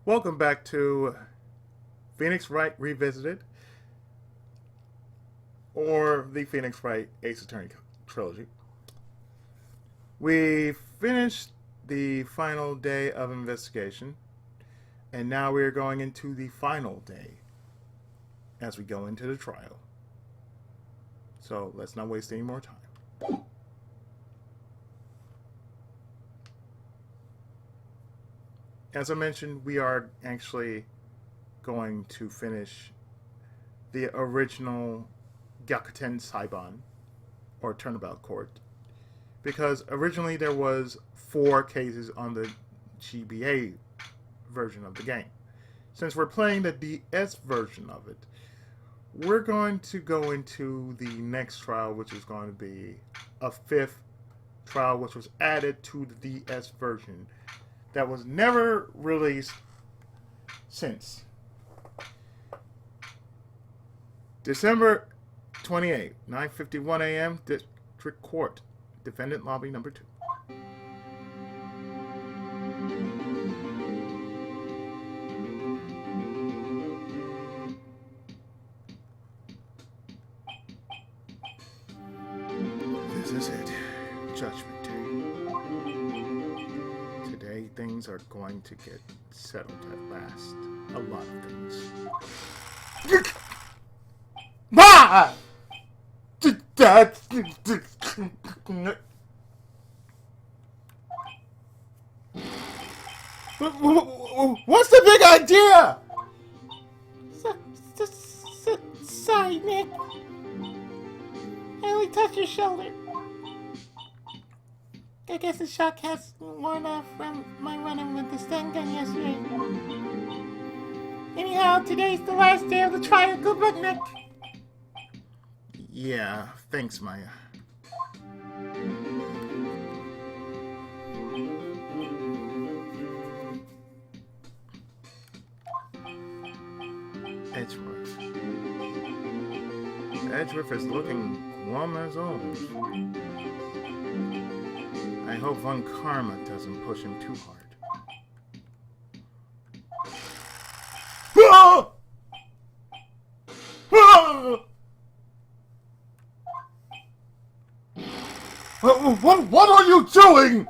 Welcome back to Phoenix Wright Revisited, or the Phoenix Wright Ace Attorney trilogy. We finished the final day of investigation, and now we are going into the final day as we go into the trial. So let's not waste any more time. As I mentioned, we are actually going to finish the original Gyakuten Saiban, or Turnabout Court, because originally there was 4 cases on the GBA version of the game. Since we're playing the DS version of it, we're going to go into the next trial, which is going to be a 5th trial, which was added to the DS version that was never released since December 28, 9:51 a.m. District Court, Defendant Lobby Number 2. This is it. Judgment Day. Today things are going to get settled at last. A lot of things. Ah! What's the big idea? Sorry, Nick. I only touched your shoulder. I guess the shock has worn off from my running with the stun gun yesterday. Anyhow, today's the last day of the trial. Good luck, Nick. Yeah, thanks, Maya. Edgeworth. Edgeworth is looking glum as always. I hope Von Karma doesn't push him too hard. What are you doing?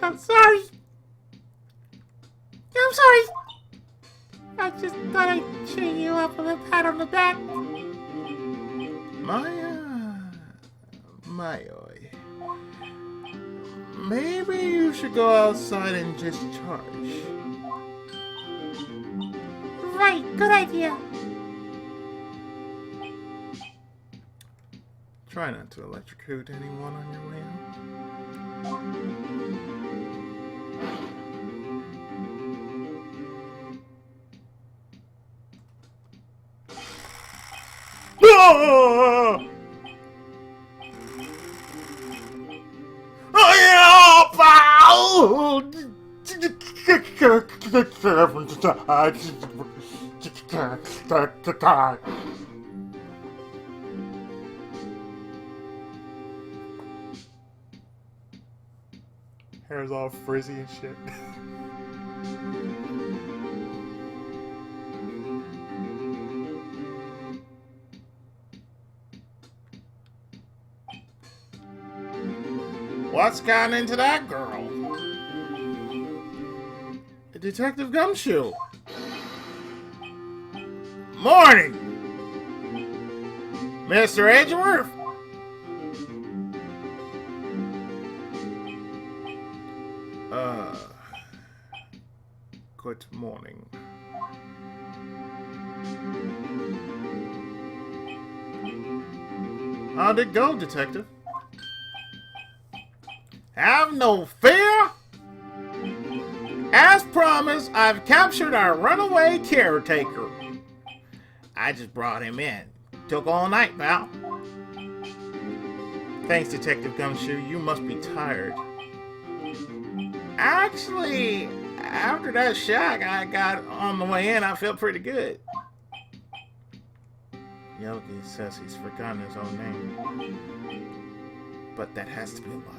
I'm sorry. I'm sorry. I just thought I'd cheer you up with a pat on the back. Mayoi. Maybe you should go outside and just charge. Right, good idea. Try not to electrocute anyone on your way out. Hair's all frizzy and shit. What's gotten into that girl? Detective Gumshoe. Morning, Mr. Edgeworth. Good morning. How'd it go, Detective? Have no fear! As promised, I've captured our runaway caretaker. I just brought him in. Took all night, pal. Thanks, Detective Gumshoe. You must be tired. Actually, after that shock I got on the way in, I felt pretty good. Yogi says he's forgotten his own name. But that has to be a lie.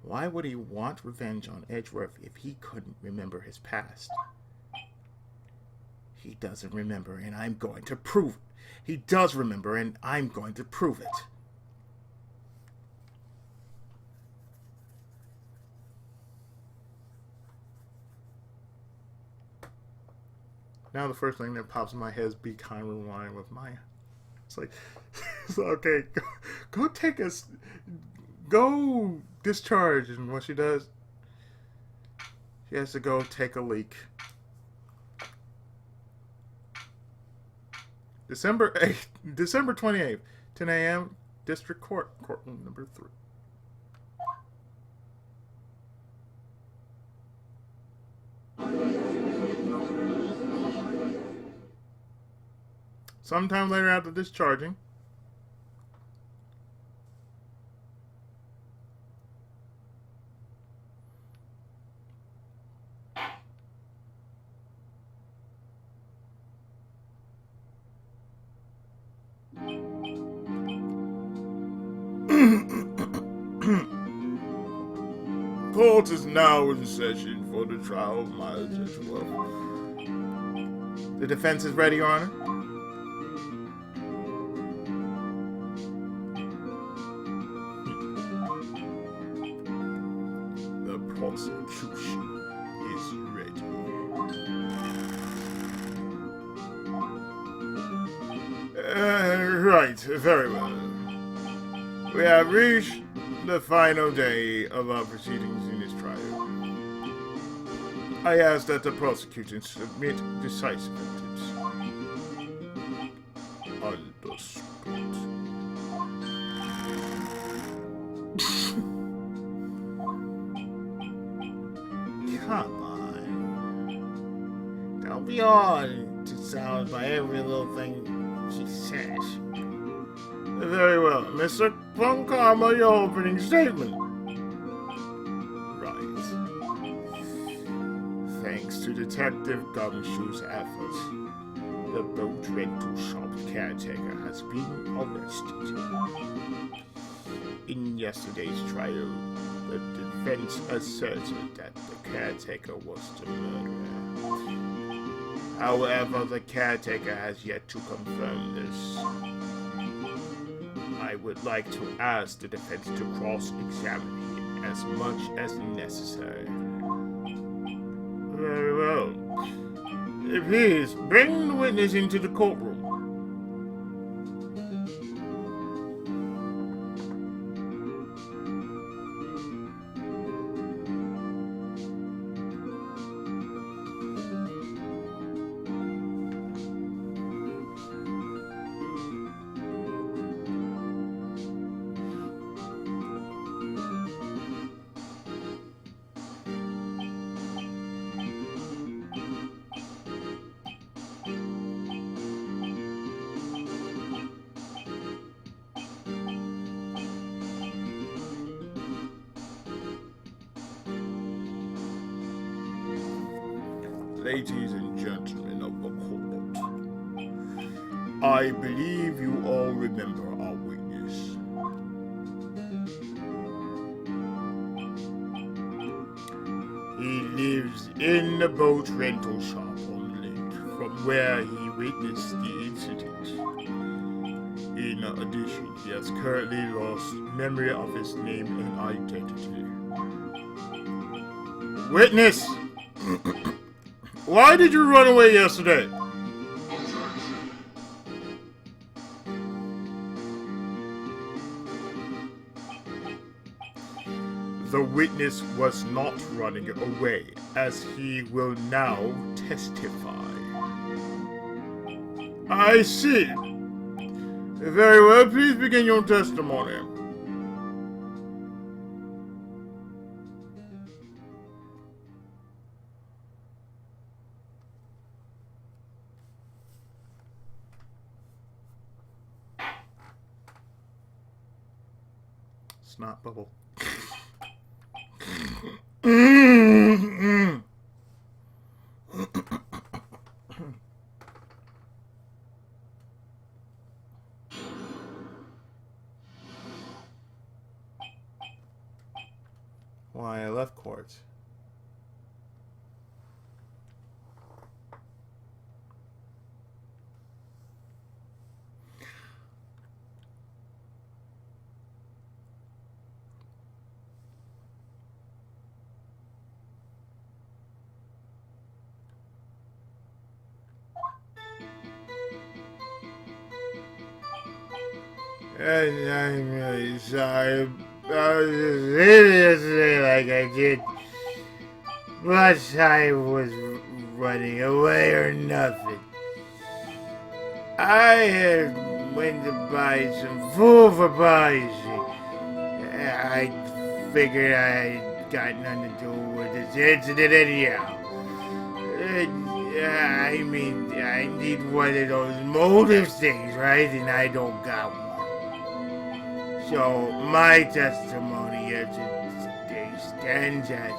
Why would he want revenge on Edgeworth if he couldn't remember his past? He doesn't remember, and I'm going to prove it. He does remember, and I'm going to prove it. Now the first thing that pops in my head is Be Kind Rewind with Maya. It's like, so, okay, go take us, go discharge. And what she does, she has to go take a leak. December 28th, 10 a.m., District Court, courtroom number 3. Sometime later after discharging, court is now in session for the trial of Miles Edgeworth. The defense is ready, Your Honor. The prosecution is ready. Right, very well. We have reached the final day of our proceedings in this trial. I ask that the prosecution submit decisive evidence. Understood. Come on. Don't be on to sound by every little thing she says. Very well. Mr. Punkama, your opening statement. Right. Thanks to Detective Gumshoe's efforts, the boat rental shop caretaker has been arrested. In yesterday's trial, the defense asserted that the caretaker was the murderer. However, the caretaker has yet to confirm this. I would like to ask the defense to cross-examine him as much as necessary. Very well. Please, bring the witness into the courtroom. Ladies and gentlemen of the court, I believe you all remember our witness. He lives in the boat rental shop on the lake from where he witnessed the incident. In addition, he has currently lost memory of his name and identity. Witness! Why did you run away yesterday? The witness was not running away, as he will now testify. I see. Very well, please begin your testimony. Snot bubble. why I left court. And I'm really sorry. I was just leaving yesterday like I did. But I was running away or nothing. I had went to buy some food for policy. I figured I had got nothing to do with this incident anyhow. I mean, I need one of those motive things, right? And I don't got one. So my testimony here today stands as is.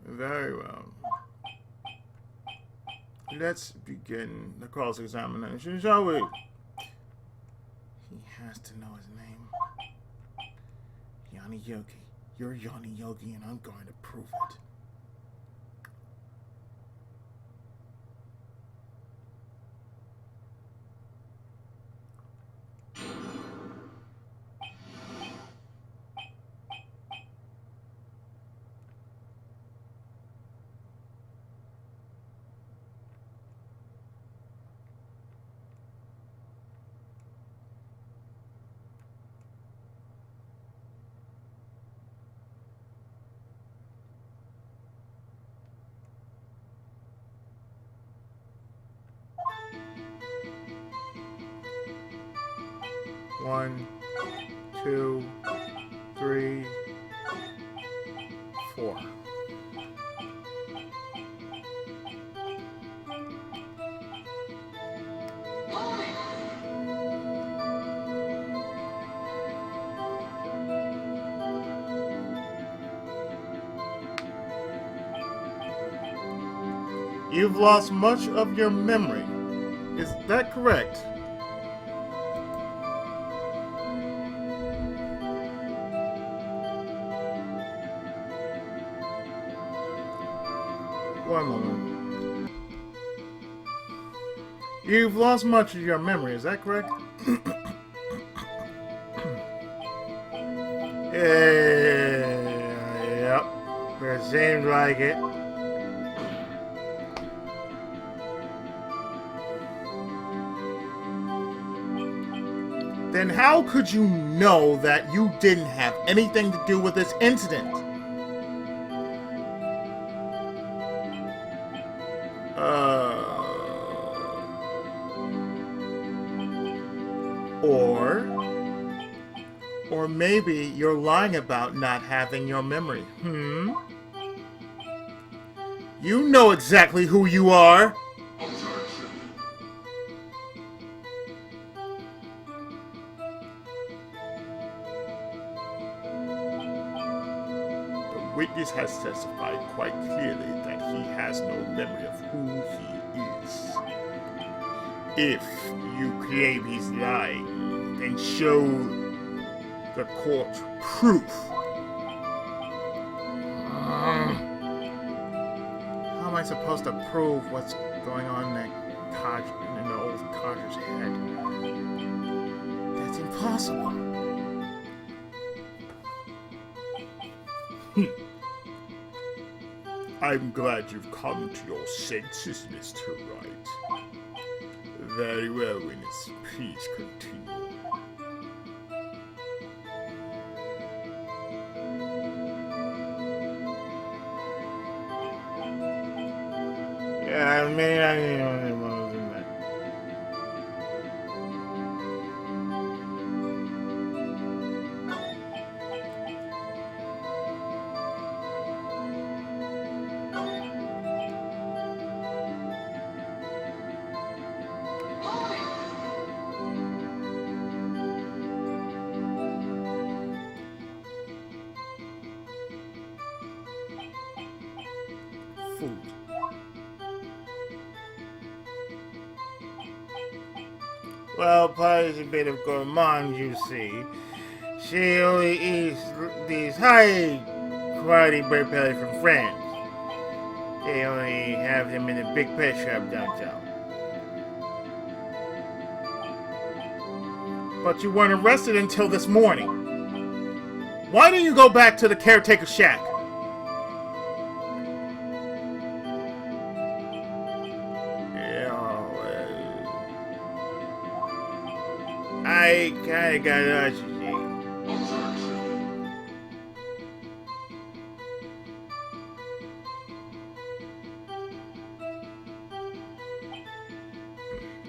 Very well. Let's begin the cross-examination, shall we? He has to know his name. Yanni Yogi. You're Yanni Yogi, and I'm going to prove it. One, two, three, four. You've lost much of your memory. Is that correct? One moment. You've lost much of your memory, is that correct? Yep. It seems like it. Then how could you know that you didn't have anything to do with this incident? Or maybe you're lying about not having your memory. You know exactly who you are. The witness has testified quite clearly that he has no memory of who he is. If you claim he's lying, then show the court proof. How am I supposed to prove what's going on in the old codger's head? That's impossible. I'm glad you've come to your senses, Mr. Wright. Very well, witness. Please continue. Yeah, I mean, more than that. Well, Polly's a bit of gourmand, you see. She only eats these high quality bird belly from France. They only have them in a big pet shop downtown. But you weren't arrested until this morning. Why don't you go back to the caretaker shack? Yeah, I kinda got urgency.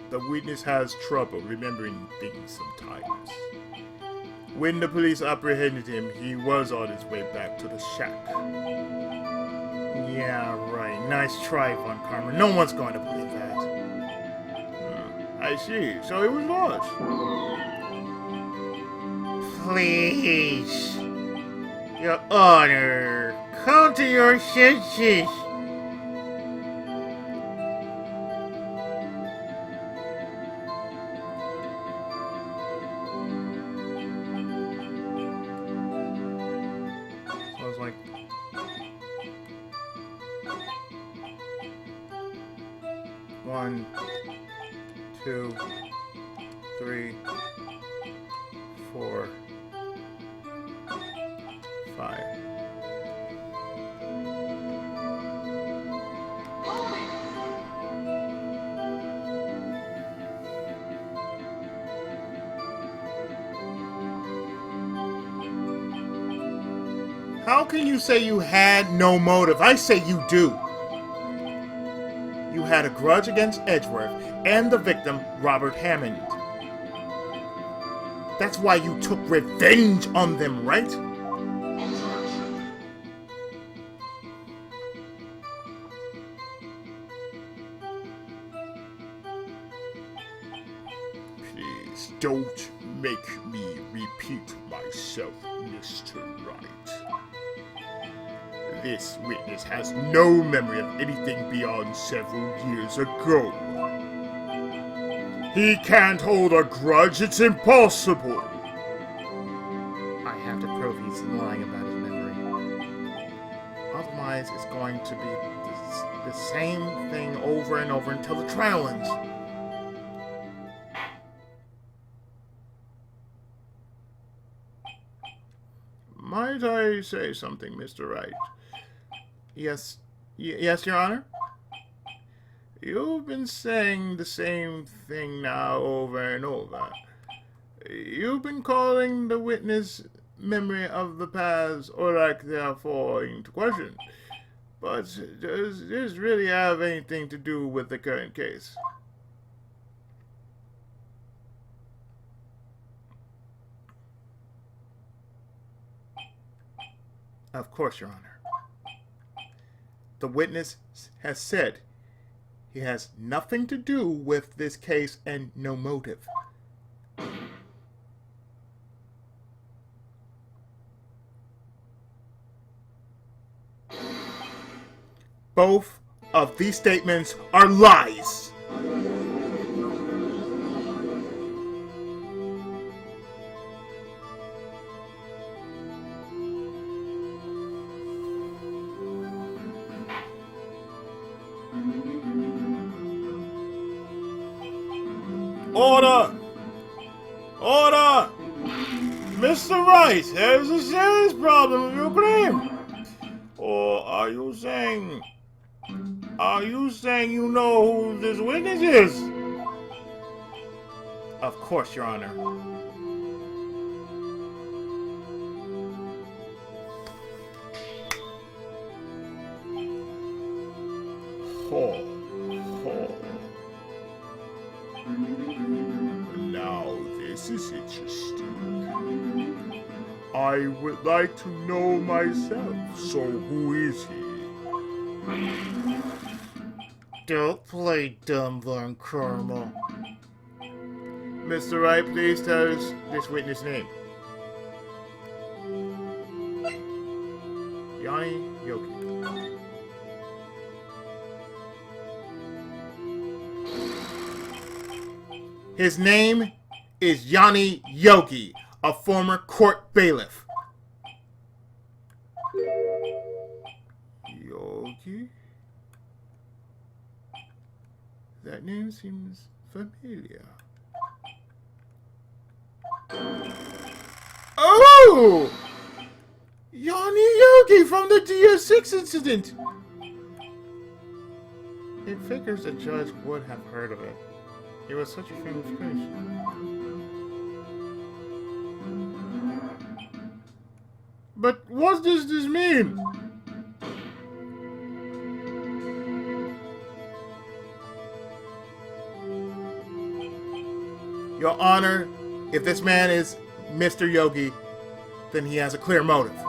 The witness has trouble remembering things sometimes. When the police apprehended him, he was on his way back to the shack. Yeah, right. Nice try, Von Karma. No one's going to believe that. I see. So he was lost. Please. Your Honor, come to your senses. So I was like, one, two, three, four, five. How can you say you had no motive? I say you do. You had a grudge against Edgeworth and the victim, Robert Hammond. That's why you took revenge on them, right? Please don't make me repeat myself, Mr. Wright. This witness has no memory of anything beyond several years ago. He can't hold a grudge, it's impossible. I have to prove he's lying about his memory. Otherwise, it's going to be the same thing over and over until the trial ends. Might I say something, Mr. Wright? Yes, yes, Your Honor? You've been saying the same thing now over and over. You've been calling the witness memory of the past or lack therefore into question. But does this really have anything to do with the current case? Of course, Your Honor. The witness has said he has nothing to do with this case and no motive. Both of these statements are lies. Order! Order! Mr. Wright, there's a serious problem with your claim. Or are you saying you know who this witness is? Of course, Your Honor. Oh. Now this is interesting. I would like to know myself. So who is he? Don't play dumb, Von Karma. Mr. Wright, please tell us this witness' name. Yanni Yoki. His name is Yanni Yogi, a former court bailiff. Yogi? That name seems familiar. Oh! Yanni Yogi from the DS6 incident! It figures the judge would have heard of it. It was such a famous case. But what does this mean? Your Honor, if this man is Mr. Yogi, then he has a clear motive.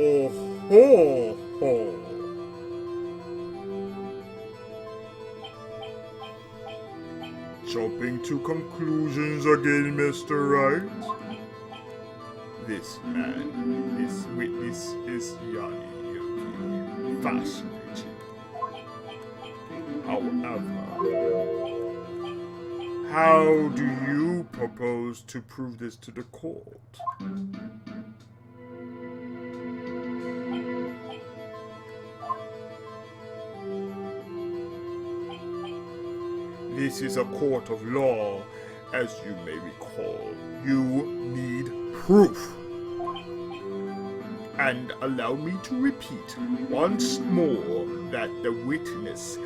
Oh ho ho. Jumping to conclusions again, Mr. Wright. This man, this witness is Yanni Yogi. Fascinating. However, how do you propose to prove this to the court? This is a court of law, as you may recall. You need proof. And allow me to repeat once more that the witness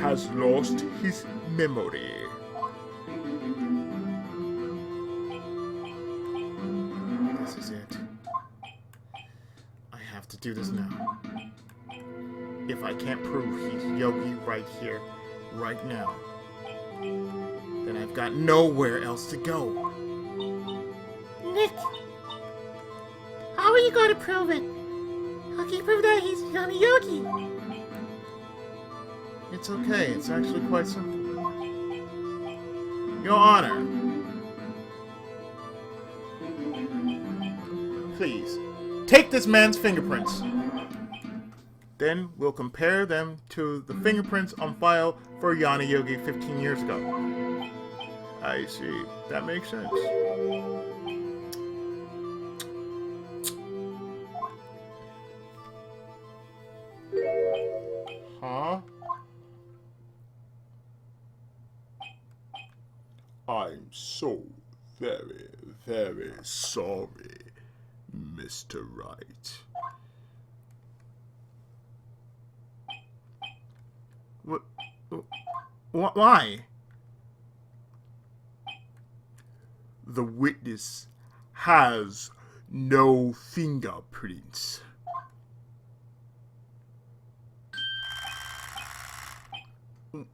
has lost his memory. This is it. I have to do this now. If I can't prove he's Yogi right here, right now, then I've got nowhere else to go. Nick, how are you going to prove it? How can you prove that he's Yanni Yogi? It's okay. It's actually quite simple. Your Honor, please, take this man's fingerprints. Then we'll compare them to the fingerprints on file for Yanni Yogi 15 years ago. I see. That makes sense. Huh? I'm so very, very sorry, Mr. Wright. Why? The witness has no fingerprints.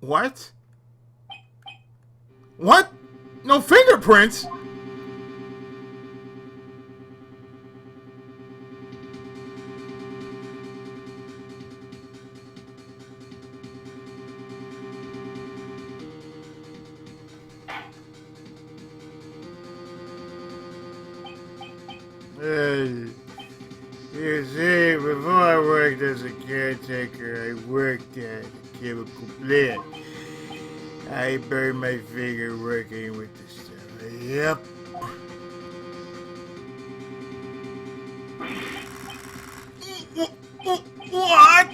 What? What? No fingerprints? You see, before I worked as a caretaker, I worked at a chemical plant. I burned my finger working with the stuff. Yep. What?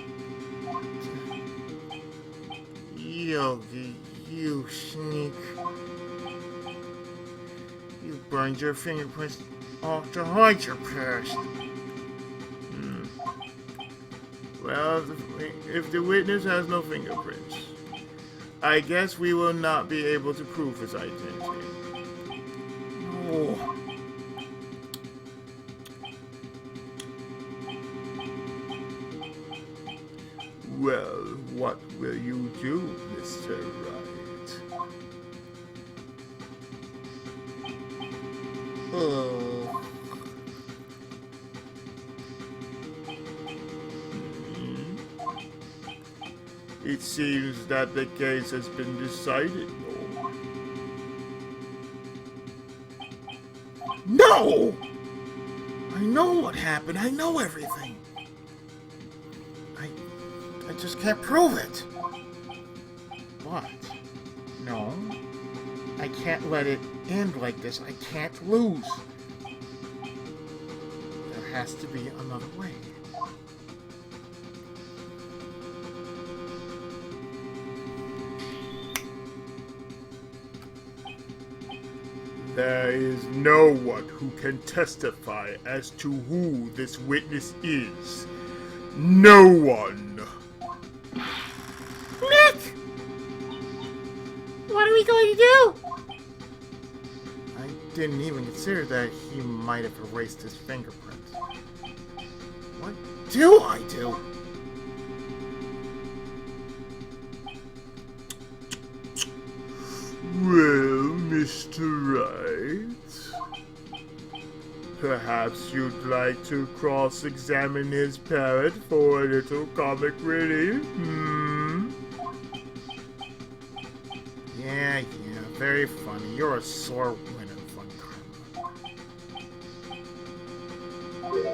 Yogi, you sneak. You burned your fingerprints off to hide your past. Well, if the witness has no fingerprints, I guess we will not be able to prove his identity. Oh. Well, what will you do, Mr. Wright? It seems that the case has been decided. No! I know what happened. I know everything. I just can't prove it. What? No. I can't let it end like this. I can't lose. There has to be another way. There is no one who can testify as to who this witness is. No one. Nick! What are we going to do? I didn't even consider that he might have erased his fingerprints. What do I do? Well, Mr. Wright, perhaps you'd like to cross-examine his parrot for a little comic relief? Yeah, very funny. You're a sore winner, Von Karma.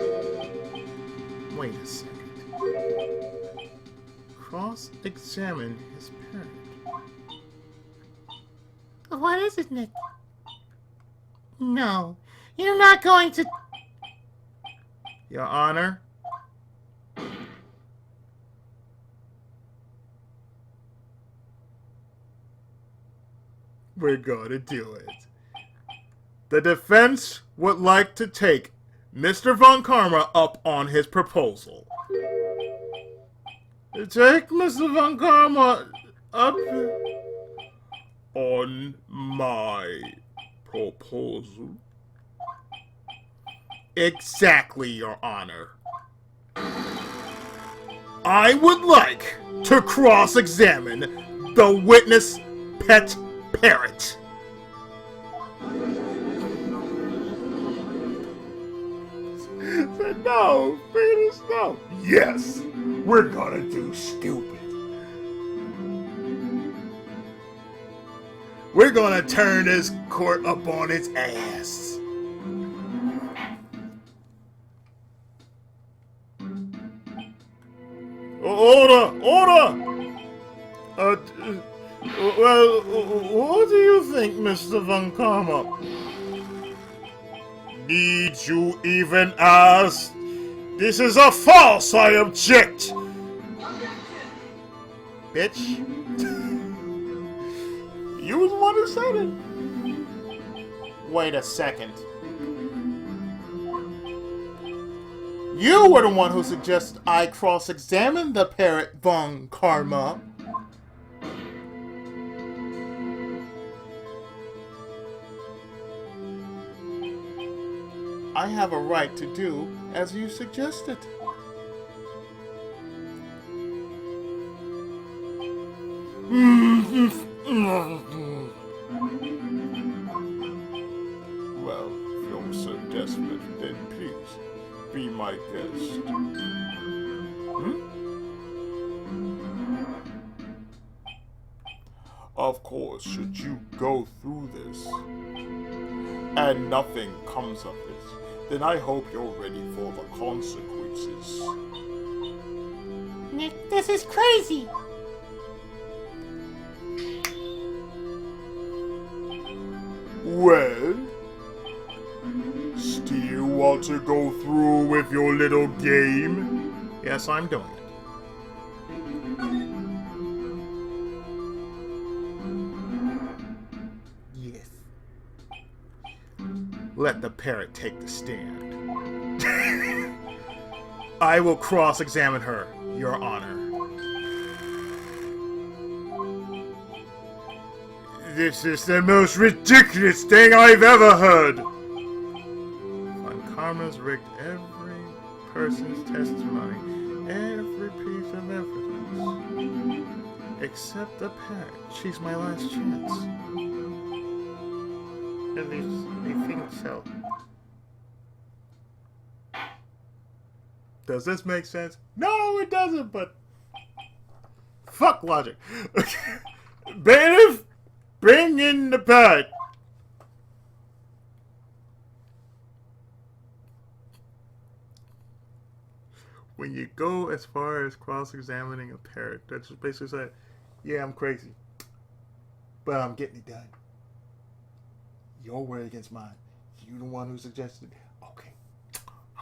Wait a second. Cross-examine his parrot. What is it, Nick? No, you're not going to... Your Honor? We're gonna do it. The defense would like to take Mr. Von Karma up on his proposal. Take Mr. Von Karma up on my proposal. Exactly, Your Honor. I would like to cross-examine the witness pet parrot. Said no, Venus, no. Yes, we're gonna do stupid. We're gonna turn this court up on its ass. Order! Order! Well, what do you think, Mr. Von Karma? Need you even ask? This is a farce, I object! Bitch. You was the one who said it. Wait a second. You were the one who suggested I cross-examine the parrot Von Karma. I have a right to do as you suggested. Well, if you're so desperate, then please be my guest. Of course, should you go through this and nothing comes of it, then I hope you're ready for the consequences. Nick, this is crazy! Well, still want to go through with your little game? Yes, I'm doing it. Yes. Let the parrot take the stand. I will cross-examine her, Your Honor. This is the most ridiculous thing I've ever heard! Von Karma's rigged every person's testimony, every piece of evidence. Except the parrot. She's my last chance. At least, I think so. Does this make sense? No, it doesn't, but... fuck logic? Bailiff, bring in the parrot. When you go as far as cross-examining a parrot, that's just basically said, yeah, I'm crazy, but I'm getting it done. Your word against mine. You the one who suggested it. Okay.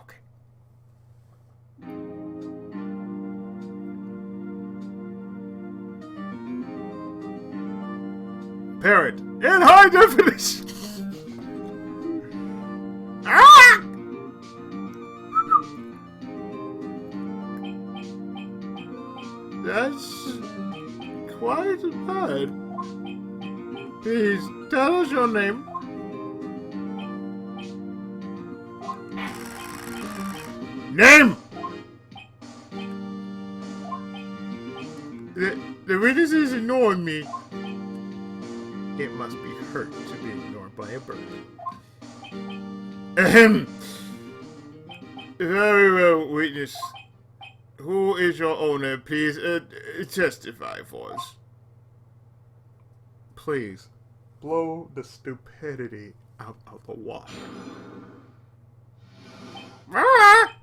Okay. Parrot in high definition. Ah! That's quite bad. Please tell us your name. Name! The witness is ignoring me. It must be hurt to be ignored by a bird. Ahem. Very well, witness. Who is your owner? Please testify for us. Please, blow the stupidity out of the water. Ah!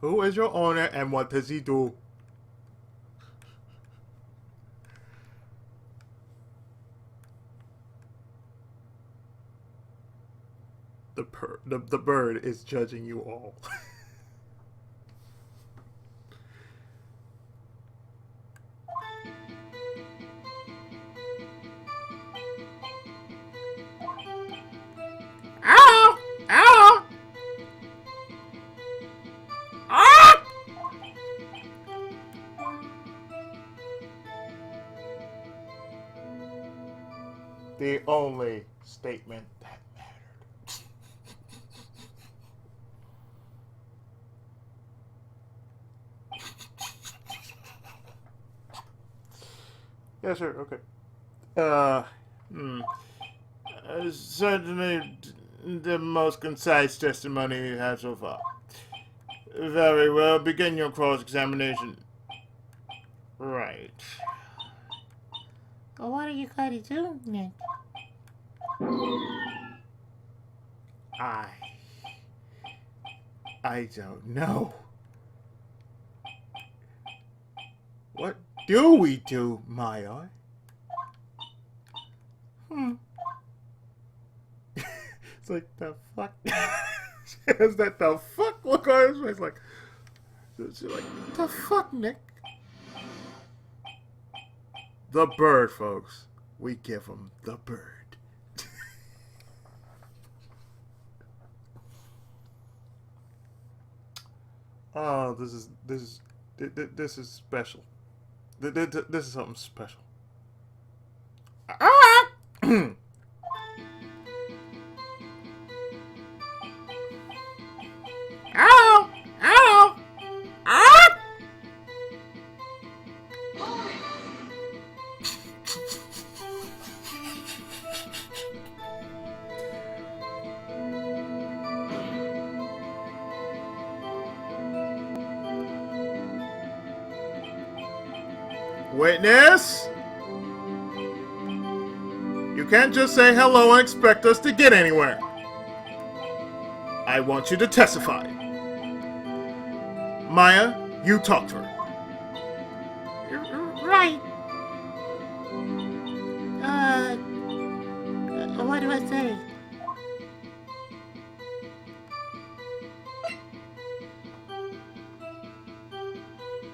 Who is your owner and what does he do? The bird is judging you all. Ow! Ow! Ah! The only statement that mattered. Yes, sir. Okay. Certainly the most concise testimony you have so far. Very well. Begin your cross-examination. Right. Well, what are you going to do, Nick? I don't know. What do we do, Maya? It's like, the fuck? She has that the fuck look on his face, like, she's like, the fuck, Nick? The bird, folks. We give him the bird. Oh, this is special. This is something special. Ah! Ow! Ow! Ah! Witness? You can't just say hello and expect us to get anywhere. I want you to testify. Maya, you talk to her. Right. What do I say?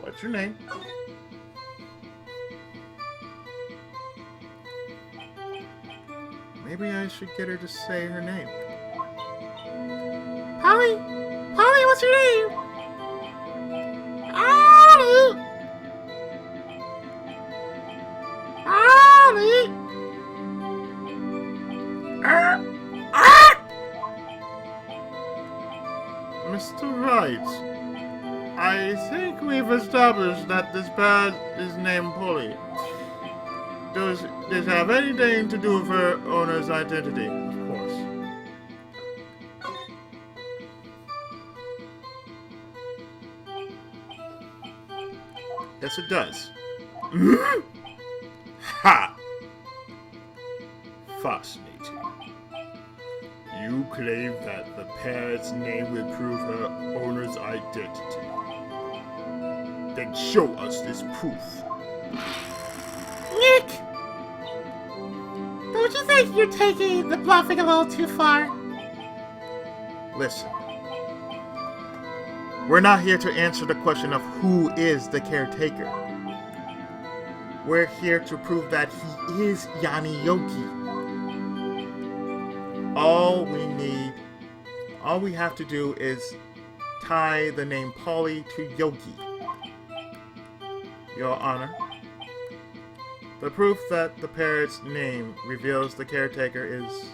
What's your name? Maybe I should get her to say her name. Polly? Polly, what's your name? Polly! Polly! Mr. Wright, I think we've established that this bird is named Polly. Does this have anything to do with her owner's identity? Of course. Yes, it does. Ha! Fascinating. You claim that the parrot's name will prove her owner's identity. Then show us this proof. Nick! Don't you think you're taking the bluffing a little too far? Listen. We're not here to answer the question of who is the caretaker. We're here to prove that he is Yanni Yogi. All we have to do is tie the name Polly to Yogi. Your Honor, the proof that the parrot's name reveals the caretaker is...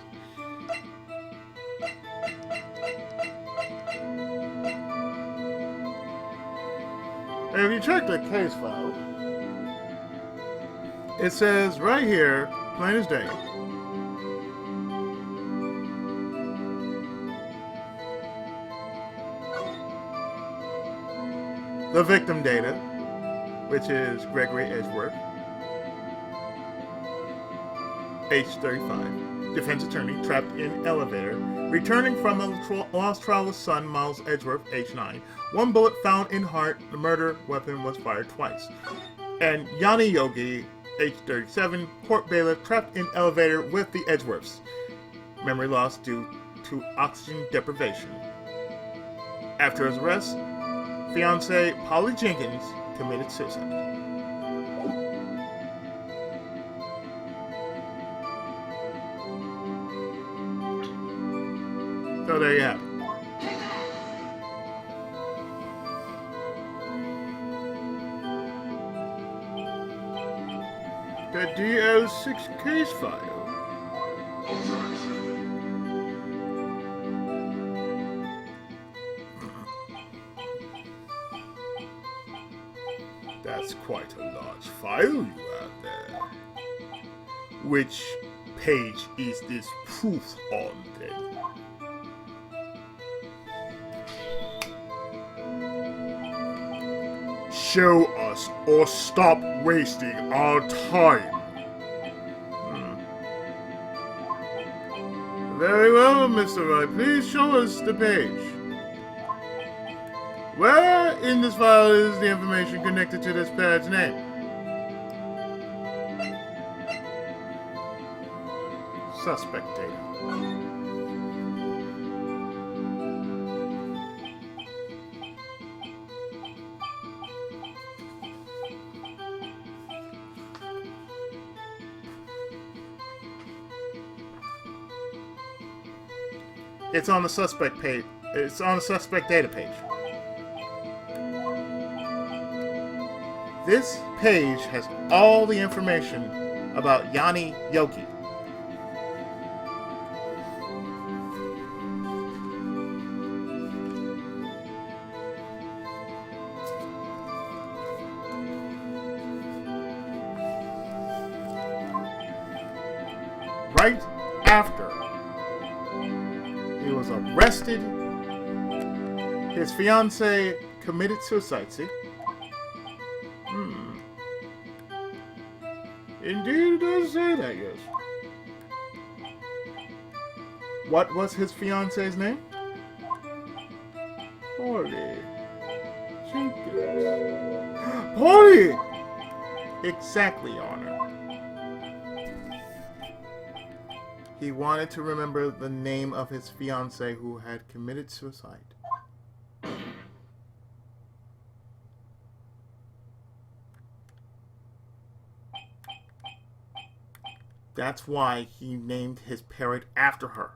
If you check the case file, it says right here, plain as day, the victim data, which is Gregory Edgeworth, age 35, defense attorney, trapped in elevator, returning from a lost trial with son, Miles Edgeworth, age 9. One bullet found in heart, the murder weapon was fired twice. And Yanni Yogi, age 37, court bailiff, trapped in elevator with the Edgeworths. Memory loss due to oxygen deprivation. After his arrest, fiancée Polly Jenkins committed suicide. So there you have it. The DL6 case file. That's quite a large file you have there. Which page is this proof on, then? Show us or stop wasting our time. Very well, Mr. Wright. Please show us the page. Where in this file is the information connected to this parrot's name? Suspect data. It's on the suspect page. It's on the suspect data page. This page has all the information about Yanni Yogi. Right after he was arrested, his fiancée committed suicide, see? Indeed, it does say that, yes. What was his fiancée's name? Polly. Jenkins. Polly! Exactly, Your Honor. He wanted to remember the name of his fiancée who had committed suicide. That's why he named his parrot after her.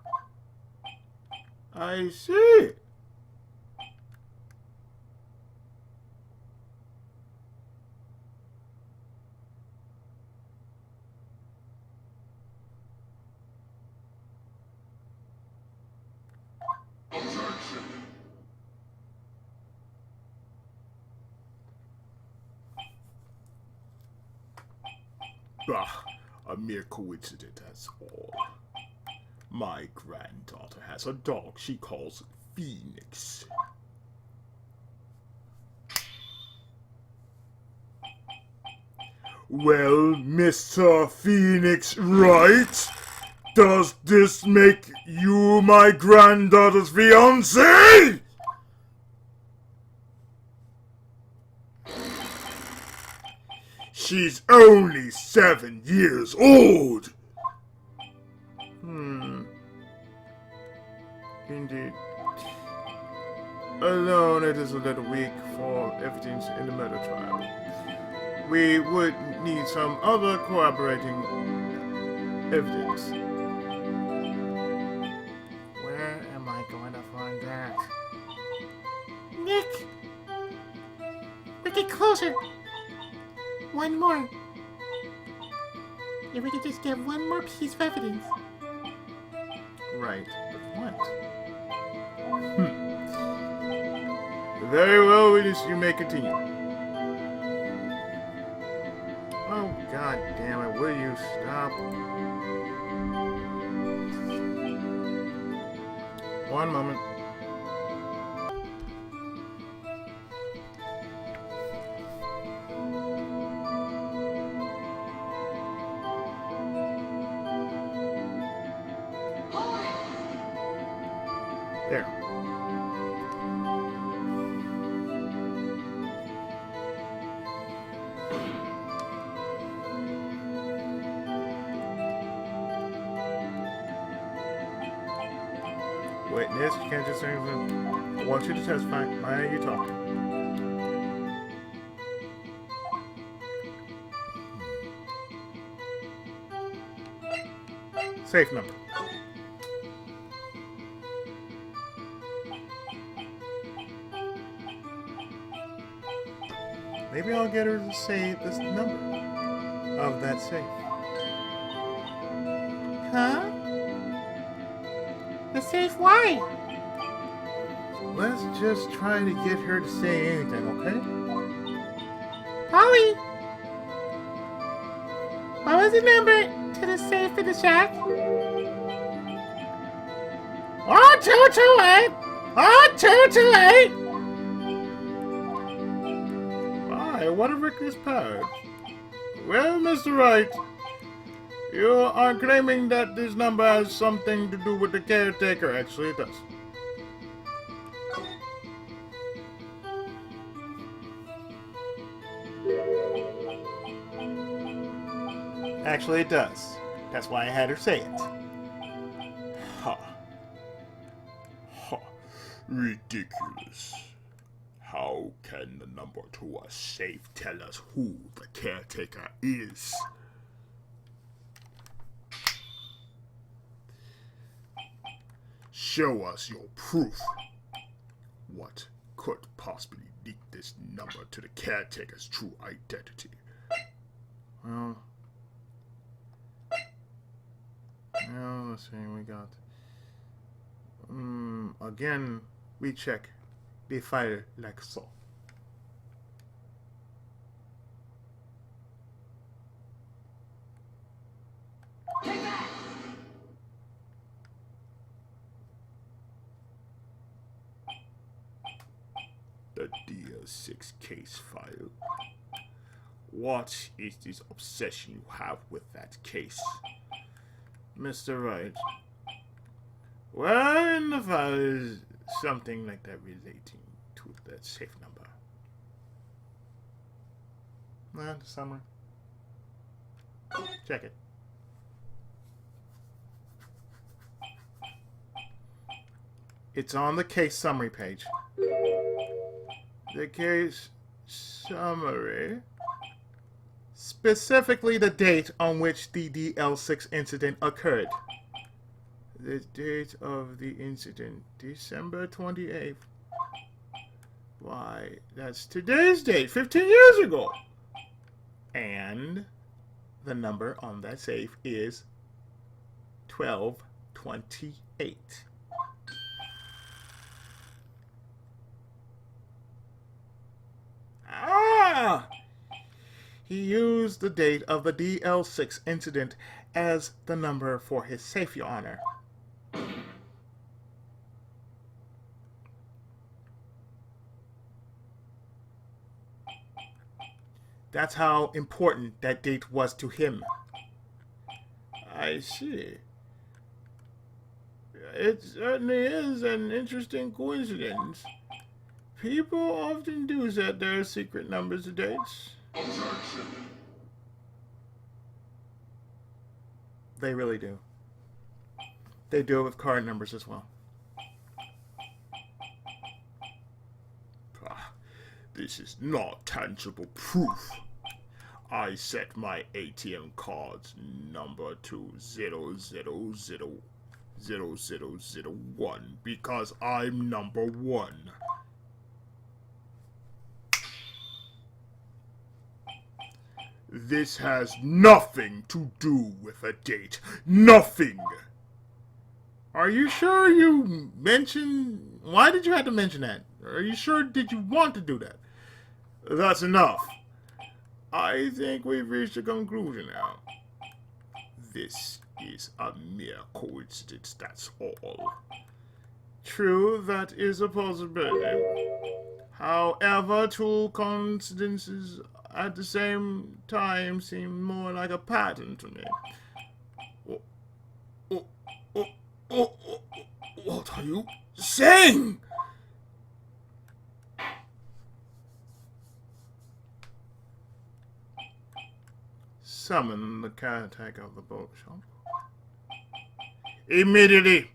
I see. Bah, a mere coincidence, that's all. My granddaughter has a dog she calls Phoenix. Well, Mr. Phoenix Wright, does this make you my granddaughter's fiancé? She's only 7 years old. Indeed. Alone, it is a little weak for evidence in the murder trial. We would need some other corroborating evidence. Where am I going to find that? Nick! We're getting closer. One more. If we could just get one more piece of evidence. Right, but what? Very well, you may continue. Oh, god damn it, will you stop? One moment. There. Witness, you can't just say anything. I want you to testify. Why are you talking? Safe number. Maybe I'll get her to say this number of that safe. Huh? The safe why? Let's just try to get her to say anything, okay? Polly! What was the number to the safe in the shack? 1228! 1228! Why, what a reckless power. Well, Mr. Wright, you are claiming that this number has something to do with the caretaker. Actually, it does. Actually, it does. That's why I had her say it. Ha. Ha. Ridiculous. How can the number to a safe tell us who the caretaker is? Show us your proof. What could possibly leak this number to the caretaker's true identity? Well, let's see, we got... again, we check the file like so. The DL6 case file. What is this obsession you have with that case, Mr. Wright? Well, in the file is something like that relating to that safe number. The summary. Check it. It's on the case summary page. The case summary. Specifically the date on which the DL6 incident occurred. The date of the incident, December 28th. Why, that's today's date, 15 years ago. And the number on that safe is 1228. Ah! He used the date of the DL6 incident as the number for his safe, Your Honor. That's how important that date was to him. I see. It certainly is an interesting coincidence. People often do set their secret numbers to dates. They really do. They do it with card numbers as well. This is not tangible proof. I set my ATM card's number to 0000001 because I'm number one. This has nothing to do with a date. Nothing. Are you sure you mentioned... Why did you have to mention that? Are you sure did you want to do that? That's enough. I think we've reached a conclusion now. This is a mere coincidence, that's all. True, that is a possibility. However, two coincidences at the same time seem more like a pattern to me. What are you saying? Summon the caretaker of the boat shop. Immediately!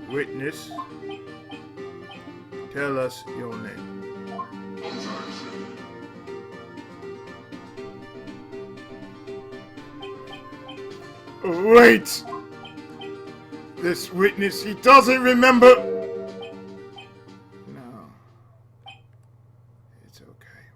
Witness, tell us your name. Wait! This witness, he doesn't remember! No. It's okay.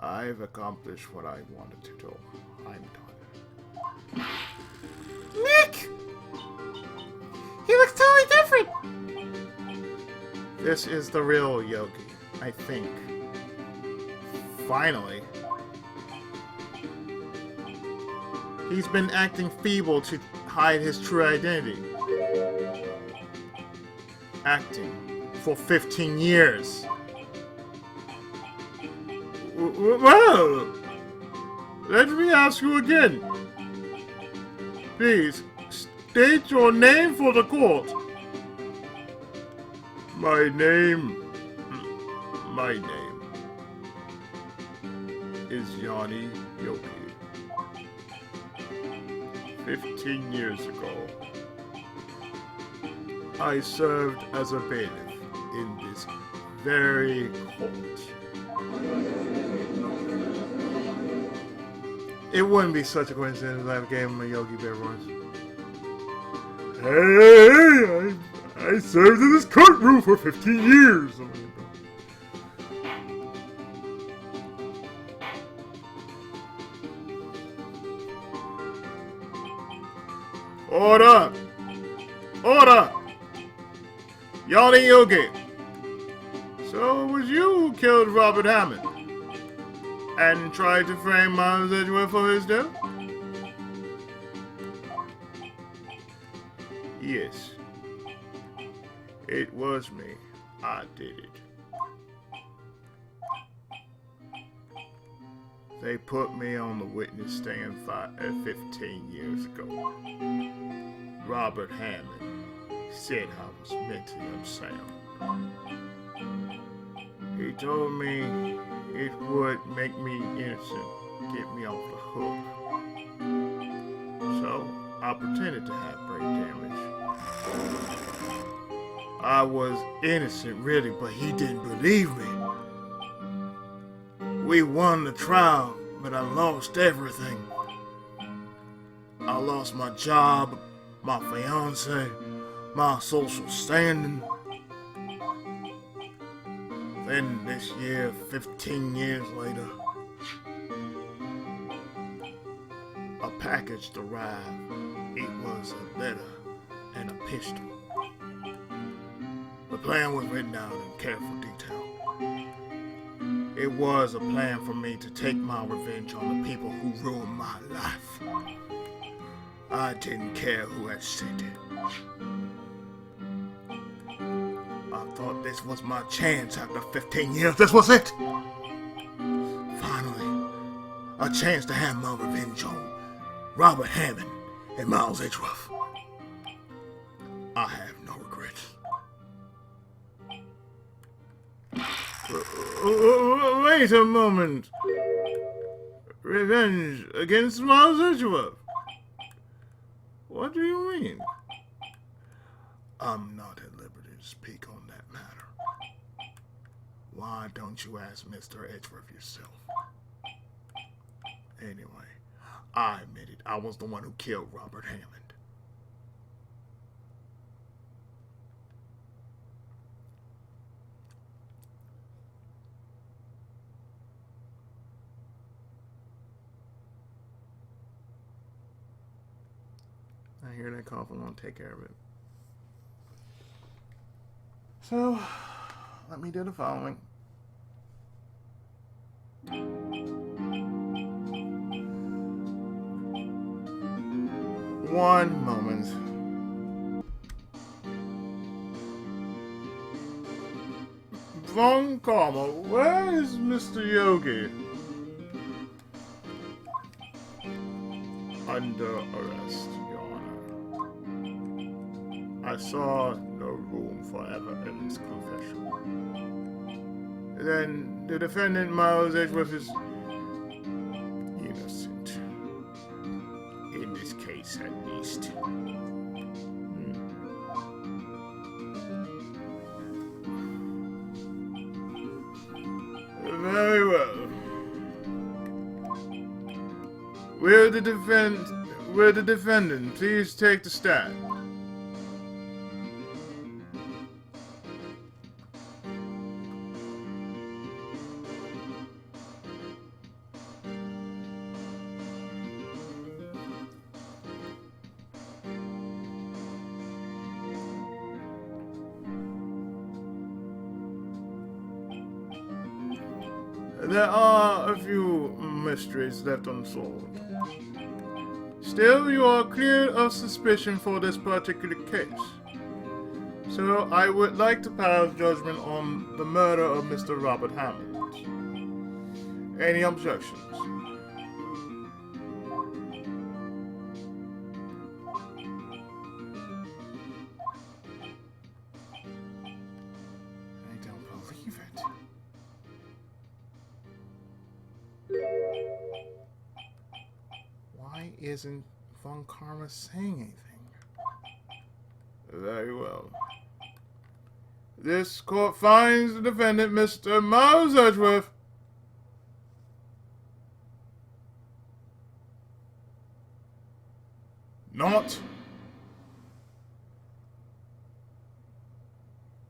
I've accomplished what I wanted to do. I'm done. Nick! He looks totally different! This is the real Yogi, I think. Finally. He's been acting feeble to hide his true identity. Acting for 15 years. Well, let me ask you again. Please, state your name for the court. My name is Yanni Yogi. 15 years ago, I served as a bailiff in this very court. It wouldn't be such a coincidence if I gave him a Yogi Bear voice. Hey, I served in this courtroom for 15 years. Order! Order! Yanni Yogi. So it was you who killed Robert Hammond and tried to frame Miles Edgeworth for his death? Yes. It was me. I did it. They put me on the witness stand 15 years ago. Robert Hammond said I was mentally unsound. He told me it would make me innocent, get me off the hook. So, I pretended to have brain damage. I was innocent, really, but he didn't believe me. We won the trial, but I lost everything. I lost my job, my fiance, my social standing. Then this year, 15 years later, a package arrived. It was a letter and a pistol. The plan was written out in careful detail. It was a plan for me to take my revenge on the people who ruined my life. I didn't care who had sent it. I thought this was my chance after 15 years. This was it! Finally, a chance to have my revenge on Robert Hammond and Miles Edgeworth. I have no regrets. Wait a moment. Revenge against Miles Edgeworth? What do you mean? I'm not at liberty to speak on that matter. Why don't you ask Mr. Edgeworth yourself? Anyway, I admit it. I was the one who killed Robert Hammond. I hear that cough. I'm gonna take care of it. So, let me do the following. One moment. Von Karma, where is Mr. Yogi? Under arrest, Your Honor. I saw no room for evidence confession. Then the defendant, Miles Edgeworth, is innocent. In this case, at least. Very well. Will the defendant please take the stand? There are a few mysteries left unsolved. Still, you are cleared of suspicion for this particular case. So, I would like to pass judgment on the murder of Mr. Robert Hammond. Any objections? I don't believe it. Why isn't Von Karma saying anything? Very well. This court finds the defendant, Mr. Miles Edgeworth, not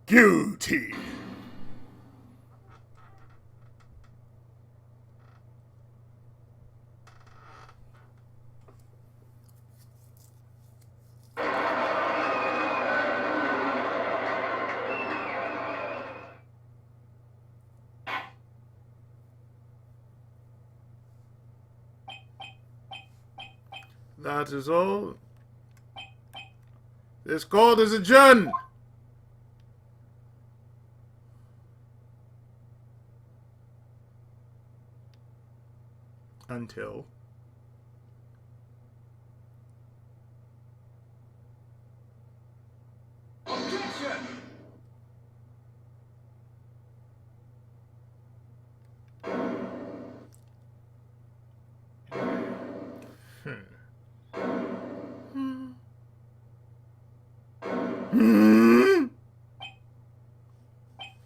guilty. That is all. This court is adjourned. Until objection.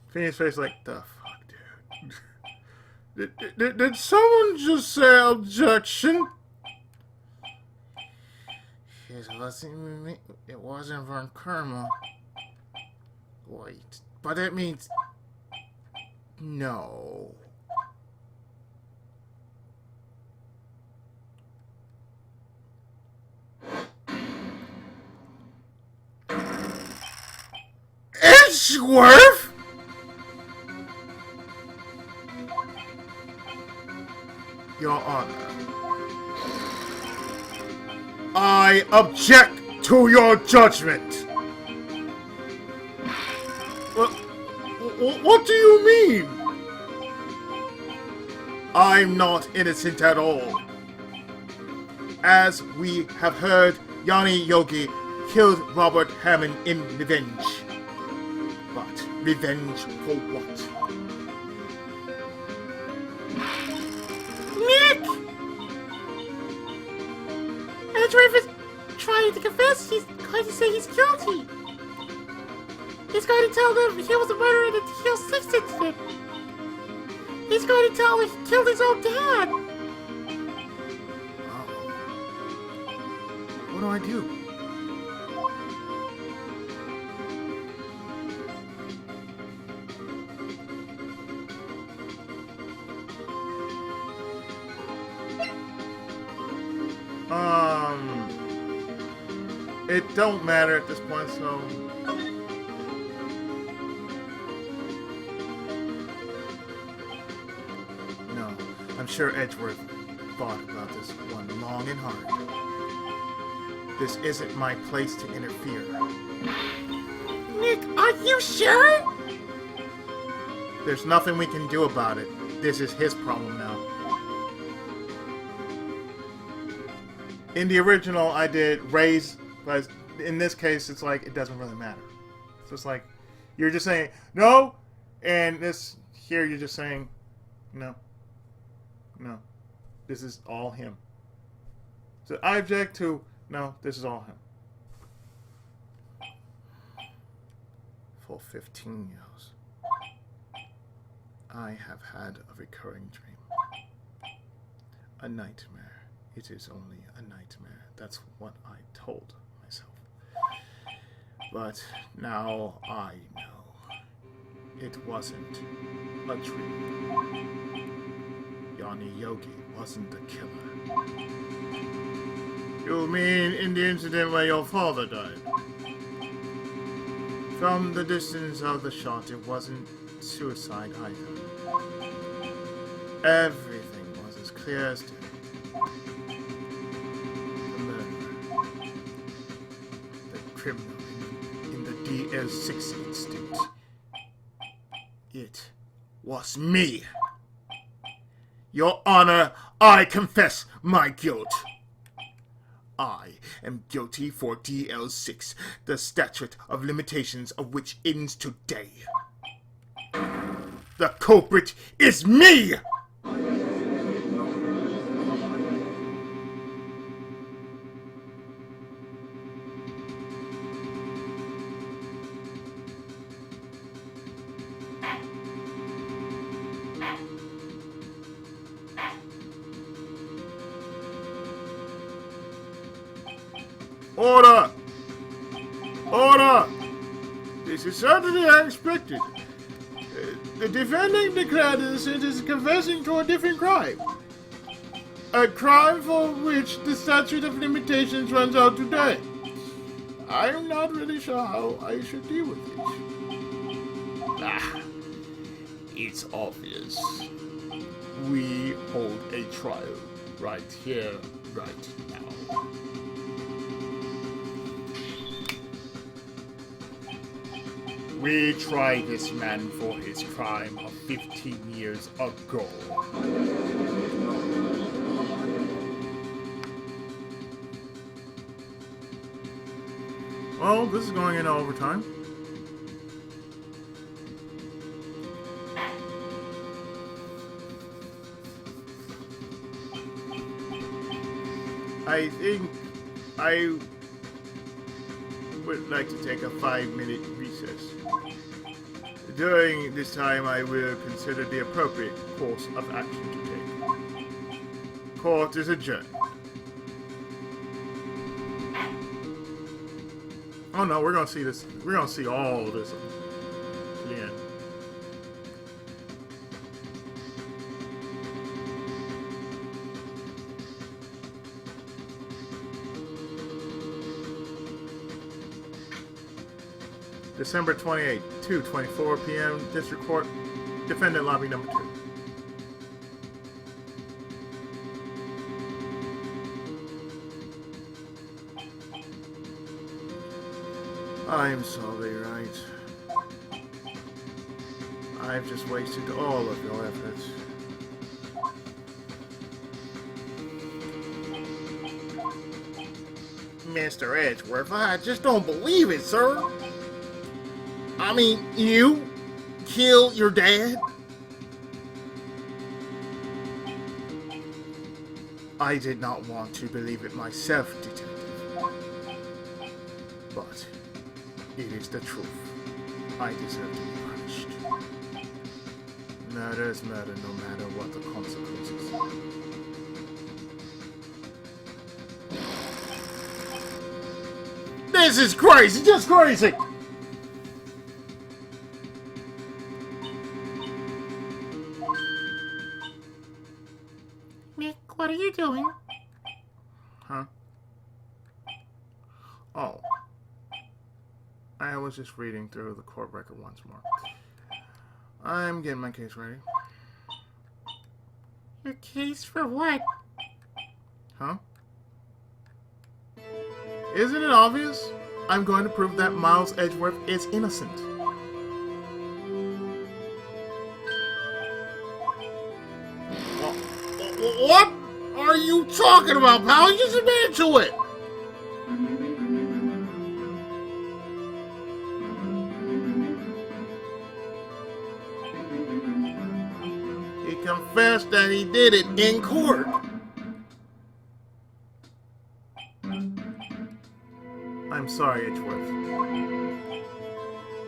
Phoenix face like, the fuck, dude. Did someone just say objection? It wasn't von Karma. Wait, but that means... No. Edgeworth? Your Honor, I object to your judgment. What do you mean? I'm not innocent at all. As we have heard, Yanni Yogi killed Robert Hammond in revenge. But revenge for what? Nick! Edgeworth is trying to confess. He's going to say he's guilty. He's going to tell them he was the murderer in the TL6 incident. He's going to tell them he killed his own dad. What do I do? It don't matter at this point, so... No, I'm sure Edgeworth thought about this one long and hard. This isn't my place to interfere. Nick, are you sure? There's nothing we can do about it. This is his problem now. In the original, I did raise, but in this case, it's like, it doesn't really matter. So it's like, you're just saying, no, and this, here you're just saying, no. No. This is all him. So I object to, no, this is all him. For 15 years, I have had a recurring dream. A nightmare. It is only a nightmare. That's what I told myself. But now I know. It wasn't a dream. Yanni Yogi wasn't the killer. You mean in the incident where your father died? From the distance of the shot, it wasn't suicide either. Everything was as clear as day. Criminal in the DL6 incident. It was me. Your Honor, I confess my guilt. I am guilty for DL6, the statute of limitations of which ends today. The culprit is me! Order! Order! This is certainly unexpected. The defendant declared innocent is confessing to a different crime. A crime for which the statute of limitations runs out today. I'm not really sure how I should deal with it. It's obvious. We hold a trial right here, right now. We tried this man for his crime of 15 years ago. Well, this is going into overtime. I think I would like to take a 5-minute recess. During this time, I will consider the appropriate course of action to take. Court is adjourned. Oh no, we're gonna see this. We're gonna see all of this to the end. December 28th, 2:24 p.m. District Court, Defendant Lobby Number 2. I'm sorry, Wright. I've just wasted all of your efforts. Mr. Edgeworth, I just don't believe it, sir. I mean, you killed your dad? I did not want to believe it myself, Detective. But it is the truth. I deserve to be punished. Murder is murder, no matter what the consequences. This is crazy, just crazy! Nick, what are you doing? Huh? Oh. I was just reading through the court record once more. I'm getting my case ready. Your case for what? Huh? Isn't it obvious? I'm going to prove that Miles Edgeworth is innocent. What are you talking about, pal? You just admitted to it! He confessed that he did it in court. I'm sorry, Edgeworth.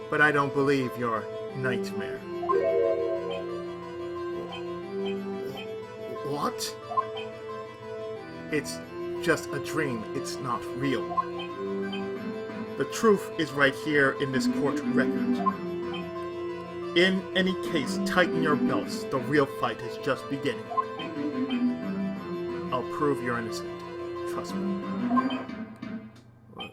But I don't believe your nightmare. What? It's just a dream. It's not real. The truth is right here in this court record. In any case, tighten your belts. The real fight is just beginning. I'll prove you're innocent. Trust me. Right.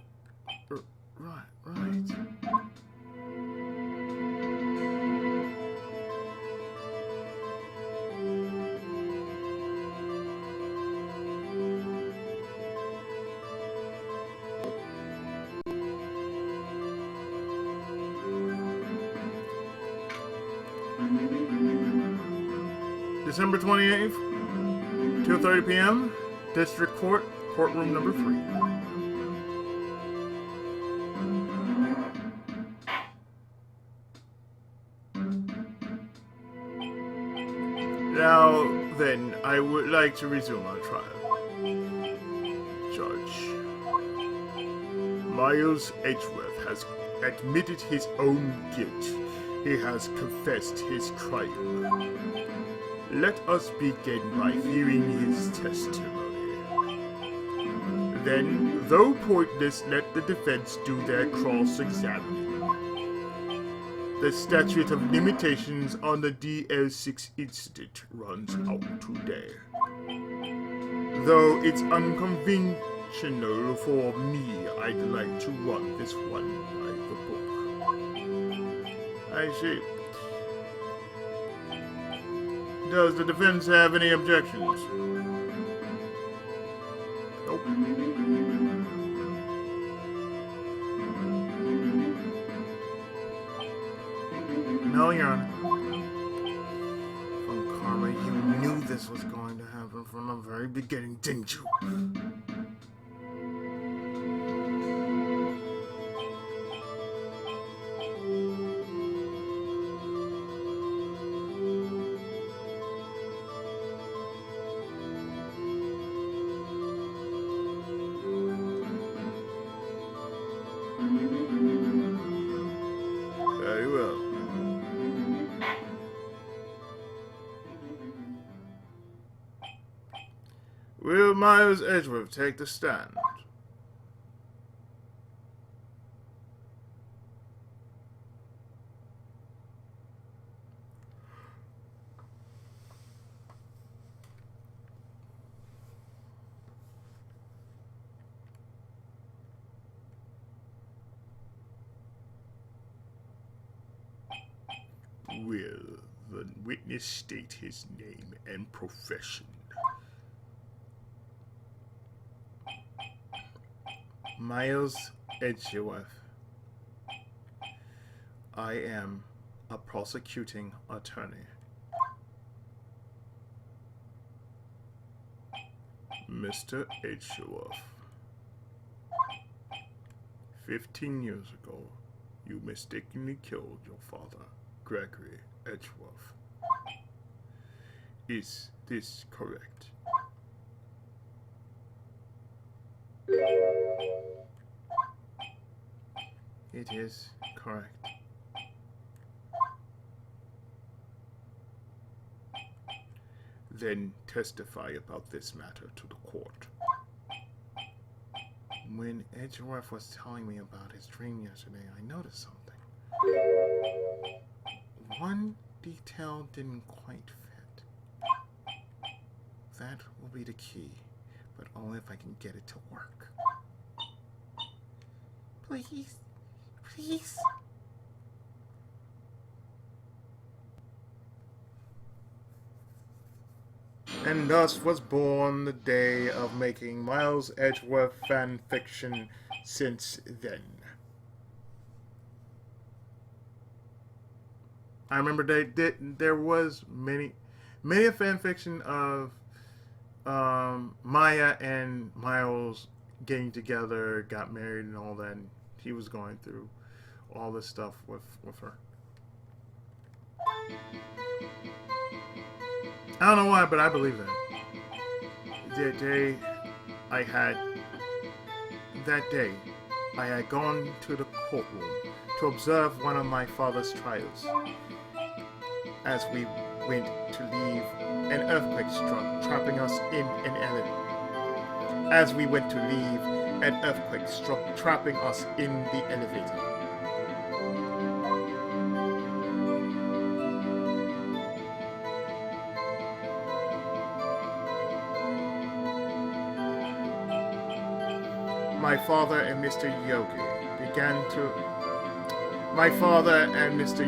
December 28th, 2:30 p.m., District Court, Courtroom Number 3. Now, then, I would like to resume our trial. Judge, Miles Edgeworth has admitted his own guilt. He has confessed his crime. Let us begin by hearing his testimony. Then, though pointless, let the defense do their cross-examining. The statute of limitations on the DL6 incident runs out today. Though it's unconventional for me, I'd like to run this one by the book. I see. Does the defense have any objections? Nope. No, Your Honor. From Karma, you knew this was going to happen from the very beginning, didn't you? Very well. Will Miles Edgeworth take the stand? Will the witness state his name and profession? Miles Edgeworth. I am a prosecuting attorney. Mr. Edgeworth. 15 years ago, you mistakenly killed your father, Gregory Edgeworth. Is this correct? It is correct. Then testify about this matter to the court. When Edgeworth was telling me about his dream yesterday, I noticed something. One detail didn't quite fit. That will be the key, but only if I can get it to work. Please. Please. And thus was born the day of making Miles Edgeworth fan fiction since then. I remember there was many a fan fiction of Maya and Miles getting together, got married and all that. And he was going through all this stuff with her. I don't know why, but I believe that. That day, I had gone to the courtroom to observe one of my father's trials. As we went to leave, an earthquake struck, trapping us in an elevator. As we went to leave, an earthquake struck, trapping us in the elevator. My father and Mr.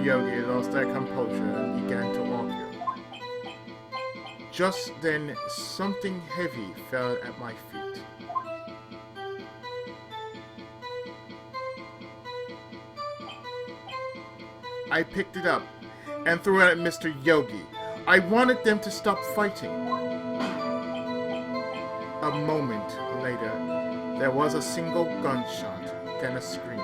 Yogi lost their composure and began to argue. Just then, something heavy fell at my feet. I picked it up and threw it at Mr. Yogi. I wanted them to stop fighting. A moment later, there was a single gunshot, then a scream.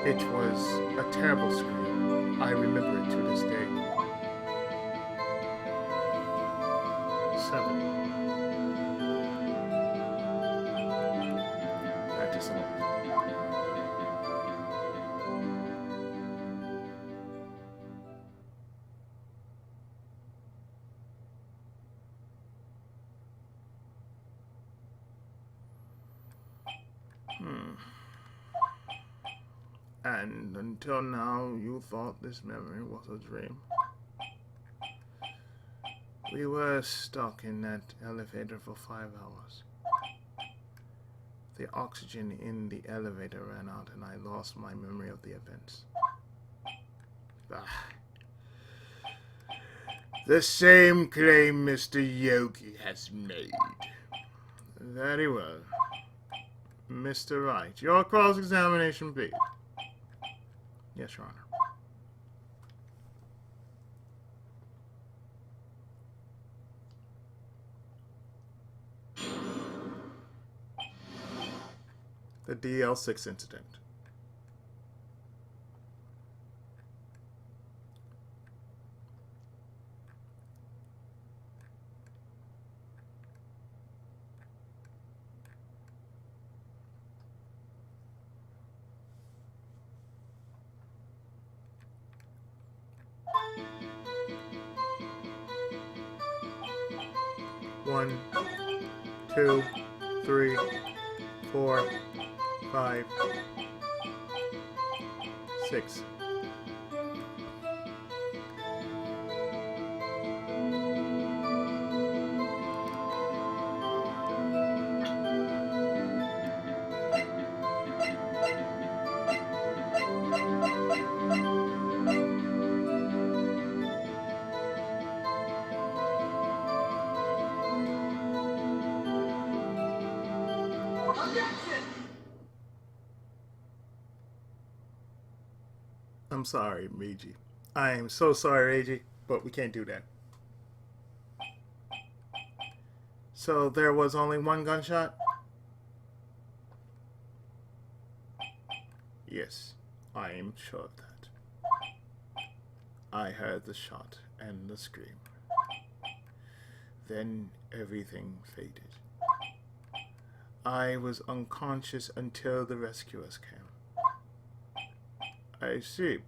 It was a terrible scream. I remember it to this day. 7. That is all. And until now, you thought this memory was a dream. We were stuck in that elevator for 5 hours. The oxygen in the elevator ran out and I lost my memory of the events. The same claim Mr. Yogi has made. Very well. Mr. Wright, your cross-examination, please. Yes, Your Honor. The DL6 incident. One, 2, 3, 4, 5, 6. I'm sorry, Meiji. I am so sorry, Eiji, but we can't do that. So there was only one gunshot? Yes, I am sure of that. I heard the shot and the scream. Then everything faded. I was unconscious until the rescuers came. I see.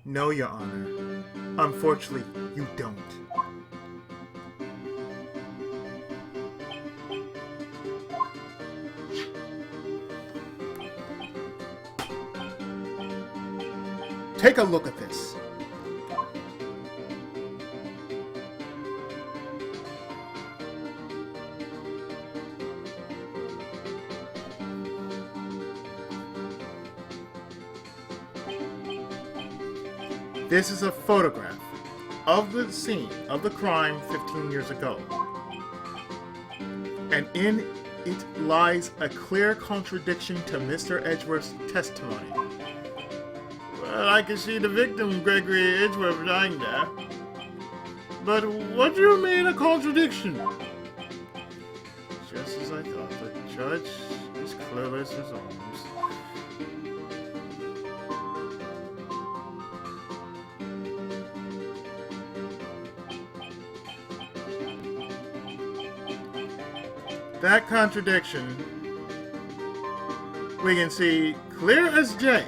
No, Your Honor. Unfortunately, you don't. Take a look at this. This is a photograph of the scene of the crime 15 years ago. And in it lies a clear contradiction to Mr. Edgeworth's testimony. Well, I can see the victim, Gregory Edgeworth, lying there. But what do you mean a contradiction? Just as I thought, the judge is clueless as always. That contradiction we can see clear as day.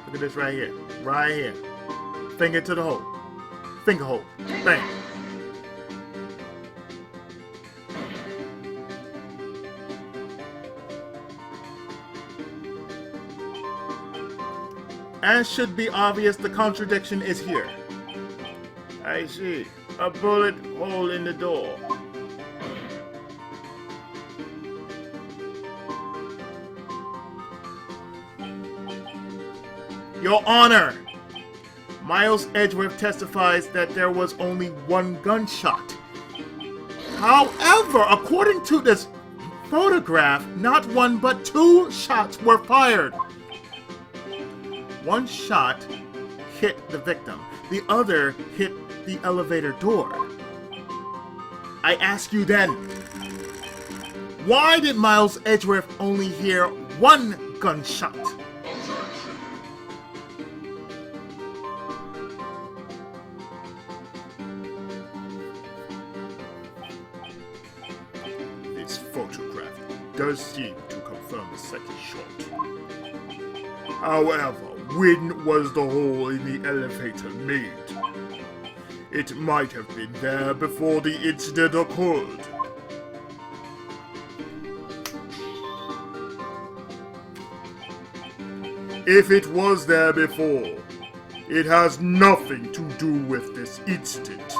Look at this right here. Right here. Finger to the hole. Finger hole. Bang. As should be obvious, the contradiction is here. I see. A bullet hole in the door. Your Honor, Miles Edgeworth testifies that there was only one gunshot. However, according to this photograph, not one but two shots were fired. One shot hit the victim. The other hit the elevator door. I ask you then, why did Miles Edgeworth only hear one gunshot? This photograph does seem to confirm the second shot. However, when was the hole in the elevator made? It might have been there before the incident occurred. If it was there before, it has nothing to do with this incident.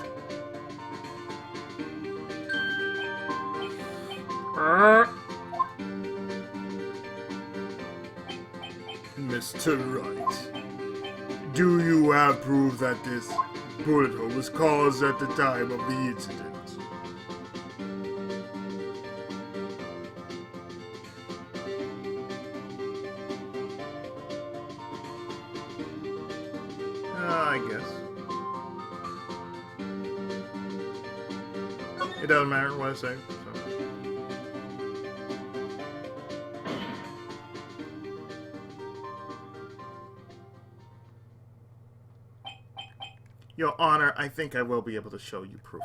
Mr. Wright, do you have proof that this bullet hole was caused at the time of the incident? I guess. It doesn't matter what I say. So. Your Honor, I think I will be able to show you proof.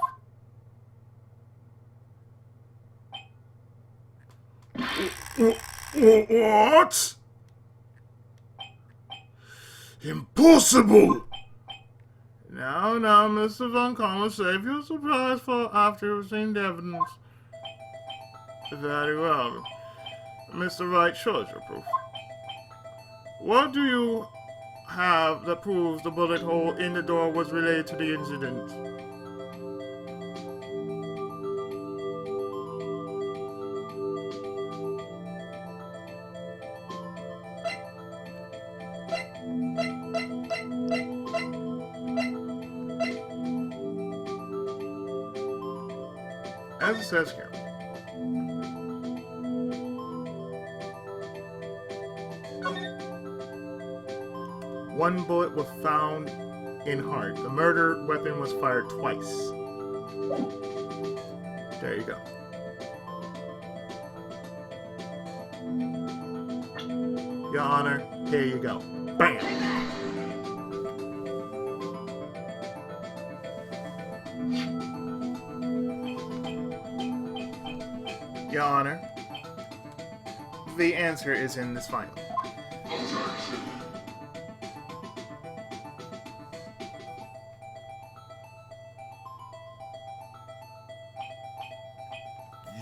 What? Impossible! Now, Mr. Von Conner, save your surprise for after you've seen the evidence. Very well. Mr. Wright, show us your proof. What do you have that proves the bullet hole in the door was related to the incident? as it says here. One bullet was found in heart. The murder weapon was fired twice. There you go. Your Honor, here you go. Bam! Your Honor, the answer is in this final.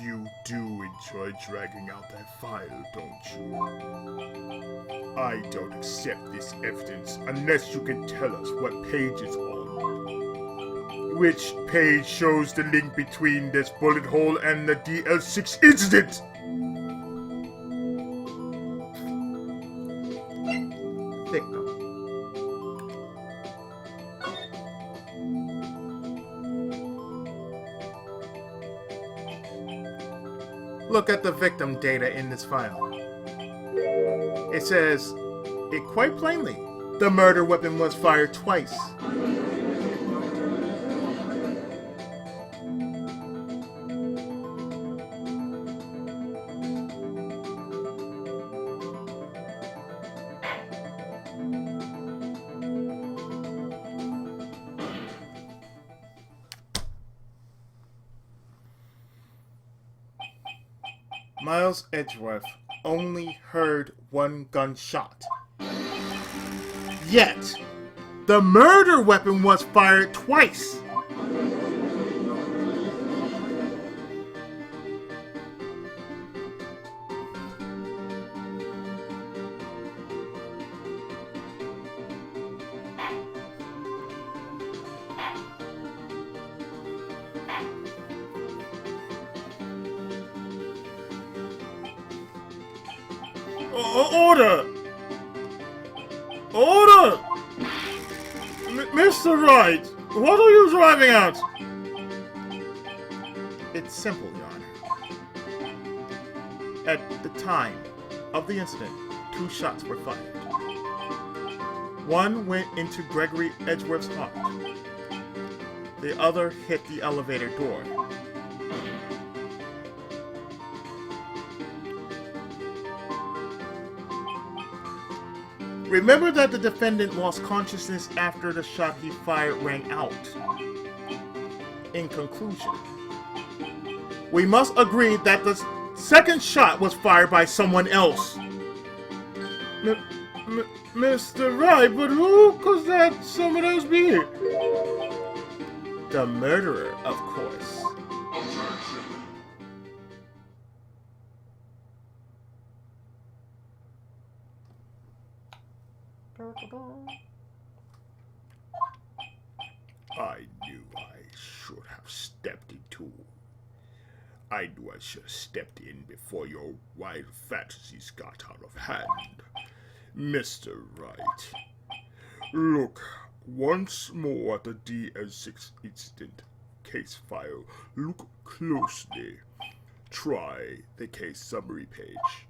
You do enjoy dragging out that file, don't you? I don't accept this evidence unless you can tell us what page it's on. Which page shows the link between this bullet hole and the DL6 incident? Victim. Look at the victim data in this file. It says it quite plainly. The murder weapon was fired twice. Miles Edgeworth only heard one gunshot. Yet, the murder weapon was fired twice. Order! Order! Mr. Wright, what are you driving at? It's simple, Your Honor. At the time of the incident, 2 shots were fired. One went into Gregory Edgeworth's heart. The other hit the elevator door. Remember that the defendant lost consciousness after the shot he fired rang out. In conclusion, we must agree that the second shot was fired by someone else. Mr. Wright, but who could that someone else be? The murderer, of course. I knew I should have stepped into. I knew I should have stepped in before your wild fantasies got out of hand. Mr. Wright, look once more at the DL6 incident case file. Look closely. Try the case summary page.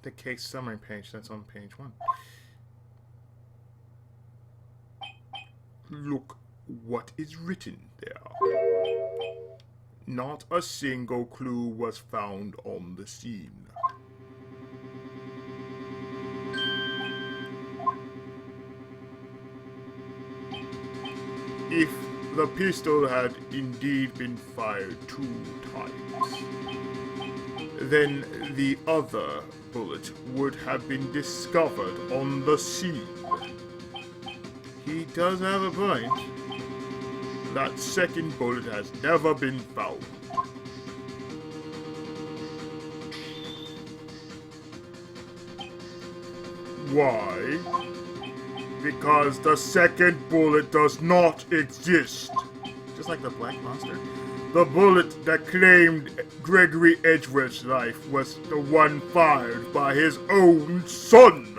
The case summary page, that's on page 1. Look what is written there. Not a single clue was found on the scene. If the pistol had indeed been fired 2 times, then the other bullet would have been discovered on the scene. He does have a point. That second bullet has never been found. Why? Because the second bullet does not exist. Just like the Black Monster. The bullet that claimed Gregory Edgeworth's life was the one fired by his own son.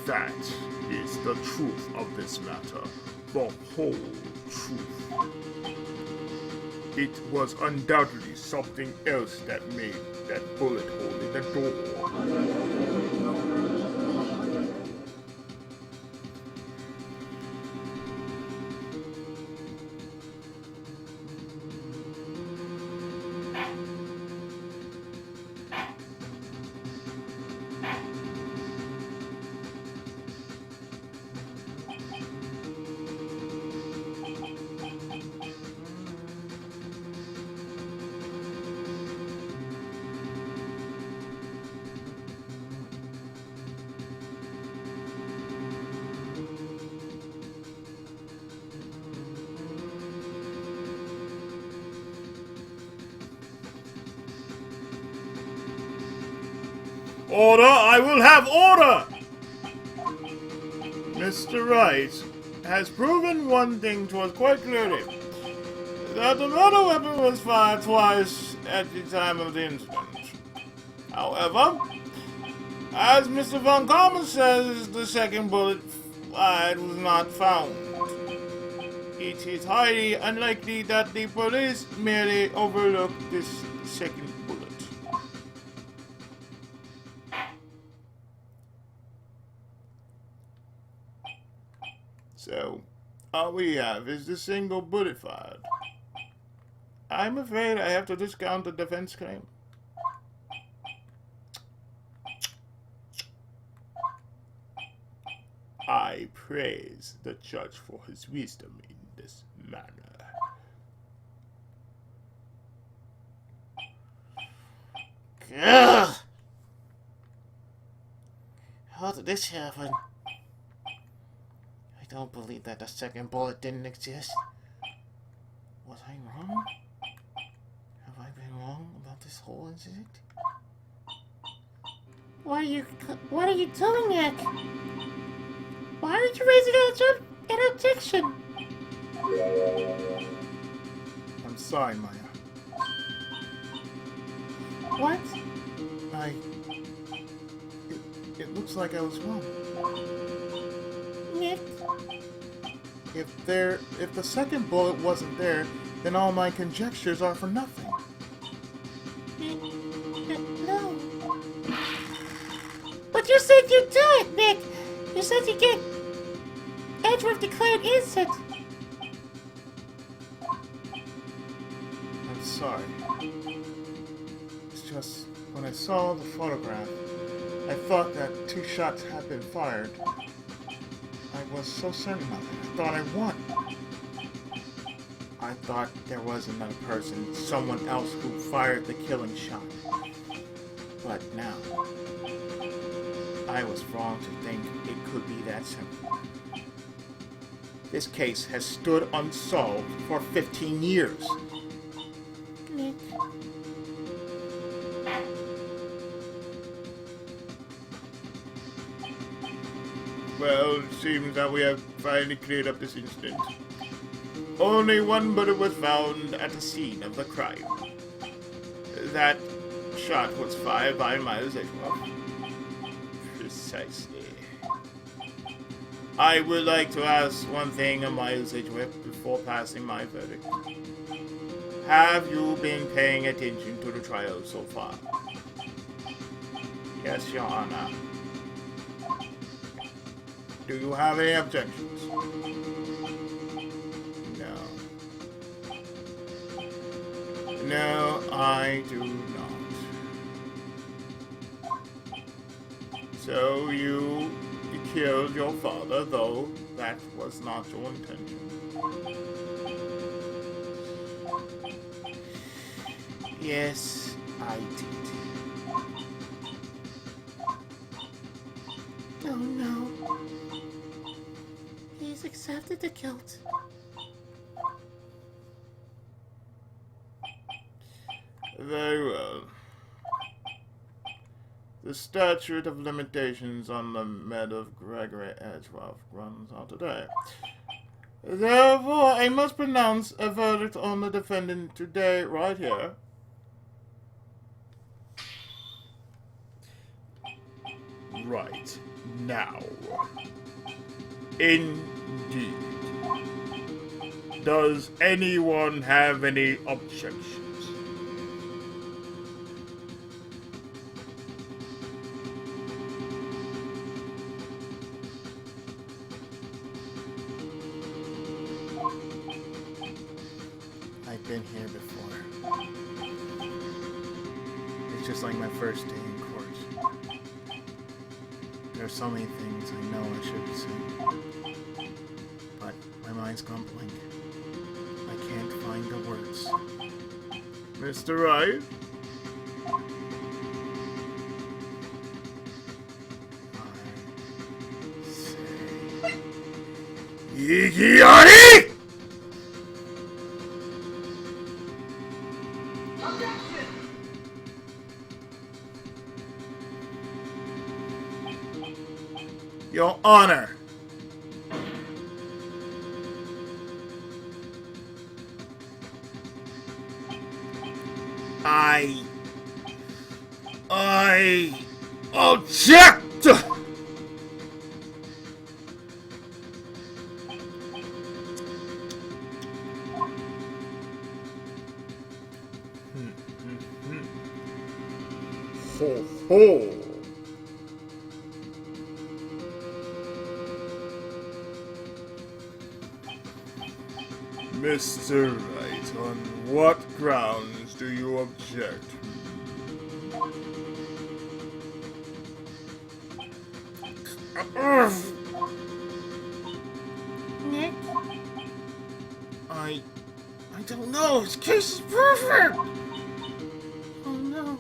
That is the truth of this matter. the whole truth. It was undoubtedly something else that made that bullet hole in the door. Order! I will have order! Mr. Wright has proven one thing to us quite clearly. That the murder weapon was fired twice at the time of the incident. However, as Mr. Von Karma says, the second bullet fired was not found. It is highly unlikely that the police merely overlooked this second bullet. So, all we have is the single bullet fired. I'm afraid I have to discount the defense claim. I praise the judge for his wisdom in this manner. Ugh. How did this happen? I don't believe that the second bullet didn't exist. Was I wrong? Have I been wrong about this whole incident? What are you doing, Nick? Why aren't you raising an objection? I'm sorry, Maya. What? It looks like I was wrong. Nick? If the second bullet wasn't there, then all my conjectures are for nothing. No. But you said you'd do it, Nick! You said you'd get Edgeworth declared innocent! I'm sorry. It's just, when I saw the photograph, I thought that 2 shots had been fired. I was so certain of it. I thought I won. I thought there was another person, someone else who fired the killing shot. But now, I was wrong to think it could be that simple. This case has stood unsolved for 15 years. Nick. Well, it seems that we have finally cleared up this incident. Only one bullet was found at the scene of the crime. That shot was fired by Miles Edgeworth. Precisely. I would like to ask one thing of Miles Edgeworth before passing my verdict. Have you been paying attention to the trial so far? Yes, Your Honor. Do you have any objections? No. No, I do not. So you killed your father, though that was not your intention. Yes, I did. Oh no. He's accepted the guilt. Very well. The statute of limitations on the murder of Gregory Edgeworth runs out today. Therefore, I must pronounce a verdict on the defendant today, right here. Right now. Indeed. Does anyone have any objections? I've been here before. It's just like my first day in court. There are so many things I know I should say. But my mind's gone blank. I can't find the words. Mr. Wright? I say... Yigiari! Your Honor! I object! Ho ho! Mr. Wright, on what grounds do you object? Nick? I don't know. His case is perfect! Oh no.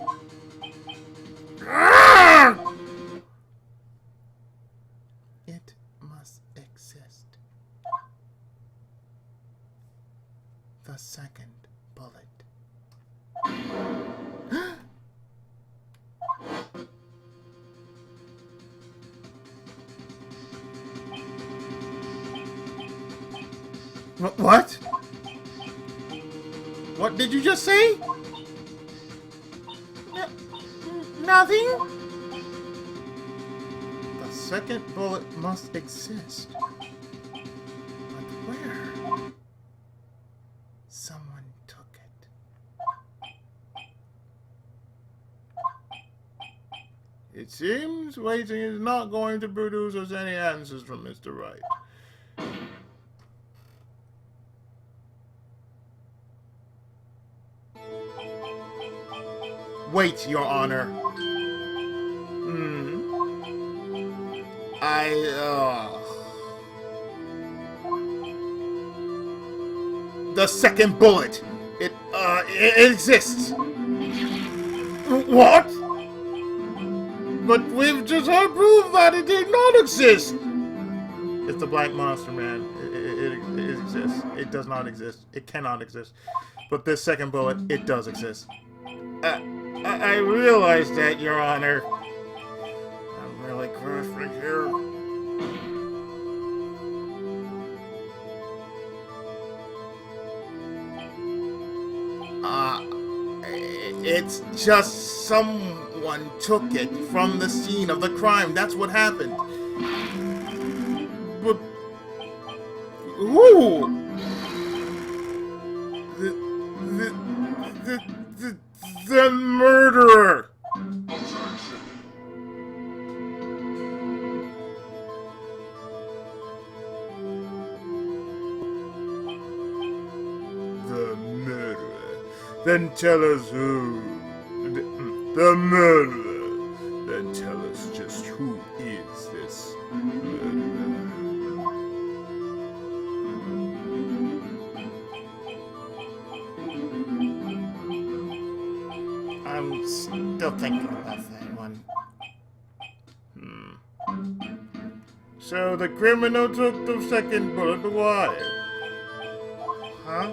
It must exist. The second bullet. What? What did you just say? Nothing? The second bullet must exist. But where? Someone took it. It seems waiting is not going to produce us any answers from Mr. Wright. Wait, Your Honor. The second bullet. It exists. What? But we've just heard proof that it did not exist! It's the Black Monster, man. It exists. It does not exist. It cannot exist. But this second bullet, it does exist. I realize that, Your Honor. I'm really grasping here. It's just someone took it from the scene of the crime. That's what happened. But who? The murderer. The murderer. Then tell us who. The murderer. Then tell us just who is this murderer. I'm still thinking about that one. So the criminal took the second bullet, but why? Huh?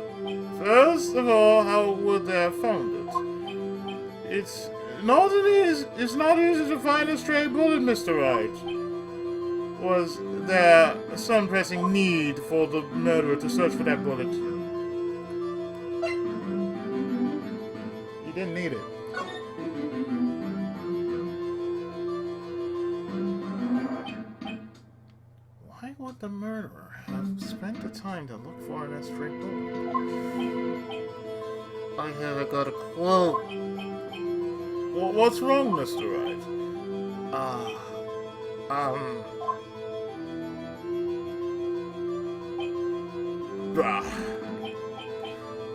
First of all, how would they have found it? It's not easy to find a stray bullet, Mr. Wright. Was there some pressing need for the murderer to search for that bullet? He didn't need it. Why would the murderer have spent the time to look for that stray bullet? I haven't got a clue. What's wrong, Mr. Wright? Um, Bah.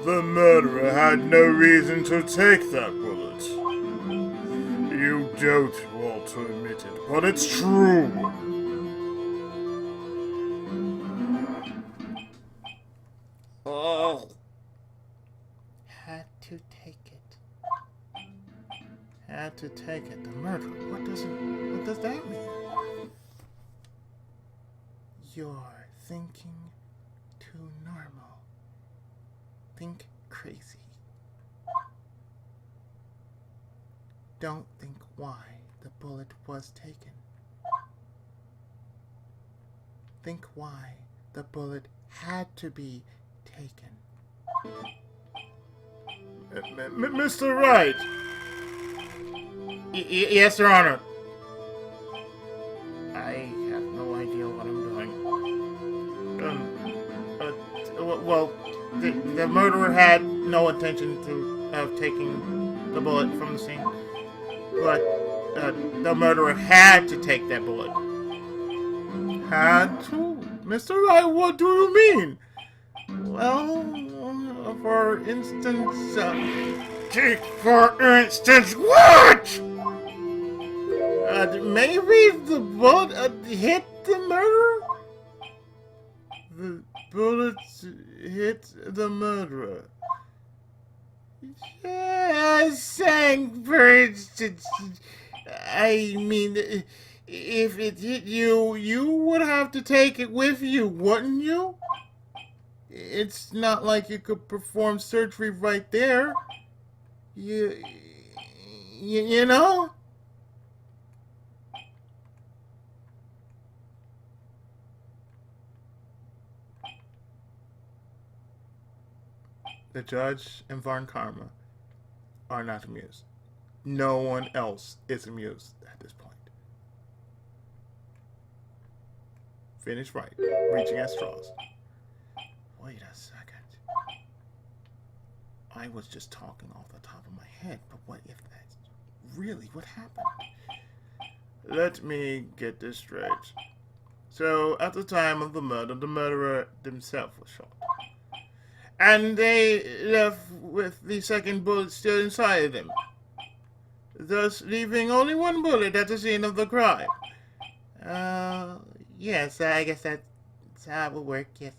The murderer had no reason to take that bullet. You don't want to admit it, but it's true. oh. Had to take it. Had to take it. The murderer. What does that mean? You're thinking too normal. Think crazy. Don't think why the bullet was taken. Think why the bullet had to be taken. Mr. Wright! Yes, Your Honor. I have no idea what I'm doing. Well, the murderer had no intention of taking the bullet from the scene, but the murderer had to take that bullet. Had to? Mr. Wright, what do you mean? Well, for instance, take for instance what? Maybe the bullet hit the murderer? The bullet hit the murderer. Yes, saying for instance. I mean, if it hit you, you would have to take it with you, wouldn't you? It's not like you could perform surgery right there. You know? The judge and Varn Karma are not amused. No one else is amused at this point. Finish Wright, reaching at straws. Wait a second. I was just talking off the top of my head, but what if that's really what happened? Let me get this straight. So, at the time of the murder, the murderer himself was shot. And they left with the second bullet still inside of them, thus leaving only one bullet at the scene of the crime. Yes, I guess that's how it would work, yes.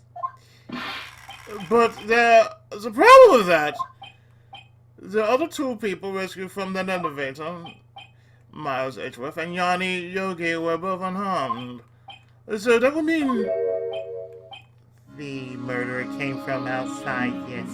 But there's a problem with that. The other two people rescued from that elevator, Miles Edgeworth and Yanni Yogi, were both unharmed. So that would mean The murderer came from outside, yes.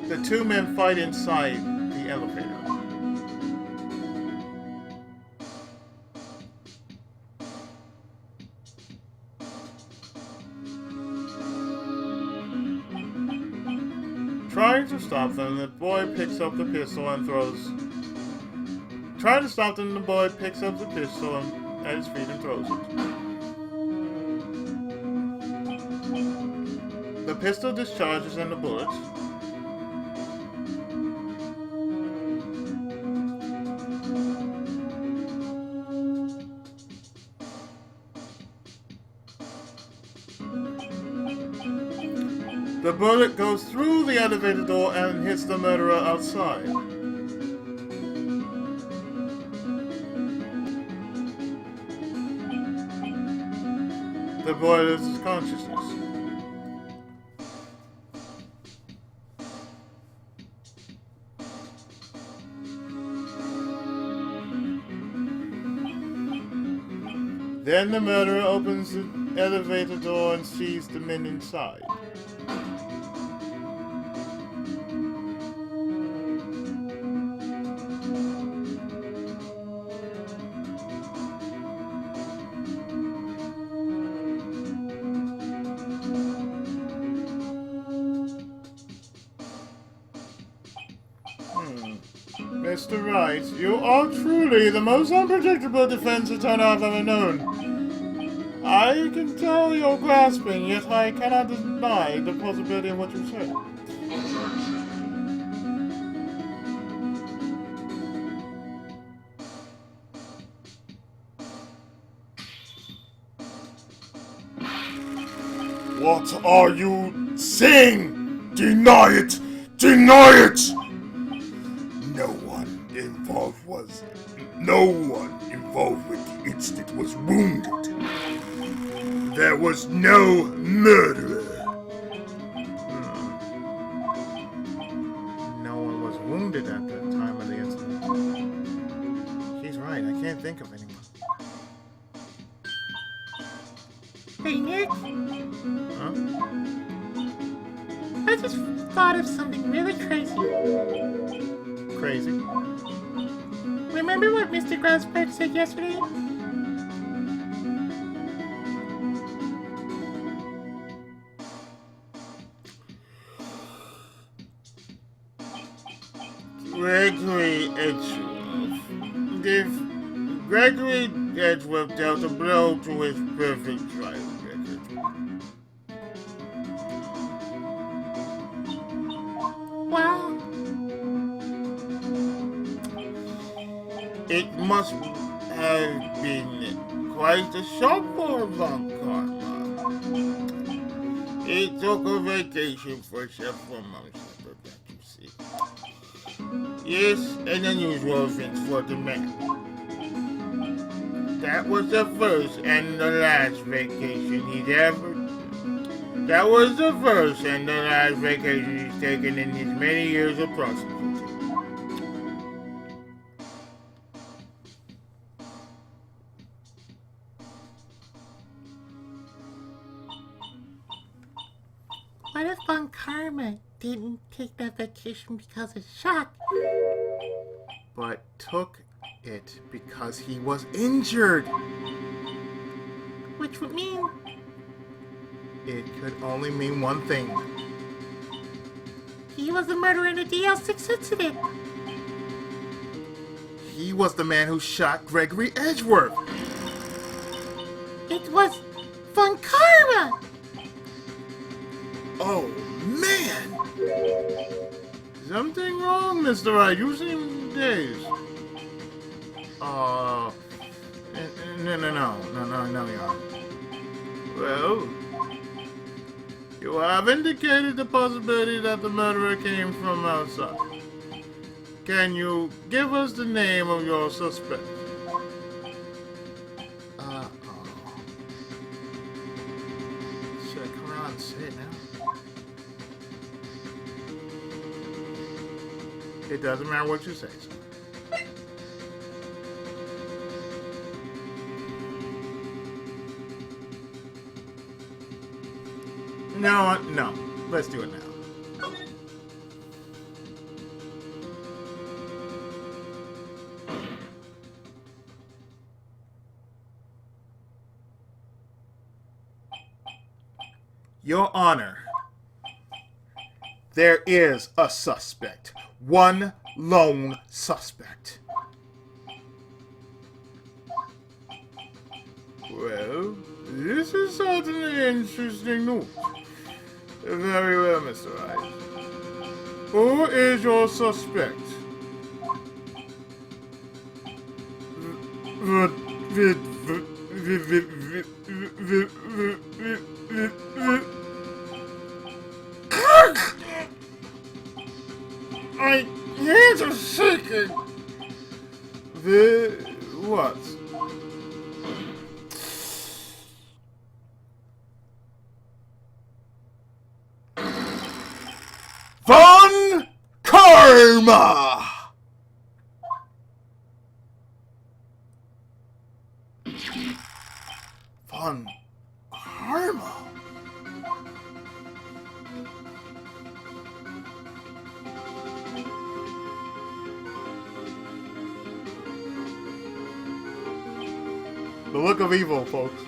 the two men fight inside the elevator. Trying to stop them, the boy picks up the pistol and throws. Trying to stop them, the boy picks up the pistol at his feet and throws it. The pistol discharges and the bullets. The bullet goes through the elevator door and hits the murderer outside. The boy loses consciousness. Then the murderer opens the elevator door and sees the men inside. Mr. Wright, you are truly the most unpredictable defense attorney I've ever known. I can tell you're grasping, yet I cannot deny the possibility of what you say. What are you saying? Deny it! Deny it! No one involved with the incident was wounded. There was no murderer. No one was wounded at the time of the incident. She's right, I can't think of anyone. Hey, Nick, Huh? I just thought of something really crazy. Crazy. Remember what Mr. Grassberg said yesterday? Gregory Edgeworth. If Gregory Edgeworth dealt a blow to his perfect driving record. Well, It must have been quite a shock for Von Karma. He took a vacation for several months after that, you see. Yes, an unusual event for the man. That was the first and the last vacation he'd ever done. That was the first and the last vacation he's taken in his many years of prosecuting. what if Von Karma didn't take that vacation because of shock? But took it because he was injured. Which would mean It could only mean one thing. he was the murderer in the DL6 incident. He was the man who shot Gregory Edgeworth. It was Von Karma! Oh, man! Something wrong, Mr. Wright. You seem dazed. No, you aren't. Well, you have indicated the possibility that the murderer came from outside. Can you give us the name of your suspect? Should I come out and say it now? It doesn't matter what you say. No. Let's do it now. Your Honor, there is a suspect. One lone suspect. Well, this is certainly interesting news. Very well, Mr. Wright. Who is your suspect? My hands are shaking. What? Von Karma! Von Karma. The look of evil, folks.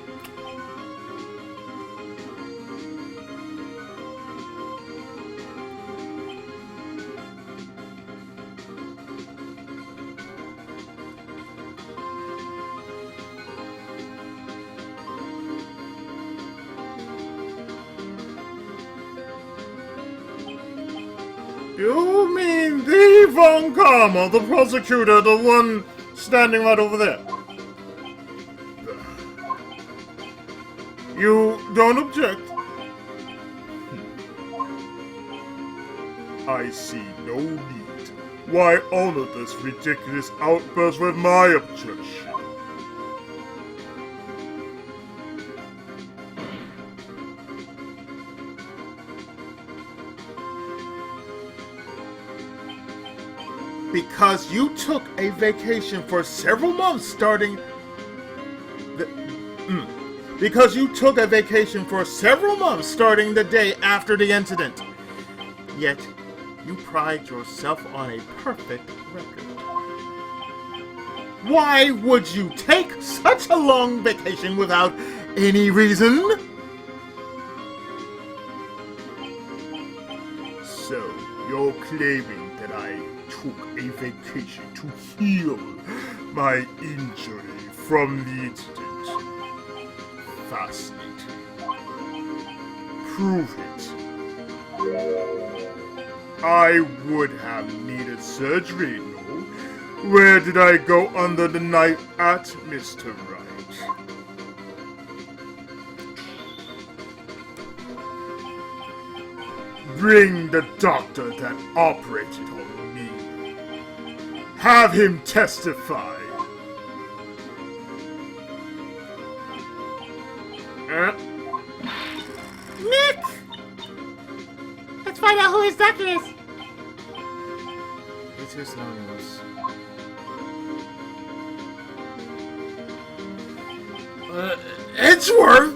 You mean the Von Karma, the prosecutor, the one standing right over there? You don't object? I see no need. Why honor this ridiculous outburst with my objection? Because you took a vacation for several months starting Because you took a vacation for several months starting the day after the incident. Yet, you pride yourself on a perfect record. Why would you take such a long vacation without any reason? So, you're claiming that I took a vacation to heal my injury from the incident. Fascinating. Prove it. I would have needed surgery, no? Where did I go under the knife at, Mr. Wright? Bring the doctor that operated on me. Have him testify. Nick! Let's find out who his doctor is. It is anonymous. Edgeworth?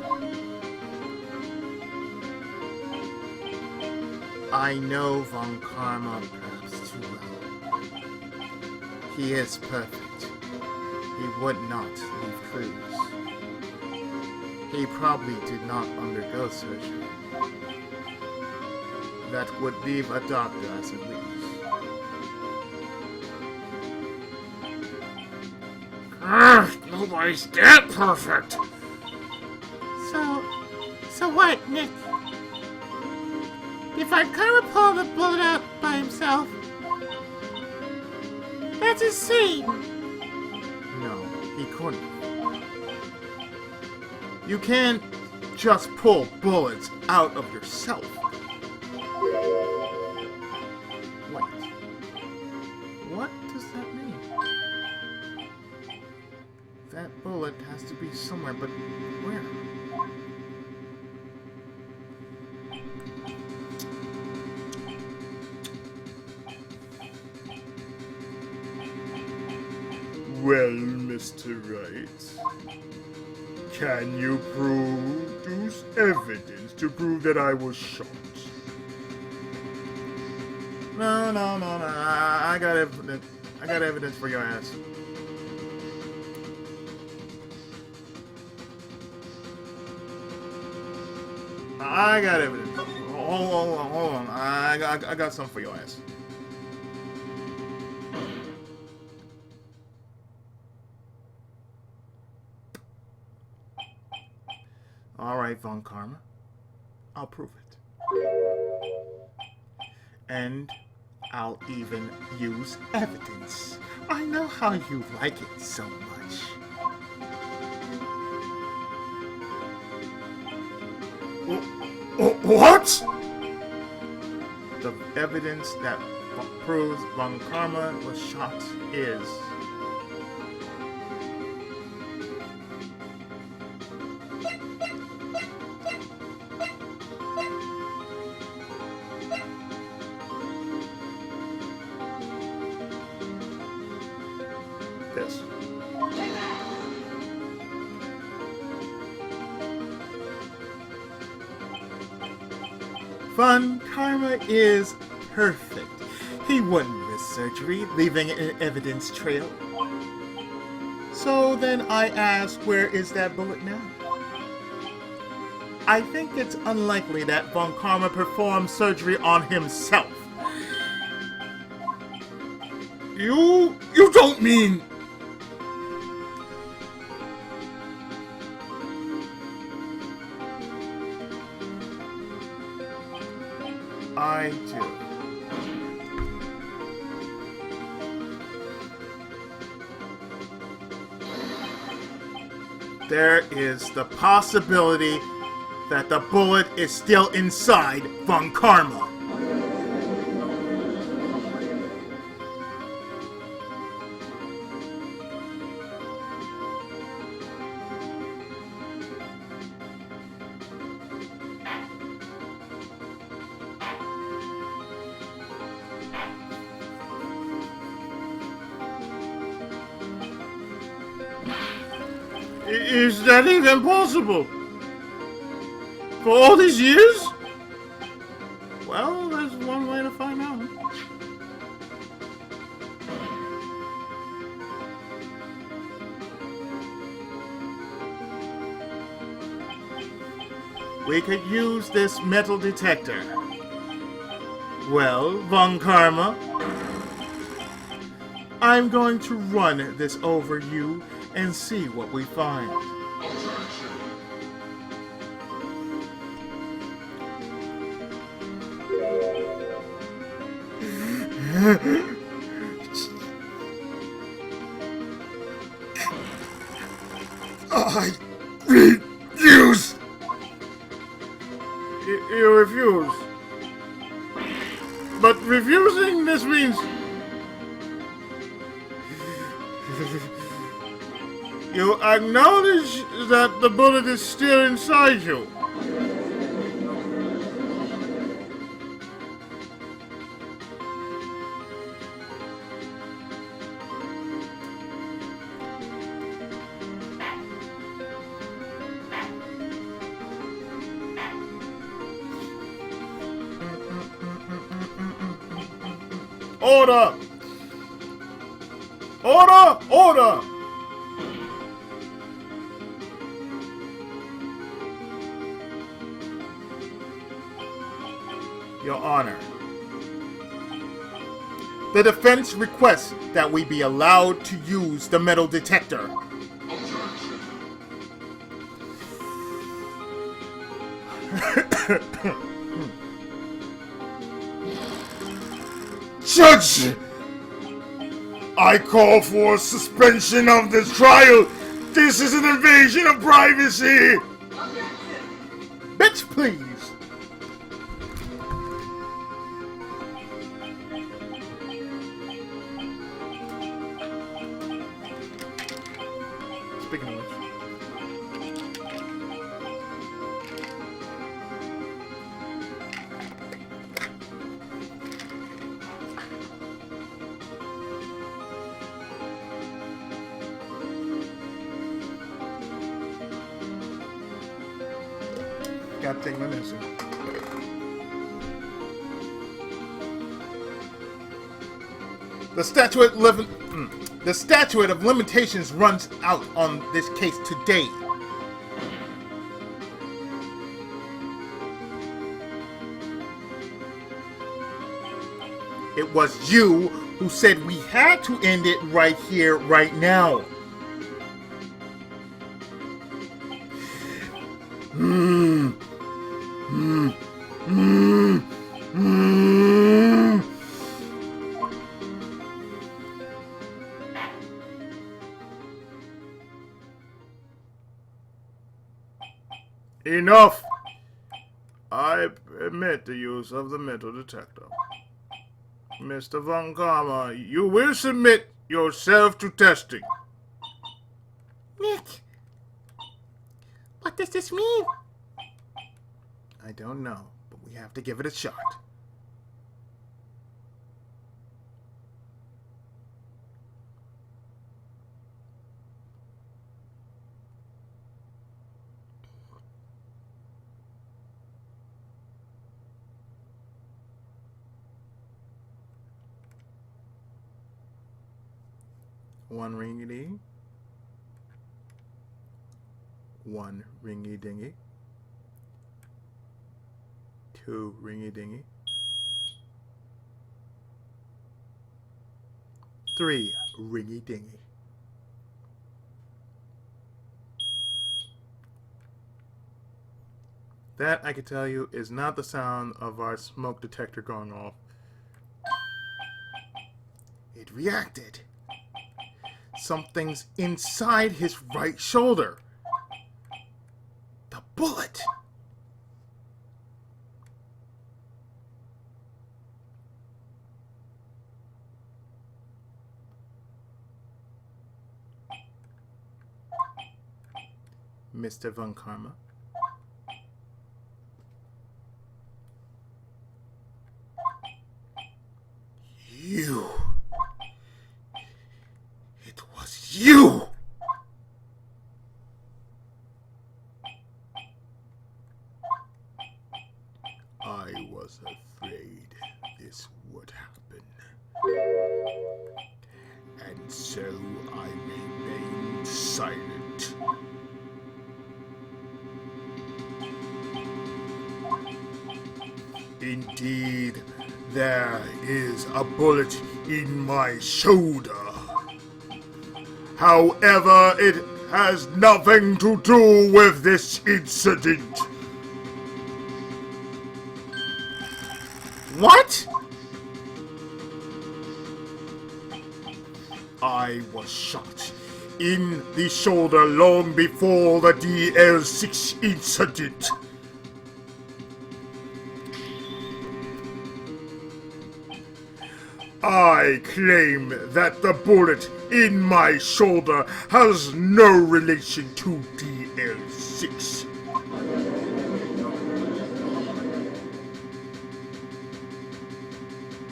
I know Von Karma perhaps too well. He is perfect. He would not leave clues. He probably did not undergo surgery. That would leave a doctor as it leaves. Nobody's that perfect! So what, Nick? If Von Karma pulled the bullet out by himself, that's insane! No, he couldn't. You can't just pull bullets out of yourself. Wait. What does that mean? That bullet has to be somewhere, but where? Well, Mr. Wright, can you produce evidence to prove that I was shot? No. I got evidence. I got evidence for your ass. I got evidence. Hold on. I got something for your ass. All right, Von Karma. I'll prove it. And I'll even use evidence. I know how you like it so much. What? The evidence that proves Von Karma was shot is... this. Von Karma is perfect. He wouldn't risk surgery, leaving an evidence trail. So then I ask, where is that bullet now? I think it's unlikely that Von Karma performed surgery on himself. You don't mean... I do. There is the possibility that the bullet is still inside Von Karma. Is that even possible? For all these years? Well, there's one way to find out. We could use this metal detector. Well, Von Karma, I'm going to run this over you and see what we find. I refuse! You refuse. But refusing this means... You acknowledge that the bullet is still inside you. Order! Order! Order! Your Honor, the defense requests that we be allowed to use the metal detector. Judge! I call for suspension of this trial! This is an invasion of privacy! Bitch, please! Speaking of which... Gotta take my medicine. The statute of limitations runs out on this case today. It was you who said we had to end it right here, right now. Enough! I admit the use of the metal detector. Mr. Von Karma, you will submit yourself to testing. Nick, what does this mean? I don't know, but we have to give it a shot. 1 ringy dingy. 1 ringy dingy. 2 ringy dingy. 3 ringy dingy. That, I can tell you, is not the sound of our smoke detector going off. It reacted. Something's inside his right shoulder. The bullet. Mr. Von Karma. You. It was you. I was afraid this would happen. And so I remained silent. Indeed, there is a bullet in my shoulder. However, it has nothing to do with this incident. What? I was shot in the shoulder long before the DL6 incident. I claim that the bullet in my shoulder has no relation to DL6.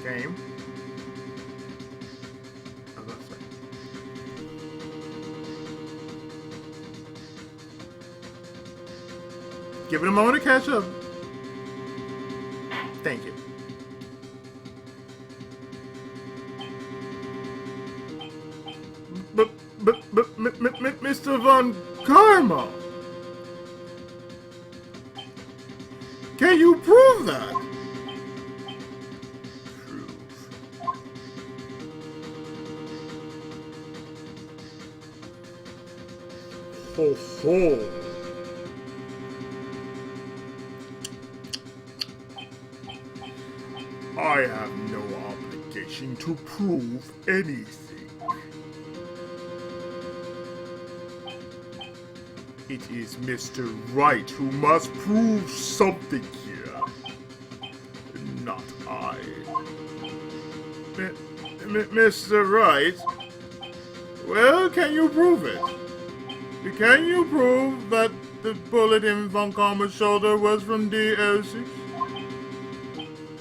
Game. Give it a moment to catch up. Thank you. But, Mr. Von Karma, can you prove that? Prove. Ho ho. I have no obligation to prove anything. It is Mr. Wright who must prove something here, not I. Mr. Wright? Well, can you prove it? Can you prove that the bullet in Von Karma's shoulder was from DL6?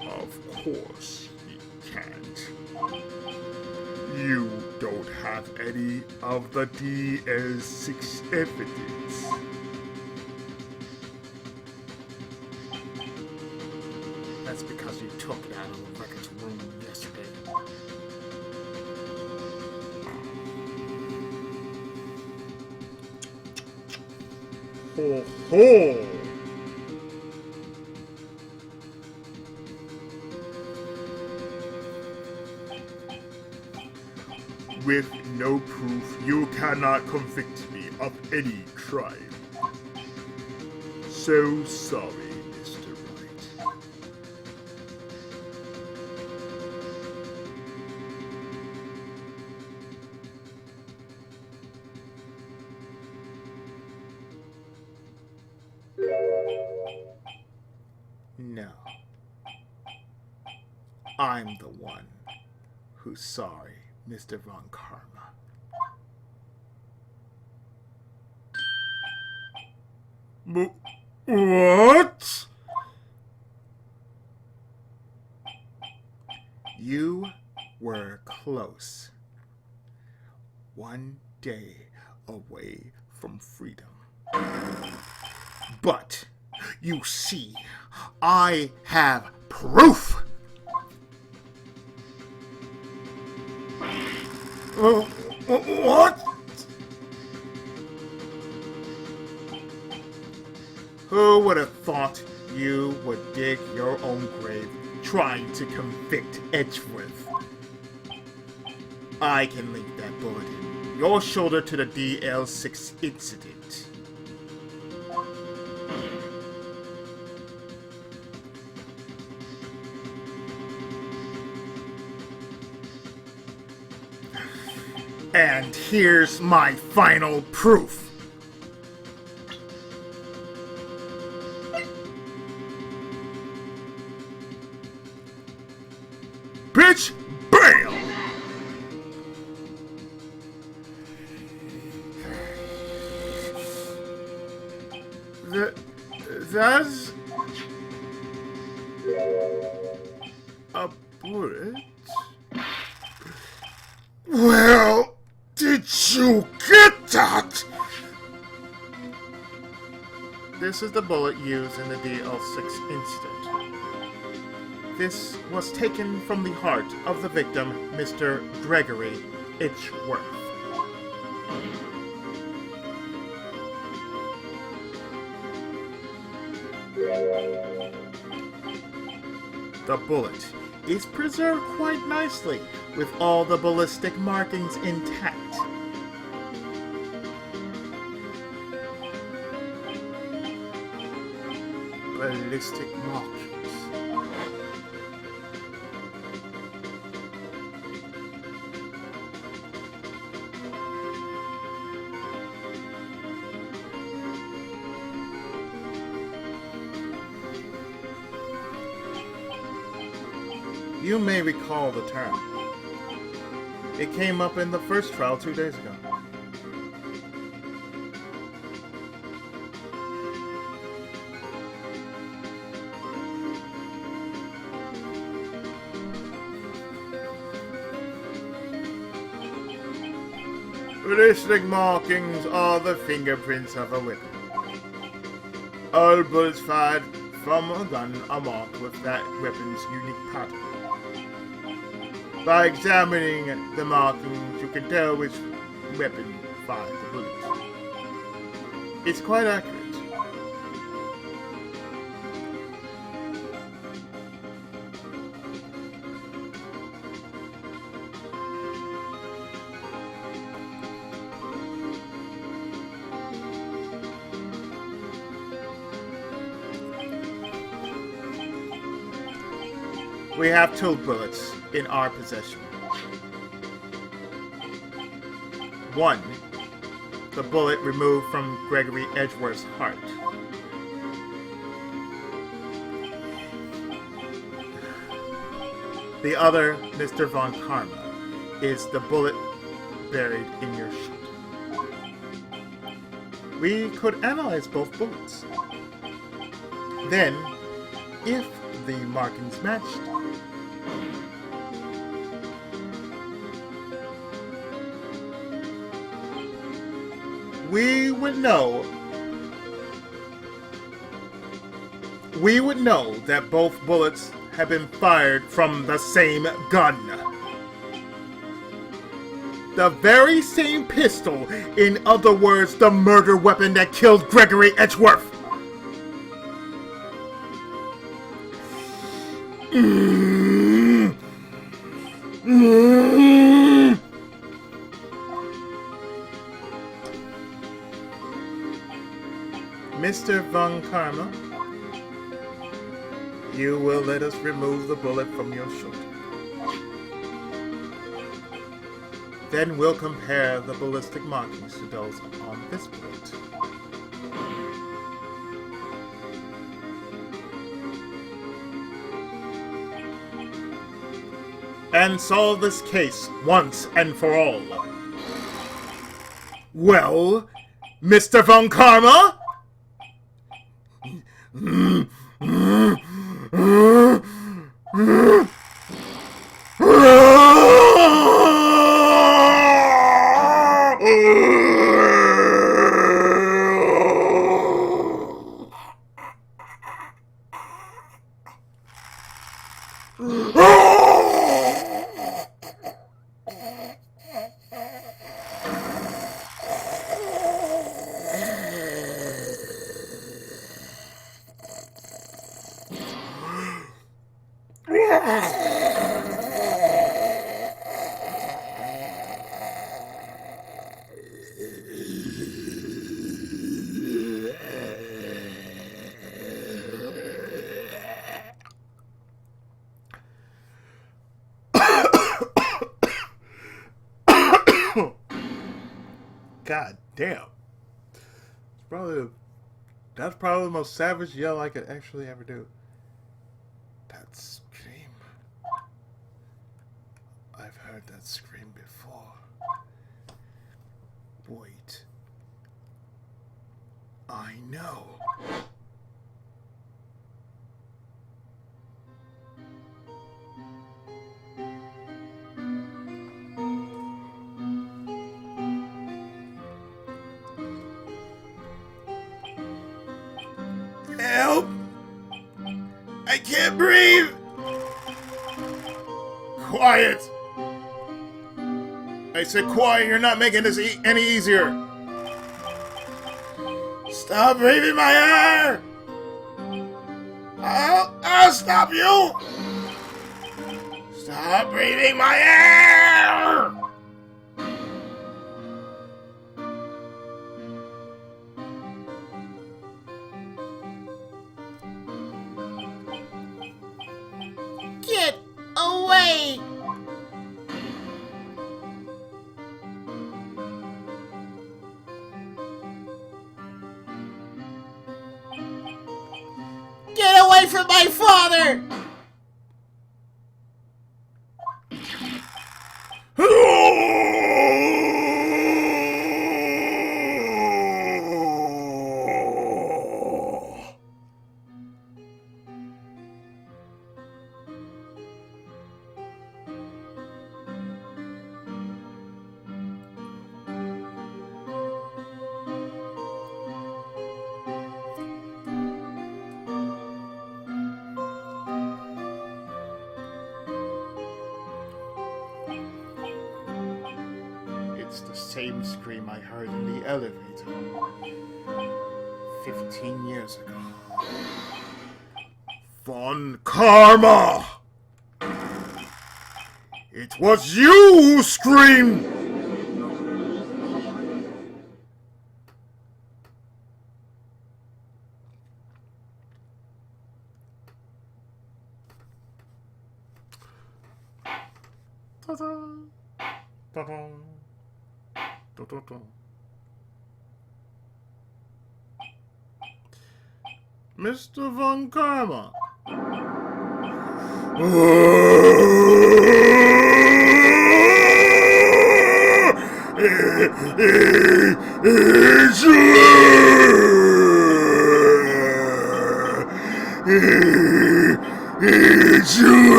Of course he can't. You don't have any of the DL6 evidence. That's because you took it out of the records room yesterday. Ho ho! With no proof, you cannot convict me of any crime. So sorry, Mr. Wright. No. I'm the one who's sorry, Mr. Von Karma. What? You were close. One day away from freedom. But, you see, I have proof! What? Who would have thought you would dig your own grave trying to convict Edgeworth? I can link that bullet in your shoulder to the DL6 incident. And here's my final proof. Bitch, bam! That's a bullet? Well, did you get that? This is the bullet used in the DL6 incident. This was taken from the heart of the victim, Mr. Gregory Edgeworth. The bullet is preserved quite nicely, with all the ballistic markings intact. Ballistic markings. You may recall the term. It came up in the first trial 2 days ago. Ballistic markings are the fingerprints of a weapon. All bullets fired from a gun are marked with that weapon's unique pattern. By examining the markings, you can tell which weapon fired the bullet. It's quite accurate. We have 2 bullets in our possession. 1, the bullet removed from Gregory Edgeworth's heart. The other, Mr. Von Karma, is the bullet buried in your shirt. We could analyze both bullets. Then, if the markings matched, we would know that both bullets have been fired from the same gun. The very same pistol, in other words, the murder weapon that killed Gregory Edgeworth. Mr. Von Karma, you will let us remove the bullet from your shoulder. Then we'll compare the ballistic markings to those on this bullet. And solve this case once and for all. Well, Mr. Von Karma? God damn. That's probably the most savage yell I could actually ever do. That scream. I've heard that scream before. Wait. I know. Help! I can't breathe! Quiet! I said quiet, you're not making this any easier. Stop breathing my air! I'll stop you! Stop breathing my air! Get away! Get away from my father! It's the same scream I heard in the elevator 15 years ago. Von Karma! It was you who screamed! Ta-da! Ta-da! Ta-da-da. Mr. Von Karma.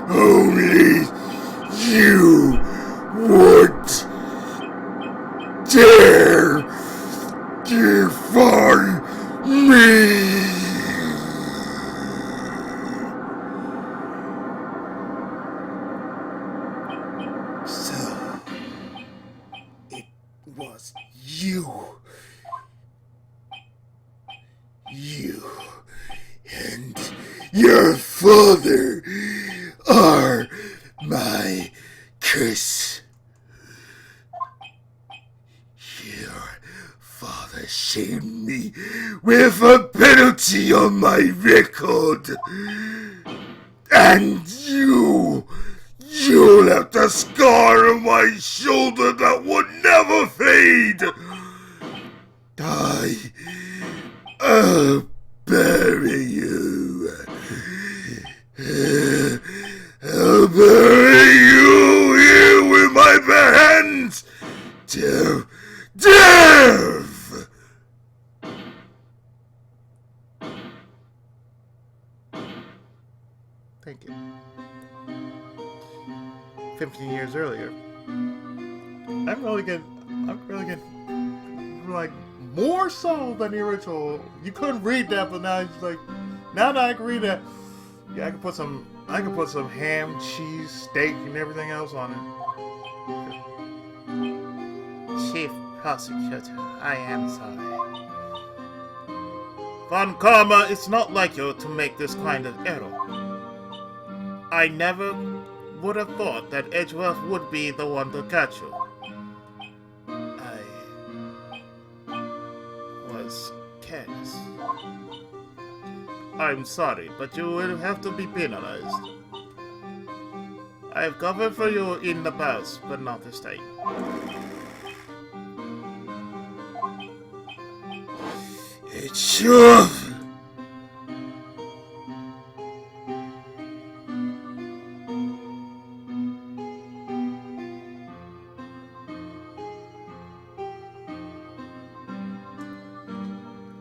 Only you would dare defy me. So, it was you. You and your father are my curse. Your father shamed me with a penalty on my record. And you left a scar on my shoulder that would never fade. I'll bury you. I'll bury you here with my bare hands till death. Thank you. 15 years earlier, I'm really getting like more so than the original. You couldn't read that, but now it's like, now that I can read that, yeah, I can put some ham, cheese, steak, and everything else on it. Chief Prosecutor, I am sorry. Von Karma, it's not like you to make this kind of error. I never would have thought that Edgeworth would be the one to catch you. I was careless. I'm sorry, but you will have to be penalized. I have covered for you in the past, but not this time. It's you!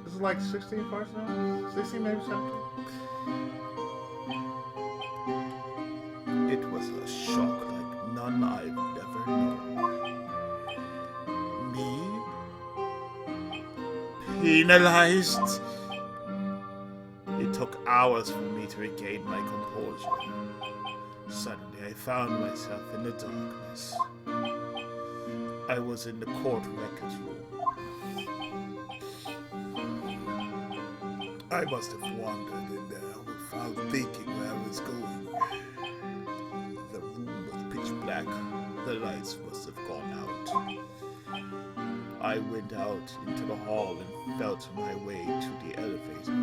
This is like 16 parts now? 16 maybe 17? It was a shock like none I've ever known. Me? Penalized? It took hours for me to regain my composure. Suddenly I found myself in the darkness. I was in the court records room. I must have wandered in there without thinking where I was going. The room was pitch black. The lights must have gone out. I went out into the hall and felt my way to the elevator.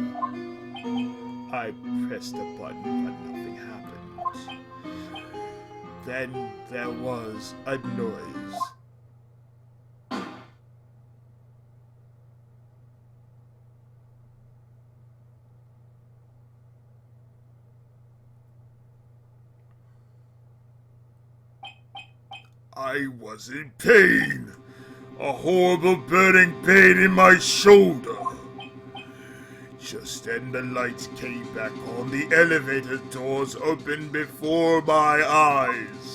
I pressed a button, but nothing happened. Then there was a noise. I was in pain. A horrible burning pain in my shoulder. Just then the lights came back on. The elevator doors opened before my eyes.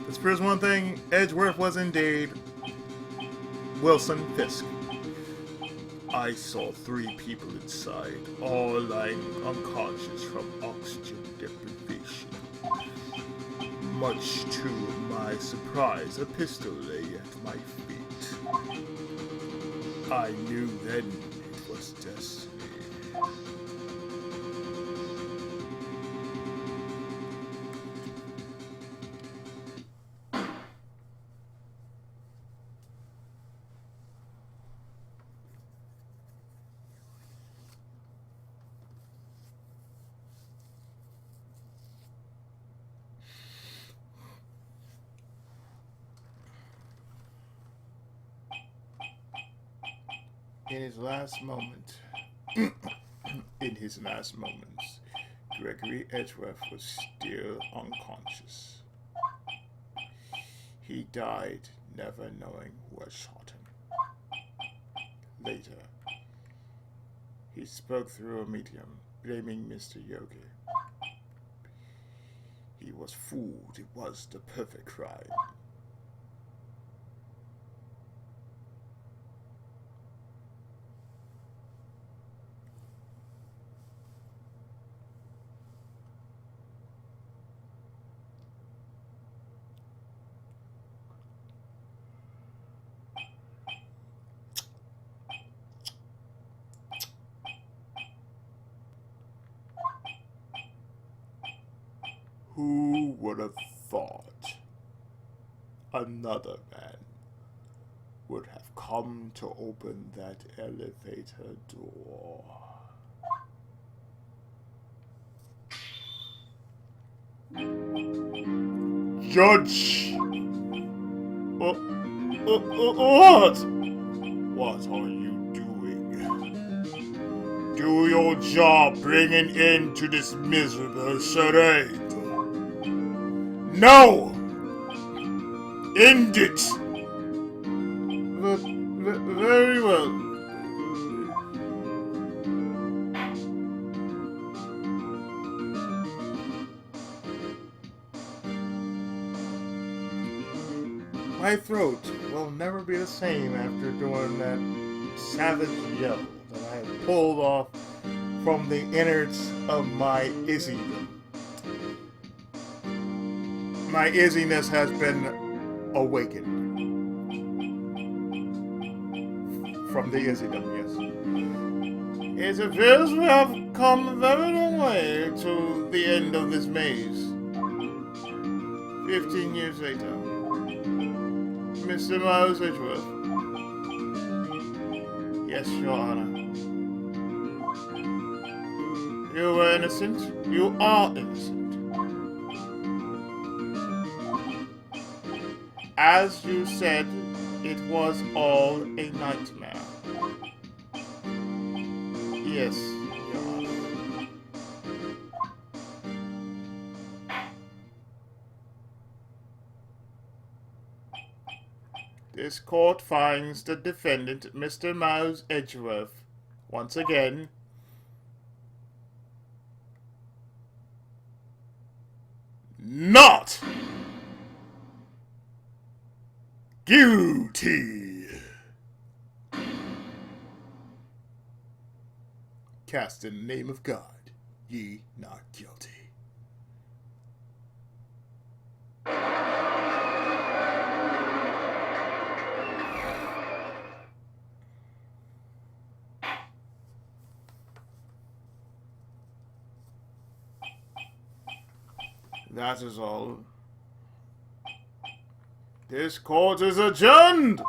This proves one thing, Edgeworth was indeed Wilson Fisk. I saw 3 people inside, all lying unconscious from oxygen deprivation. Much to my surprise, a pistol lay at my feet. I knew then it was destiny. In his last moments, Gregory Edgeworth was still unconscious. He died never knowing who had shot him. Later, he spoke through a medium, blaming Mr. Yogi. He was fooled. It was the perfect crime. Who would have thought another man would have come to open that elevator door? Judge! What? What are you doing? Do your job, bring an end to this miserable charade. No! End it! Very well. My throat will never be the same after doing that savage yell that I had pulled off from the innards of my Izzydom. My Izziness has been awakened. From the Izzydom, yes. It appears we have come a very long way to the end of this maze. 15 years later. Mr. Miles Edgeworth. Yes, Your Honor. You were innocent. You are innocent. As you said, it was all a nightmare. Yes, Your Honor. This court finds the defendant, Mr. Miles Edgeworth, once again, not guilty. Cast in the name of God, ye not guilty. That is all. This court is adjourned!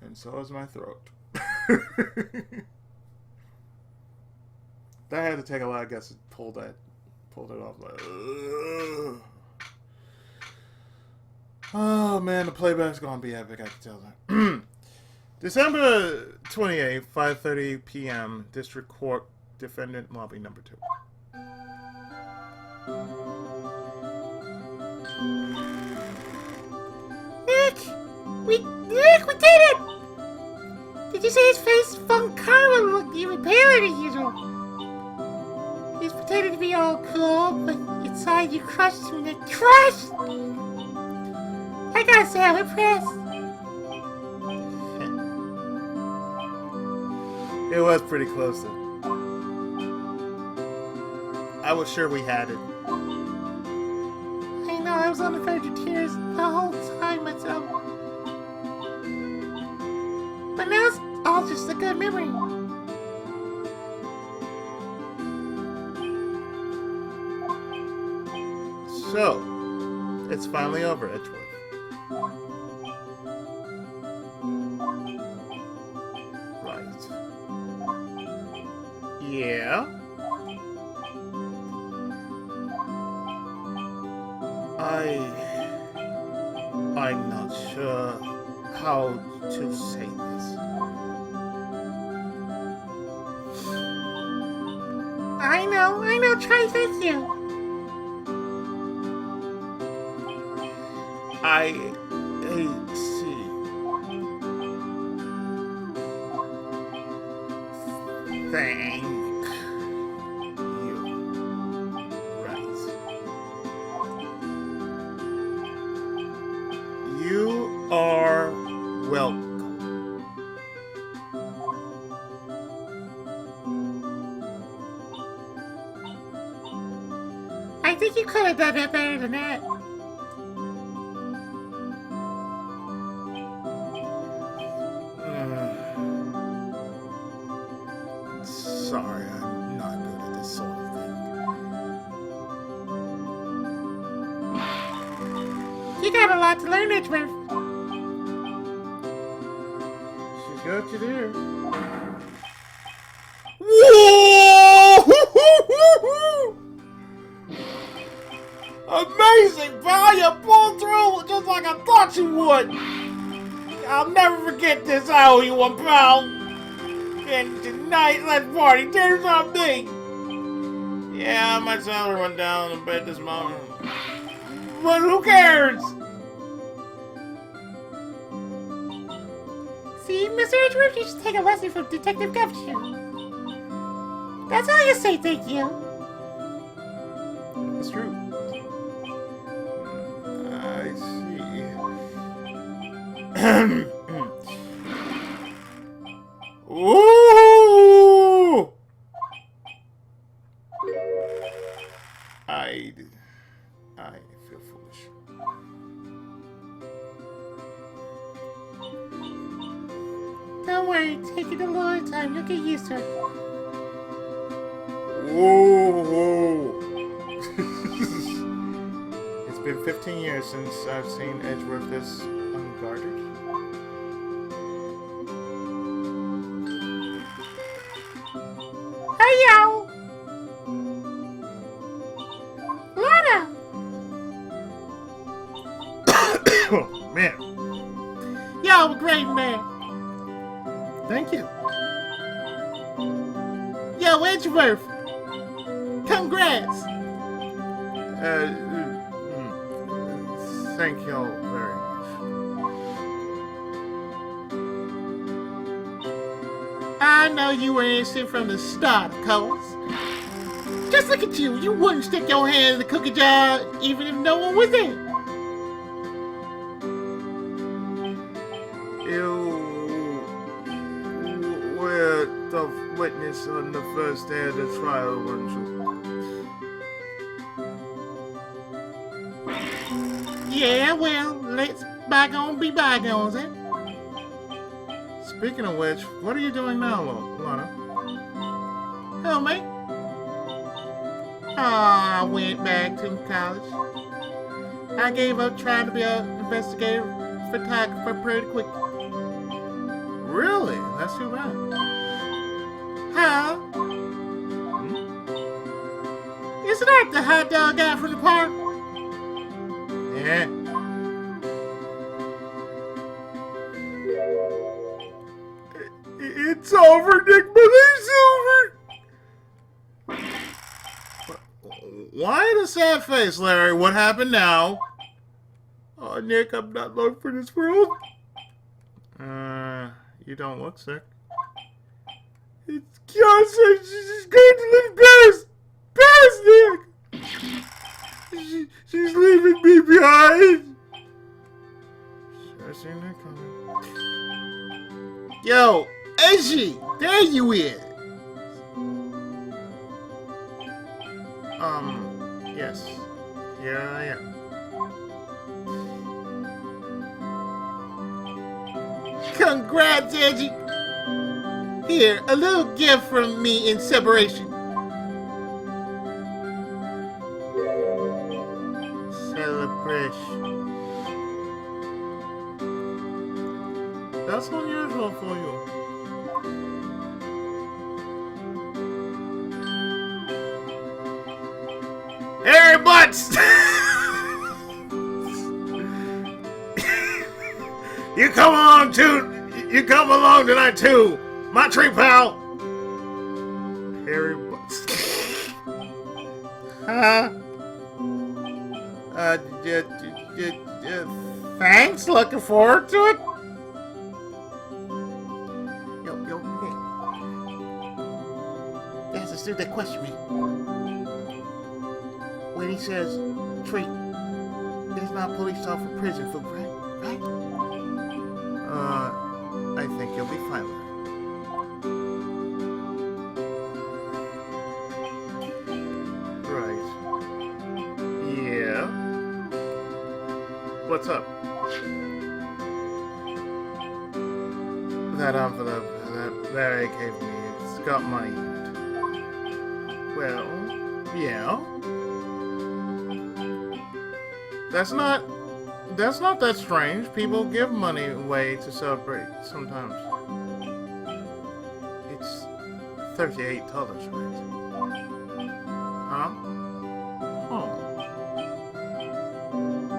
And so is my throat. That had to take a lot of guts to pull it off. Like, ugh. Oh man, the playback's gonna be epic, I can tell that. December 28th, 5:30 p.m., District Court, Defendant Lobby Number 2. Nick, we did it! Did you say his face from Carmen looked even paler than usual? He's pretending to be all cool, but inside you crushed him, Nick. Crushed! I gotta say, I'm impressed. It was pretty close though. I was sure we had it. I know, I was on the verge of tears the whole time myself. But now it's all just a good memory. So, it's finally over, Edgeworth. Right. Yeah? I'm not sure how to say this. I know, try thank you. I see. Thank you. Right. You are welcome. I think you could have done it better than that. Sorry, I'm not good at this sort of thing. You got a lot to learn, Edgeworth. She's got you there. Whoa! Amazing, pal! You pulled through just like I thought you would. I'll never forget this. I owe you one, pal. And tonight, let's party. Dinner's on me. Yeah, my salary went down a bit this morning. But who cares? See, Mr. Edgeworth, you should take a lesson from Detective Gumshoe. That's all you say, thank you. It's true. I see. Ooh! I feel foolish. Don't worry, take it a little time. You'll get used to it. Whoa! It's been 15 years since I've seen Edgeworth this unguarded. Hey-yo! Lana! Oh, man. Yo, great man. Thank you. Yo, Edgeworth. Congrats. Thank y'all very much. I know you were innocent from the start, of course. Just look at you. You wouldn't stick your hand in the cookie jar even if no one was there. You were the witness on the first day of the trial, weren't you? Yeah, well, let's bygones be bygones, eh? Speaking of which, what are you doing now, Lana? Oh, mate. I went back to college. I gave up trying to be an investigative photographer pretty quick. Really? That's too bad. Huh? Isn't that the hot dog guy from the park? Yeah. It's over, Nick, but it's over. Why the sad face, Larry? What happened now? Oh, Nick, I'm not long for this world. You don't look sick. It's Kiyosa. She's going to leave Paris. Paris, Nick. She's leaving me behind. Sure seen that coming. Yo, Edgy, there you is. Yes. Here I am. Congrats, Edgy. Here, a little gift from me in separation. Celebration. That's unusual for you. Harry Butts! You come along too. You come along tonight too. My tree pal. Harry Butts. Huh? Thanks, looking forward to it. Yo, hey. There's a student that questioned me. When he says, treat, there's not police off for prison food, right? I think you'll be fine with it. Right. Yeah. What's up? That envelope that Larry gave me, it's got money in it. Well, yeah. That's not that strange. People give money away to celebrate sometimes. It's $38, right? Huh? Oh.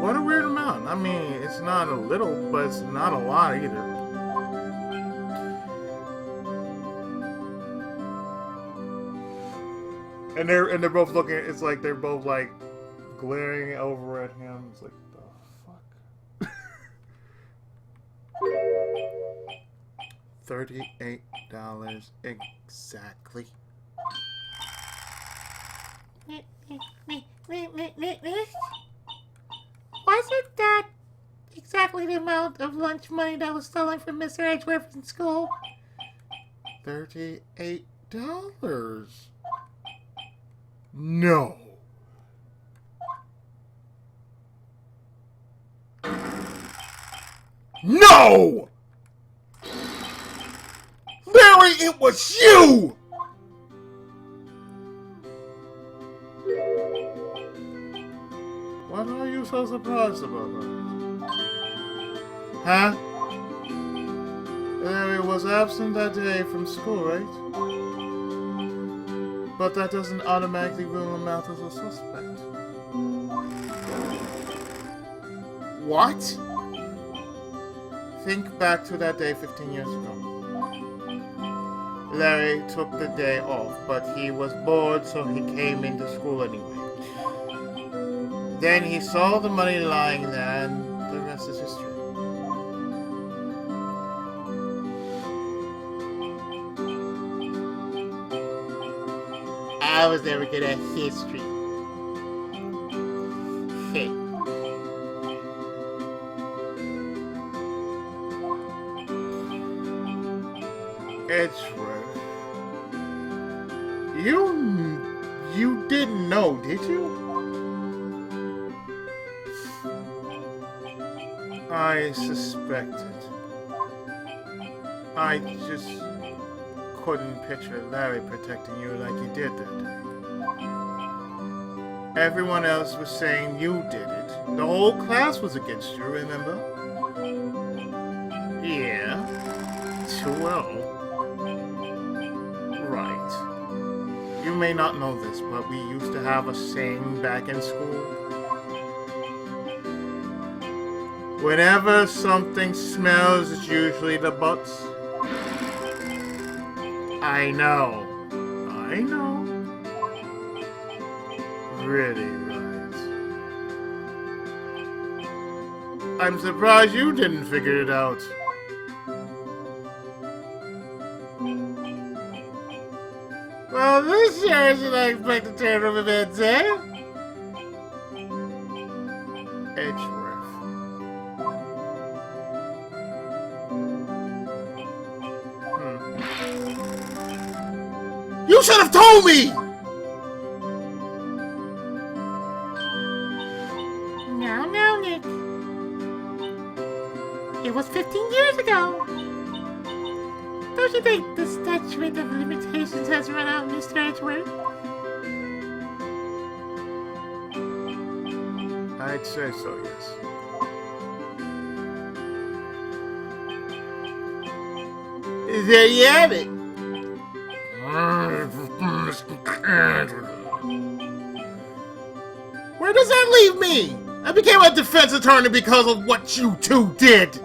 What a weird amount. I mean, it's not a little, but it's not a lot either. And they're both looking. It's like they're both like glaring over at him. It's like, the fuck. $38 exactly. Wasn't that exactly the amount of lunch money that was stolen from Mr. Edgeworth in school? $38? No. No! Larry, it was you! What are you so surprised about that? Huh? Larry was absent that day from school, right? But that doesn't automatically rule him out as a suspect. What? Think back to that day 15 years ago. Larry took the day off, but he was bored, so he came into school anyway. Then he saw the money lying there, and the rest is history. I was never good at history. Hey. Edgeworth. You didn't know, did you? I suspected. I just couldn't picture Larry protecting you like he did that day. Everyone else was saying you did it. The whole class was against you, remember? Yeah. Too well. Right. You may not know this, but we used to have a saying back in school. Whenever something smells, it's usually the butts. I know. I know. Really right. I'm surprised you didn't figure it out. Well, this sure isn't unexpected turn of events, eh? Edgeworth. You should have told me! No, Nick. It was 15 years ago. Don't you think the statute of limitations has run out, Mr. Edgeworth? I'd say so, yes. There you have it. Where does that leave me? I became a defense attorney because of what you two did.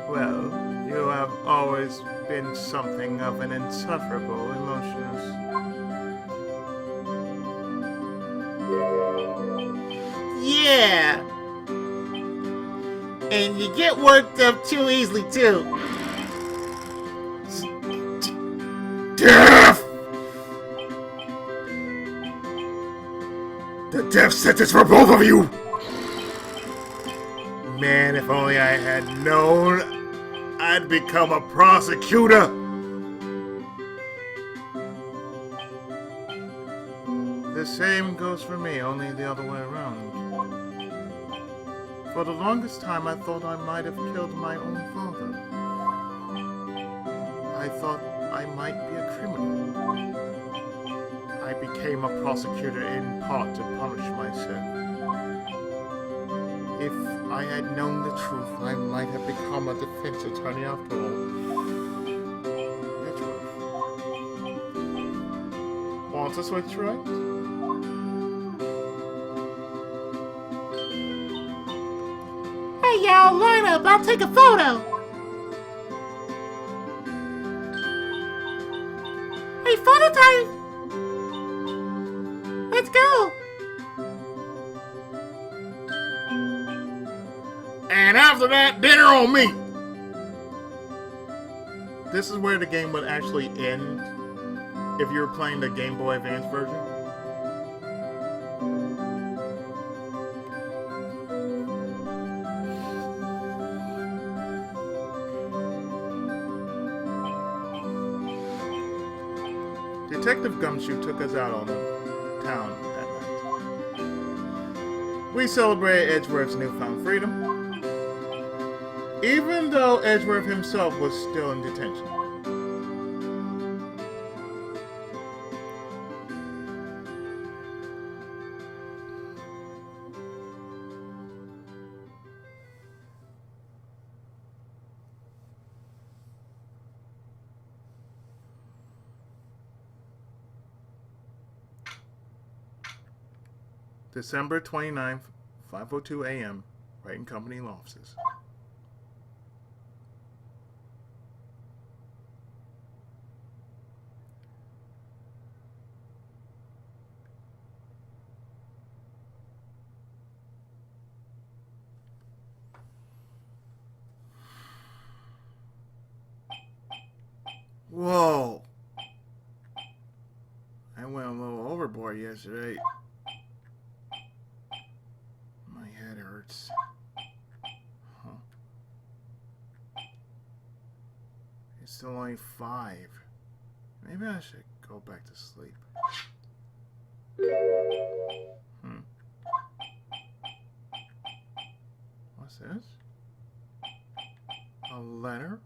Well, you have always been something of an insufferable emotionist. Yeah. And you get worked up too easily, too. Death! The death sentence for both of you! Man, if only I had known, I'd become a prosecutor! The same goes for me, only the other way around. For the longest time, I thought I might have killed my own father. I thought I might be a criminal. I became a prosecutor in part to punish myself. If I had known the truth, I might have become a defense attorney after all. Edgeworth. Want to switch right? Hey, y'all, line up. I'll take a photo. Hey, photo time. Let's go. And after that, dinner on me. This is where the game would actually end if you were playing the Game Boy Advance version. Detective Gumshoe took us out on the town that night. We celebrated Edgeworth's newfound freedom, even though Edgeworth himself was still in detention. December 29th, 5:02 a.m., Wright and Company law offices. Whoa. I went a little overboard yesterday. My head hurts. Huh. It's still only 5. Maybe I should go back to sleep. What's this? A letter?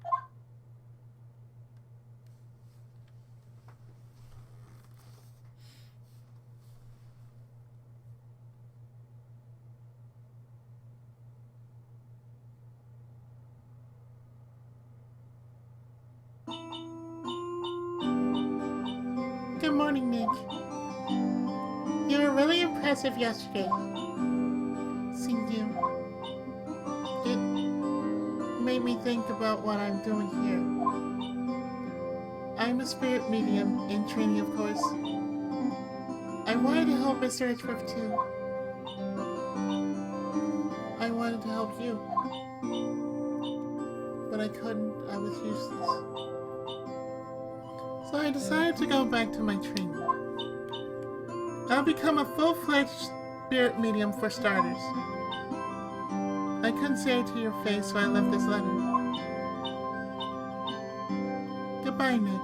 Good morning, Nick. You were really impressive yesterday. Seeing you. It made me think about what I'm doing here. I'm a spirit medium in training, of course. I wanted to help Mr. Edgeworth too. I wanted to help you. But I couldn't. I was useless. So I decided to go back to my training. I'll become a full-fledged spirit medium for starters. I couldn't say it to your face, so I left this letter. Goodbye, Nick.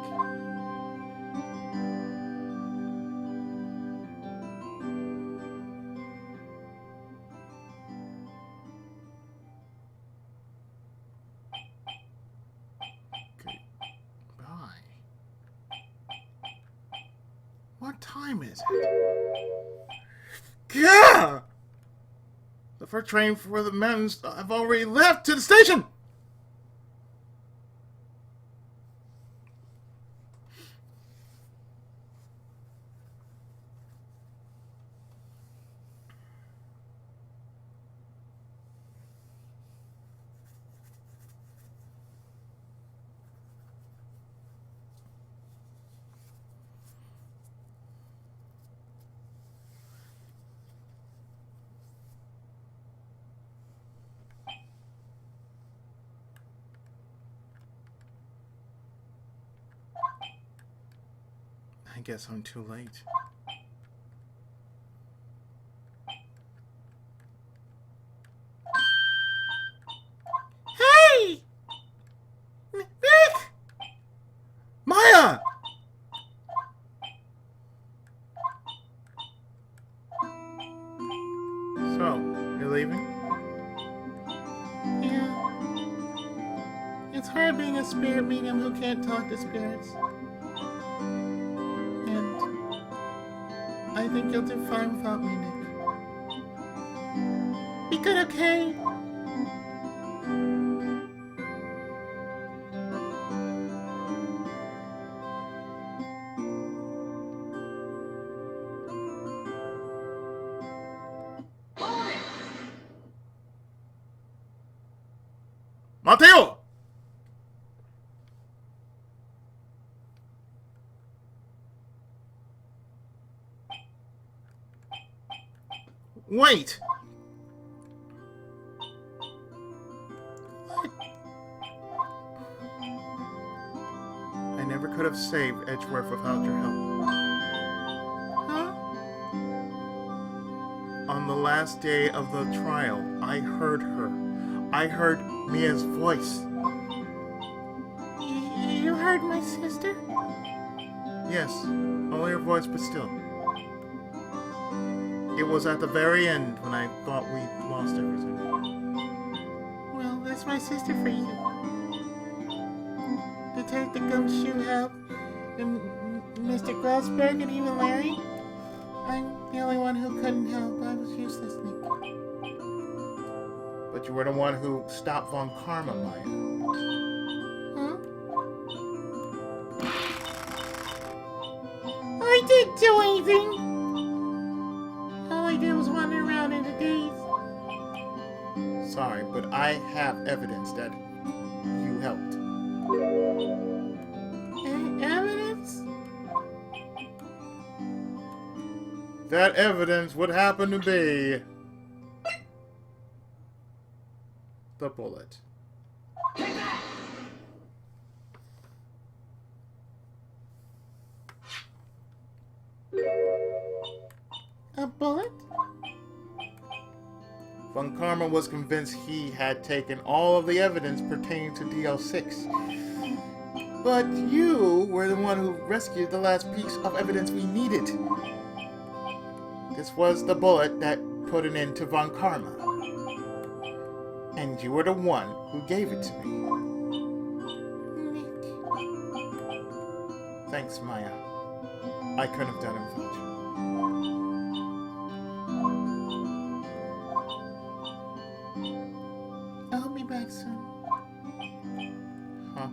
What time is it? Yeah! The first train for the mountains have already left to the station! I guess I'm too late. Hey! Nick! Maya! So, you're leaving? Yeah. It's hard being a spirit medium who can't talk to spirits. And I think you'll do fine without me, Nick. Be good, okay? Mateo! Wait! have saved Edgeworth without your help. Huh? On the last day of the trial, I heard her. I heard Mia's voice. You heard my sister? Yes, only her voice, but still. It was at the very end when I thought we lost everything. Well, that's my sister for you. Detective Gumshoe helped, and Mr. Grossberg, and even Larry. I'm the only one who couldn't help. I was useless, Nick. But you were the one who stopped Von Karma, Maya. Huh? I didn't do anything! All I did was wander around in a daze. Sorry, but I have evidence that you helped. Evidence? That evidence would happen to be the bullet. A bullet? Von Karma was convinced he had taken all of the evidence pertaining to DL6. But you were the one who rescued the last piece of evidence we needed. This was the bullet that put an end to Von Karma. And you were the one who gave it to me. Nick. Thanks, Maya. I couldn't have done it without you. I'll be back soon. Huh?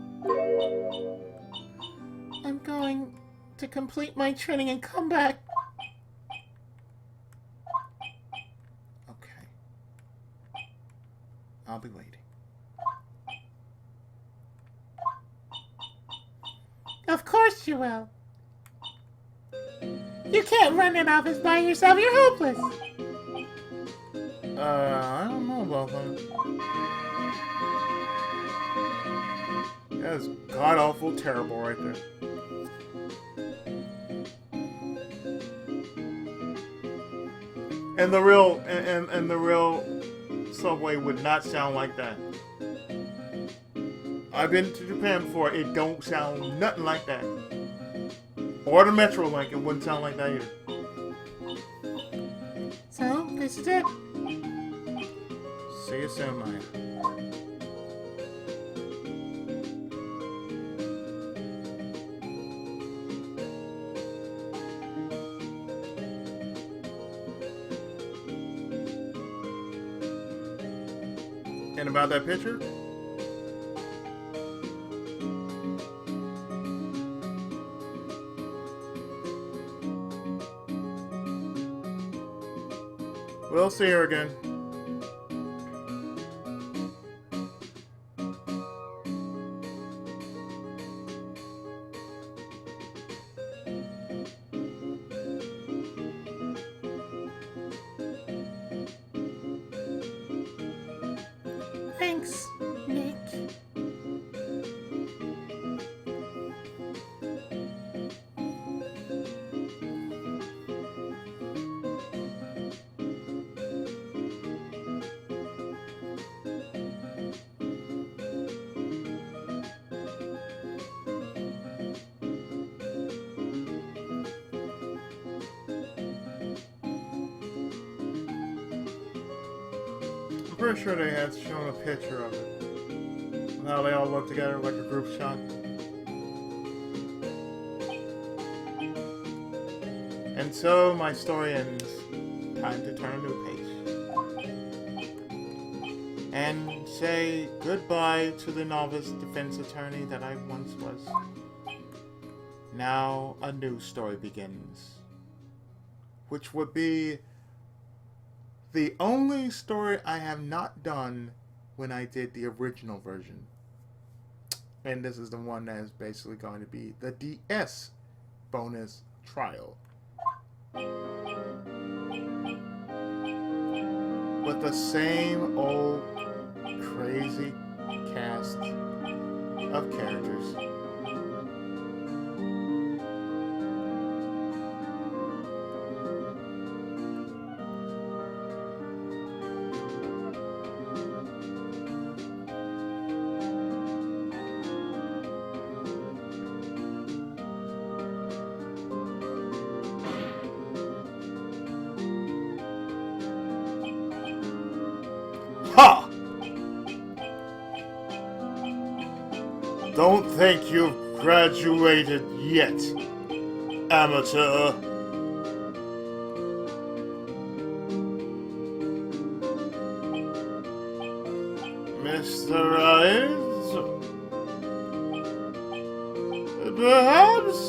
I'm going to complete my training and come back. Okay. I'll be waiting. Of course you will. You can't run an office by yourself. You're hopeless. I don't know about that. That's god-awful terrible right there. And the real subway would not sound like that. I've been to Japan before. It don't sound nothing like that. Or the Metro Link, it wouldn't sound like that either. So, this is it. See you soon, Maya. And about that picture? We'll see her again. Thanks, Nick. I'm pretty sure they had shown a picture of it. And how they all look together like a group shot. And so my story ends. Time to turn a new page. And say goodbye to the novice defense attorney that I once was. Now a new story begins. Which would be the only story I have not done when I did the original version. And this is the one that is basically going to be the DS bonus trial. With the same old crazy cast of characters. think you've graduated yet, amateur. Mr. Wright? Perhaps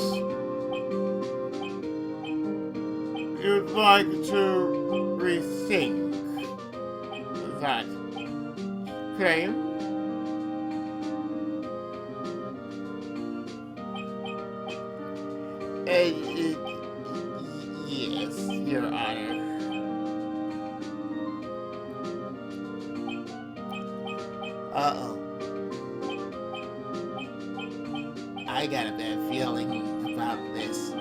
you'd like to rethink that claim? Yes, Your Honor. Uh-oh. I got a bad feeling about this.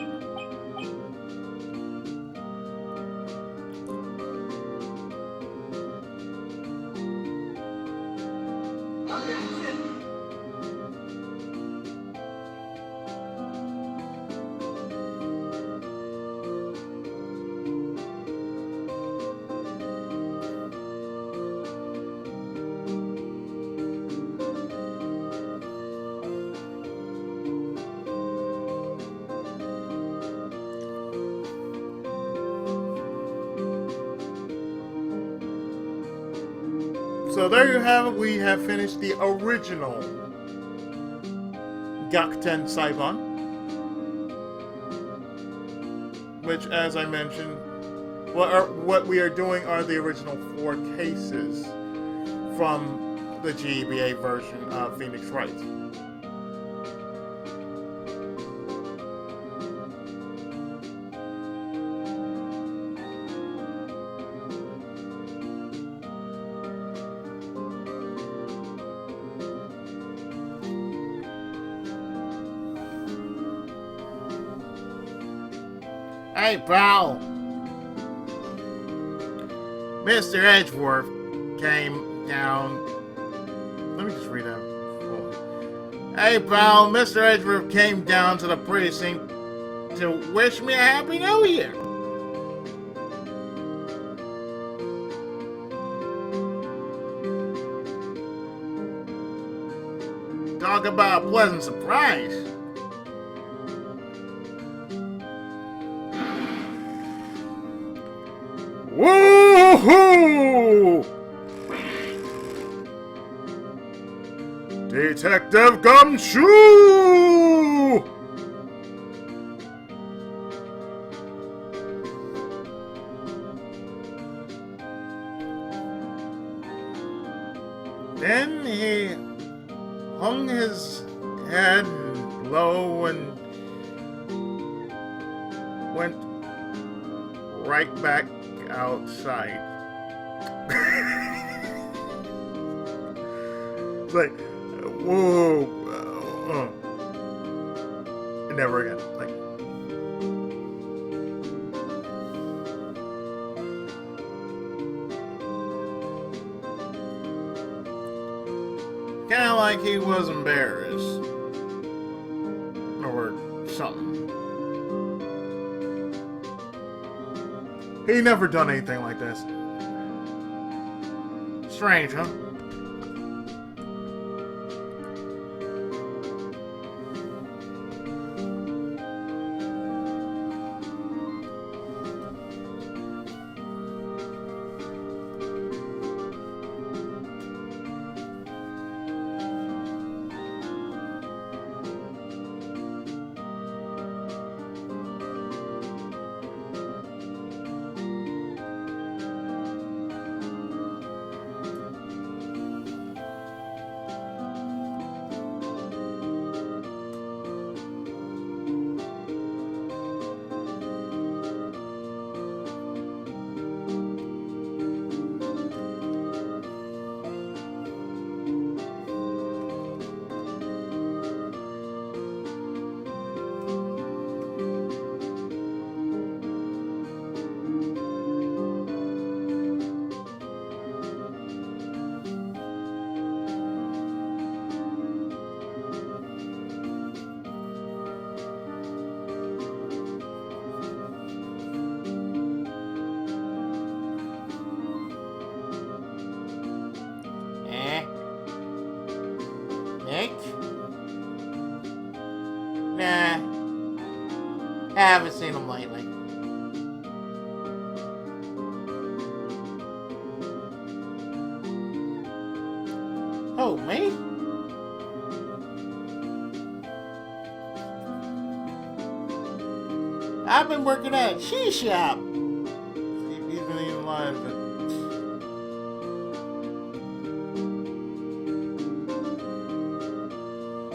So there you have it. We have finished the original Gyakuten Saiban, which, as I mentioned, what we are doing are the original 4 cases from the GBA version of Phoenix Wright. Hey, pal. Mr. Edgeworth came down. Let me just read that. Hey, pal. Mr. Edgeworth came down to the precinct to wish me a Happy New Year. Talk about a pleasant surprise. Woohoo! Detective Gumshoe! Then he hung his head low and went right back outside. It's like, whoa, never again. Like, Kinda like he was embarrassed. Or something. he never done anything like this. Strange, huh? Haven't seen him lately. Oh, me? I've been working at a cheese shop. He's been eating alive, but...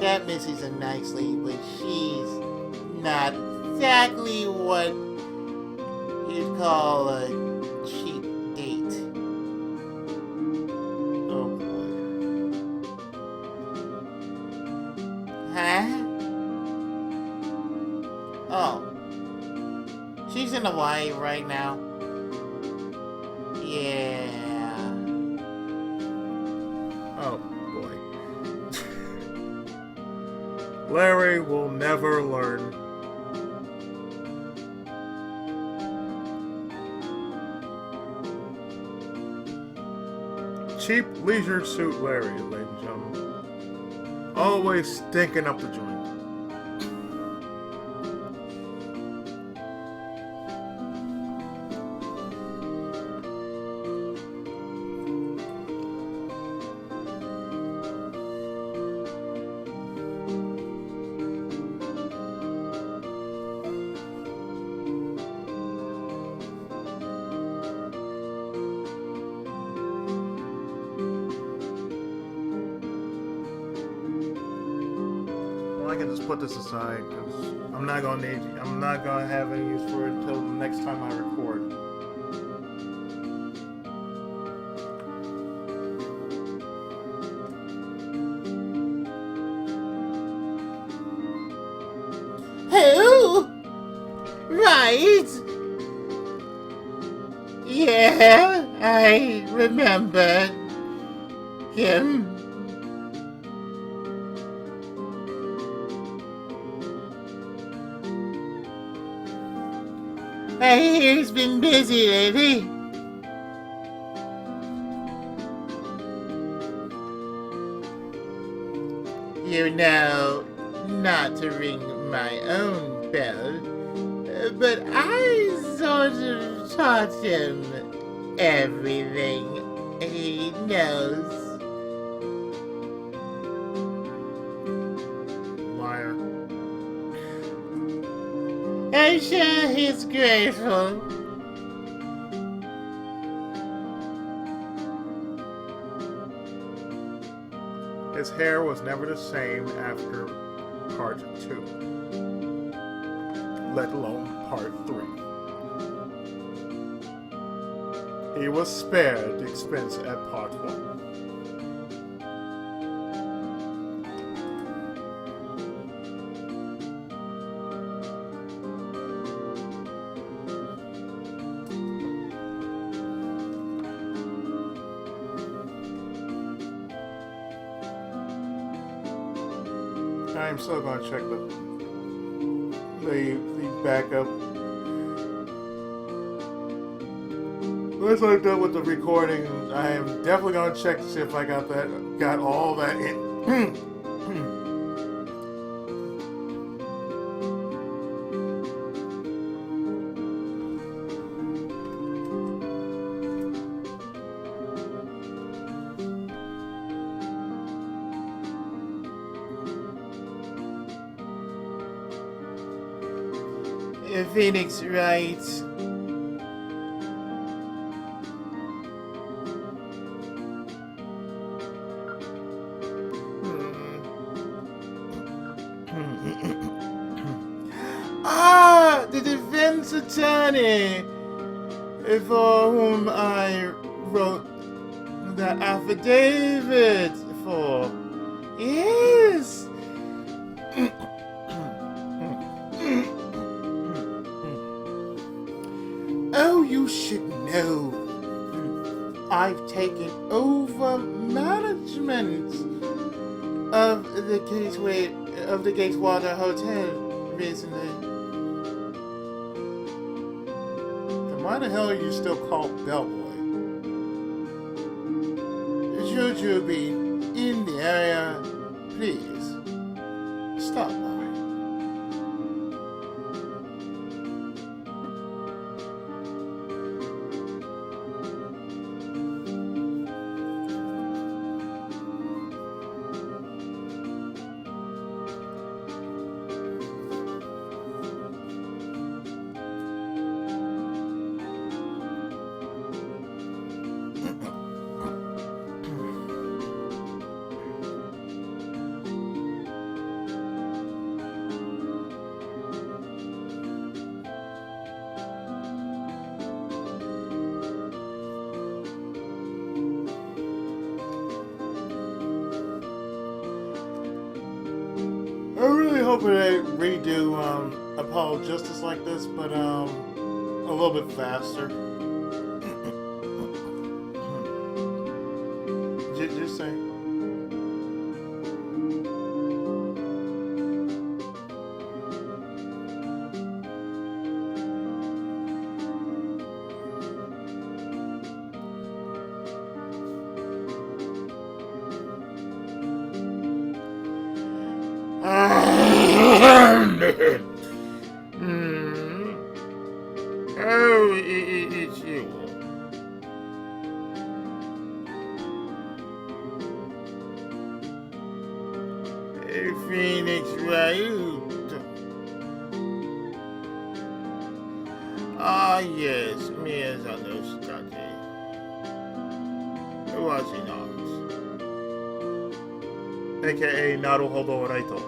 That Missy's a nice lady, but she's not exactly what you'd call a cheap date. Oh boy. Huh? Oh. She's in Hawaii right now. Yeah. Oh, boy. Larry will never learn. Cheap leisure suit Larry, ladies and gentlemen. Always stinking up the joint. I can just put this aside because I'm not gonna have any use for it until the next time I record. Who? Right? Yeah, I remember him. I hear he's been busy lately. You know, not to ring my own bell, but I sort of taught him everything he knows. Liar. I'm sure he's grateful. His hair was never the same after part 2, let alone part 3. He was spared the expense at part 1. I'm still gonna check the backup. Once I'm done with the recording, I am definitely gonna check to see if I got all that in. Phoenix Wright. The defense attorney for whom I wrote the affidavit for. Yes. Oh, you should know. I've taken over management of the Gateswater Hotel recently. Then why the hell are you still called Bellboy? Should you be in the area, please stop by. hoping they redo Apollo Justice like this, but a little bit faster. Just saying. Oh, it's you. Phoenix Wright. Ah, yes, misunderstanding. Was he not? AKA Naruhodo Raito.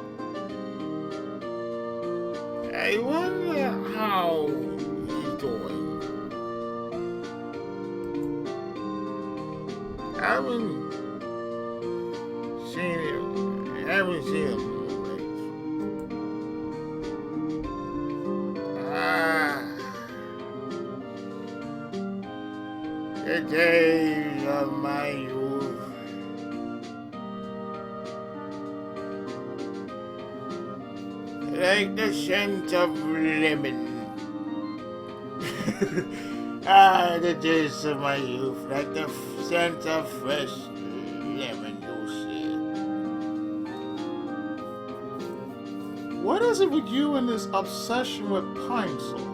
I wonder how he's doing. Haven't seen him. Haven't seen him lately. The days of my youth. Like the scent of lemon. The days of my youth, like the scent of fresh lemon juice. What is it with you and this obsession with Pine Sol?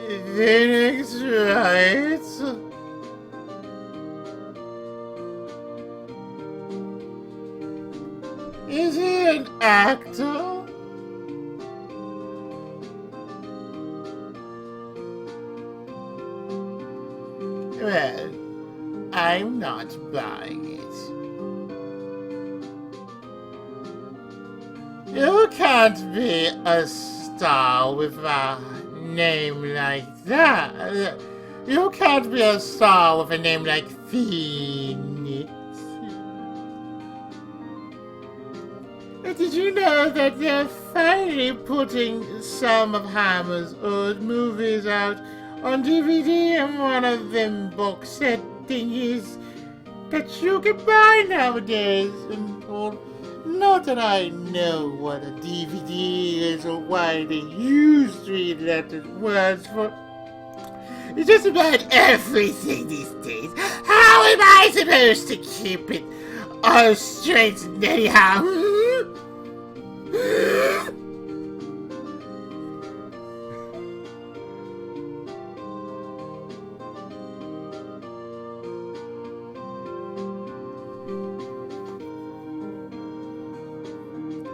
Phoenix Wright. Is he an actor? Well, I'm not buying it. You can't be a star with a name like that. You can't be a star with a name like Phoenix. Did you know that they're finally putting some of Hammer's old movies out on DVD and one of them box set thingies that you can buy nowadays? And, well, not that I know what a DVD is or why they use three-letter words for just about everything these days. How am I supposed to keep it all straight and anyhow?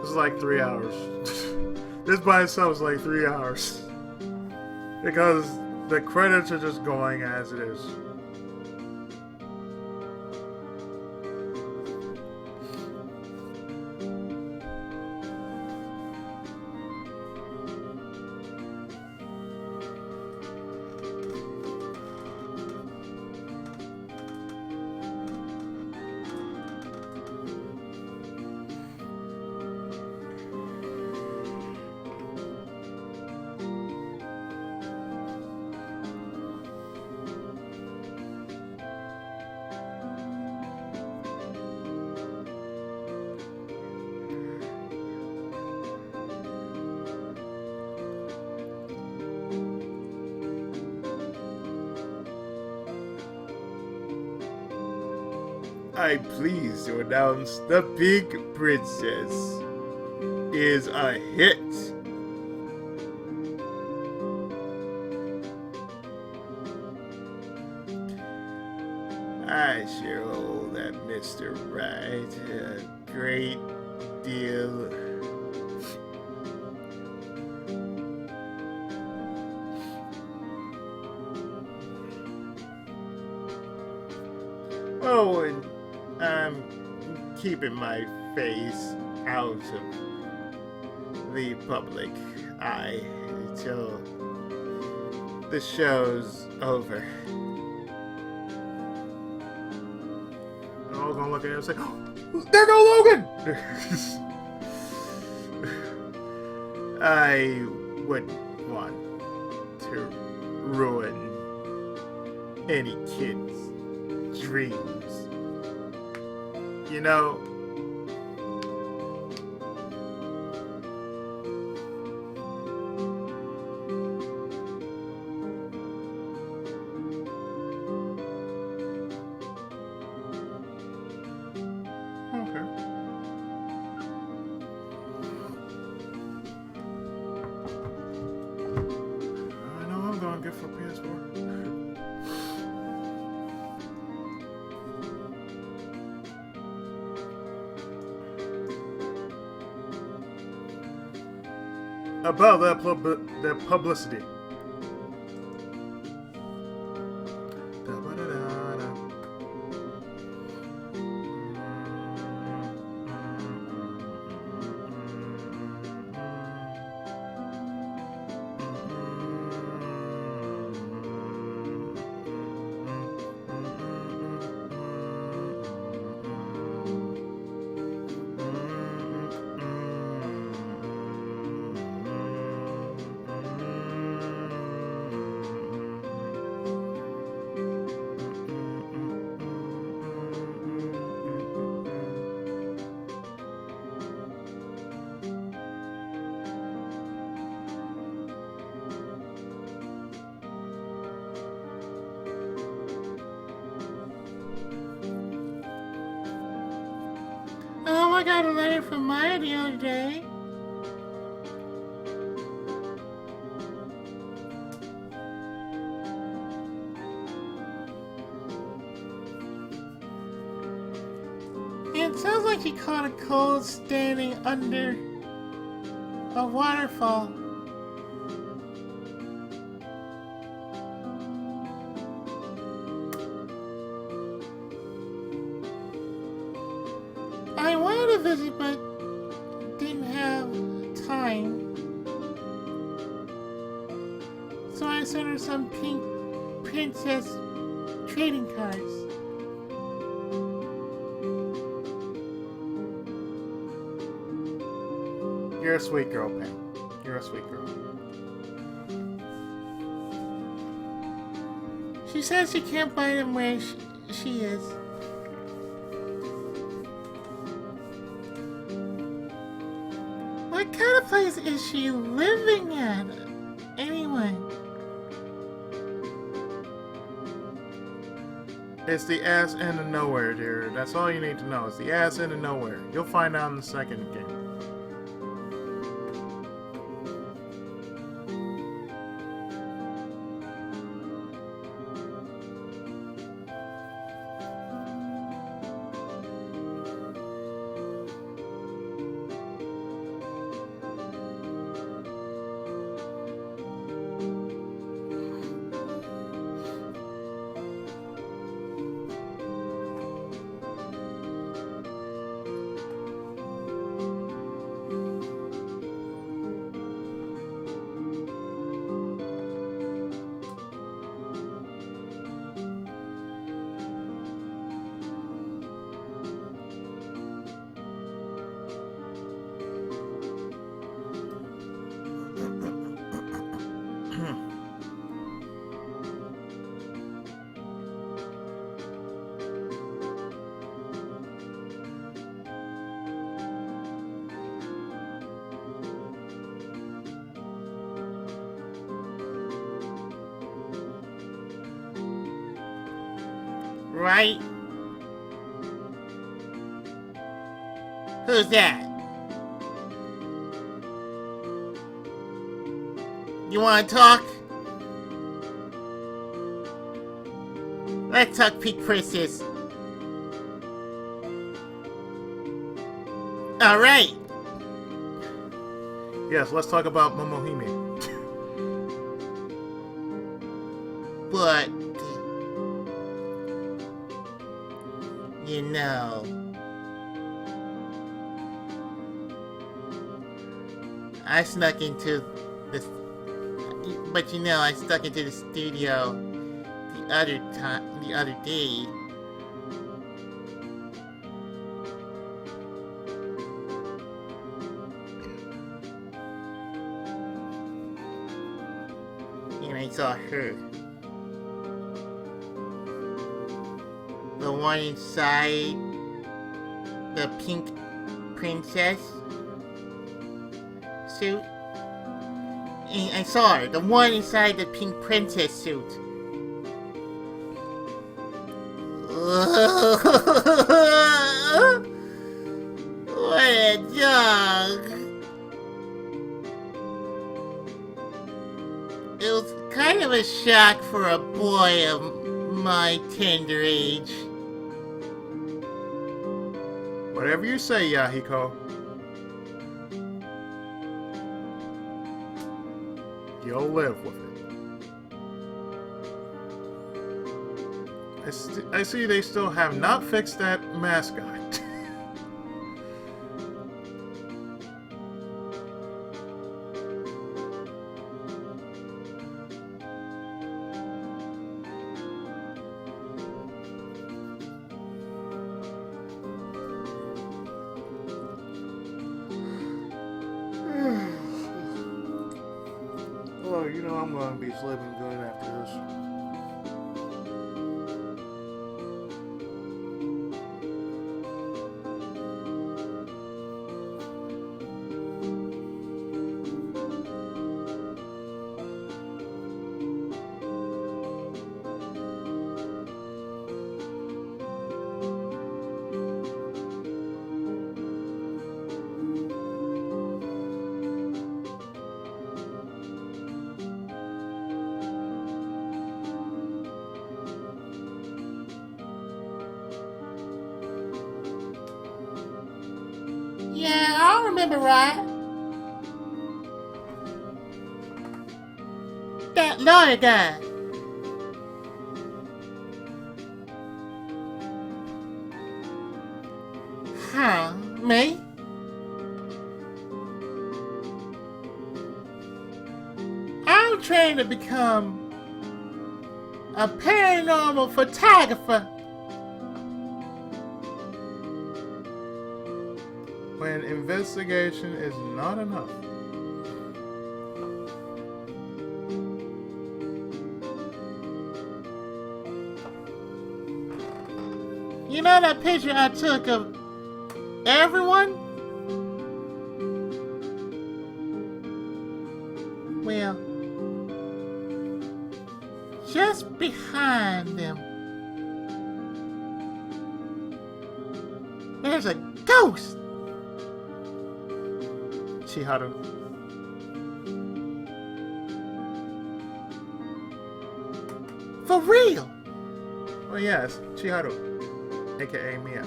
This is like 3 hours. This by itself is like 3 hours. Because the credits are just going as it is. I'm pleased to announce The Big Princess is a hit. I sure owe that Mr. Wright a great deal. Oh, and I'm keeping my face out of the public eye until the show's over. They're all gonna look at him and say, oh, there go Logan! I wouldn't want to ruin any kid's dreams. You know, okay. I know I'm going to get for PS4. About that publicity. Oh, I got a letter from Maya the other day. It sounds like he caught a cold standing under a waterfall. I wanted to visit, but didn't have time. So I sent her some pink princess trading cards. You're a sweet girl, Pam. You're a sweet girl. She says she can't find him where she is. What kind of place is she living at, anyway? It's the ass end of nowhere, dear. That's all you need to know. It's the ass end of nowhere. You'll find out in the second game. Right? Who's that? You wanna talk? Let's talk Pink Princess. Alright. Yes, let's talk about Momohime. But, you know, I snuck into the studio the other day. And I saw her. The one inside the pink princess suit. And I saw her. The one inside the pink princess suit. What a dog. It was kind of a shock for a boy of my tender age. Whatever you say, Yahiko. You'll live with it. I see they still have not fixed that mascot. Oh, you know I'm gonna be sleeping good after this. Yeah, I remember right. That lawyer guy. Huh, me? I'm trying to become a paranormal photographer. When investigation is not enough. You know that picture I took of everyone? Well, just behind them, there's a ghost. Chiharu. For real. Oh yes, Chiharu, aka Mia.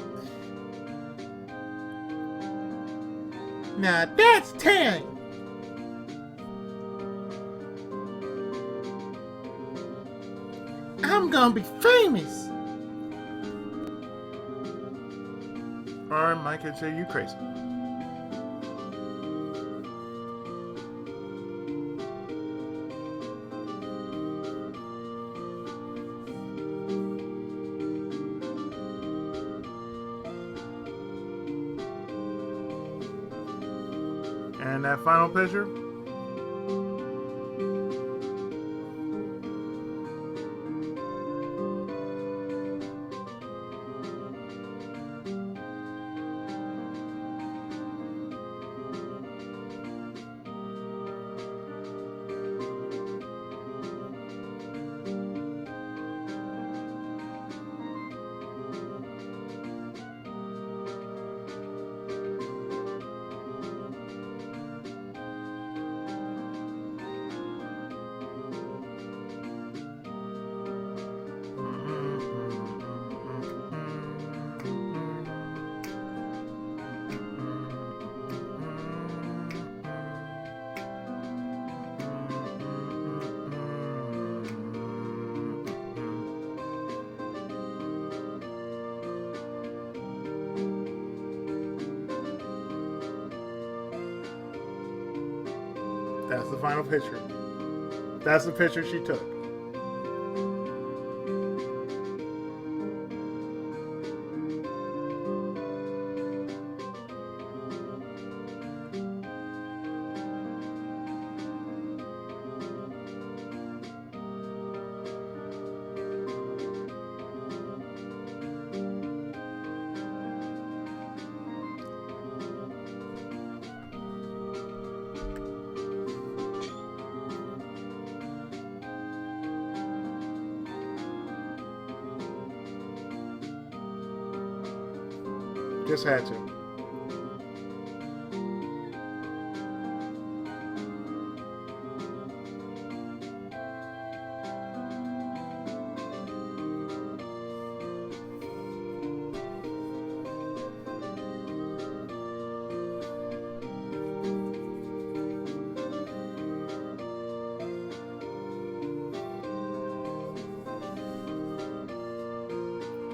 Now that's 10. I'm gonna be famous. Or might consider you crazy. And that final picture? That's the final picture. That's the picture she took. Just had to.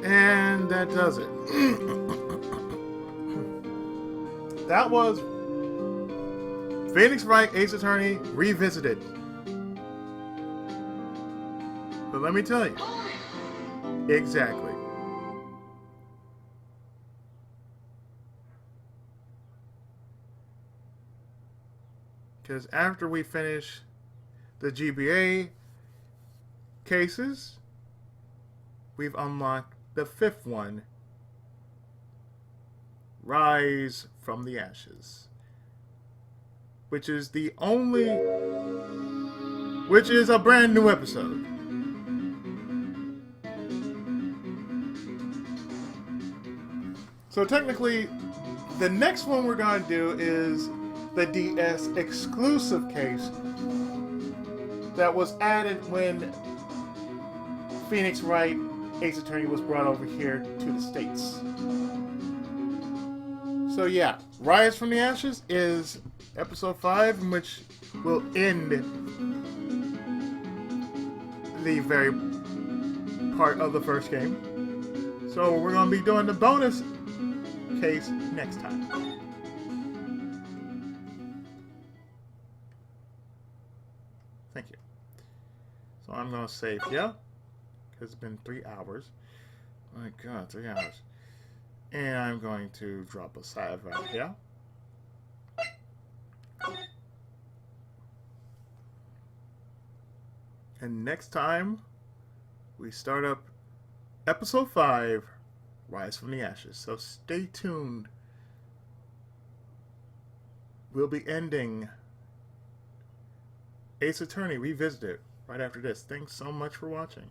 And that does it. That was Phoenix Wright Ace Attorney Revisited. But let me tell you. Exactly. Because after we finish the GBA cases, we've unlocked the fifth one, Rise from the Ashes, which is a brand new episode. So technically, the next one we're going to do is the DS exclusive case that was added when Phoenix Wright Ace Attorney was brought over here to the States. So yeah, Rise from the Ashes is episode 5, in which will end the very part of the first game. So we're going to be doing the bonus case next time. Thank you. So I'm going to save here, because it's been 3 hours. My god, 3 hours. And I'm going to drop a save right here. And next time, we start up episode 5, Rise from the Ashes. So stay tuned. We'll be ending Ace Attorney Revisited right after this. Thanks so much for watching.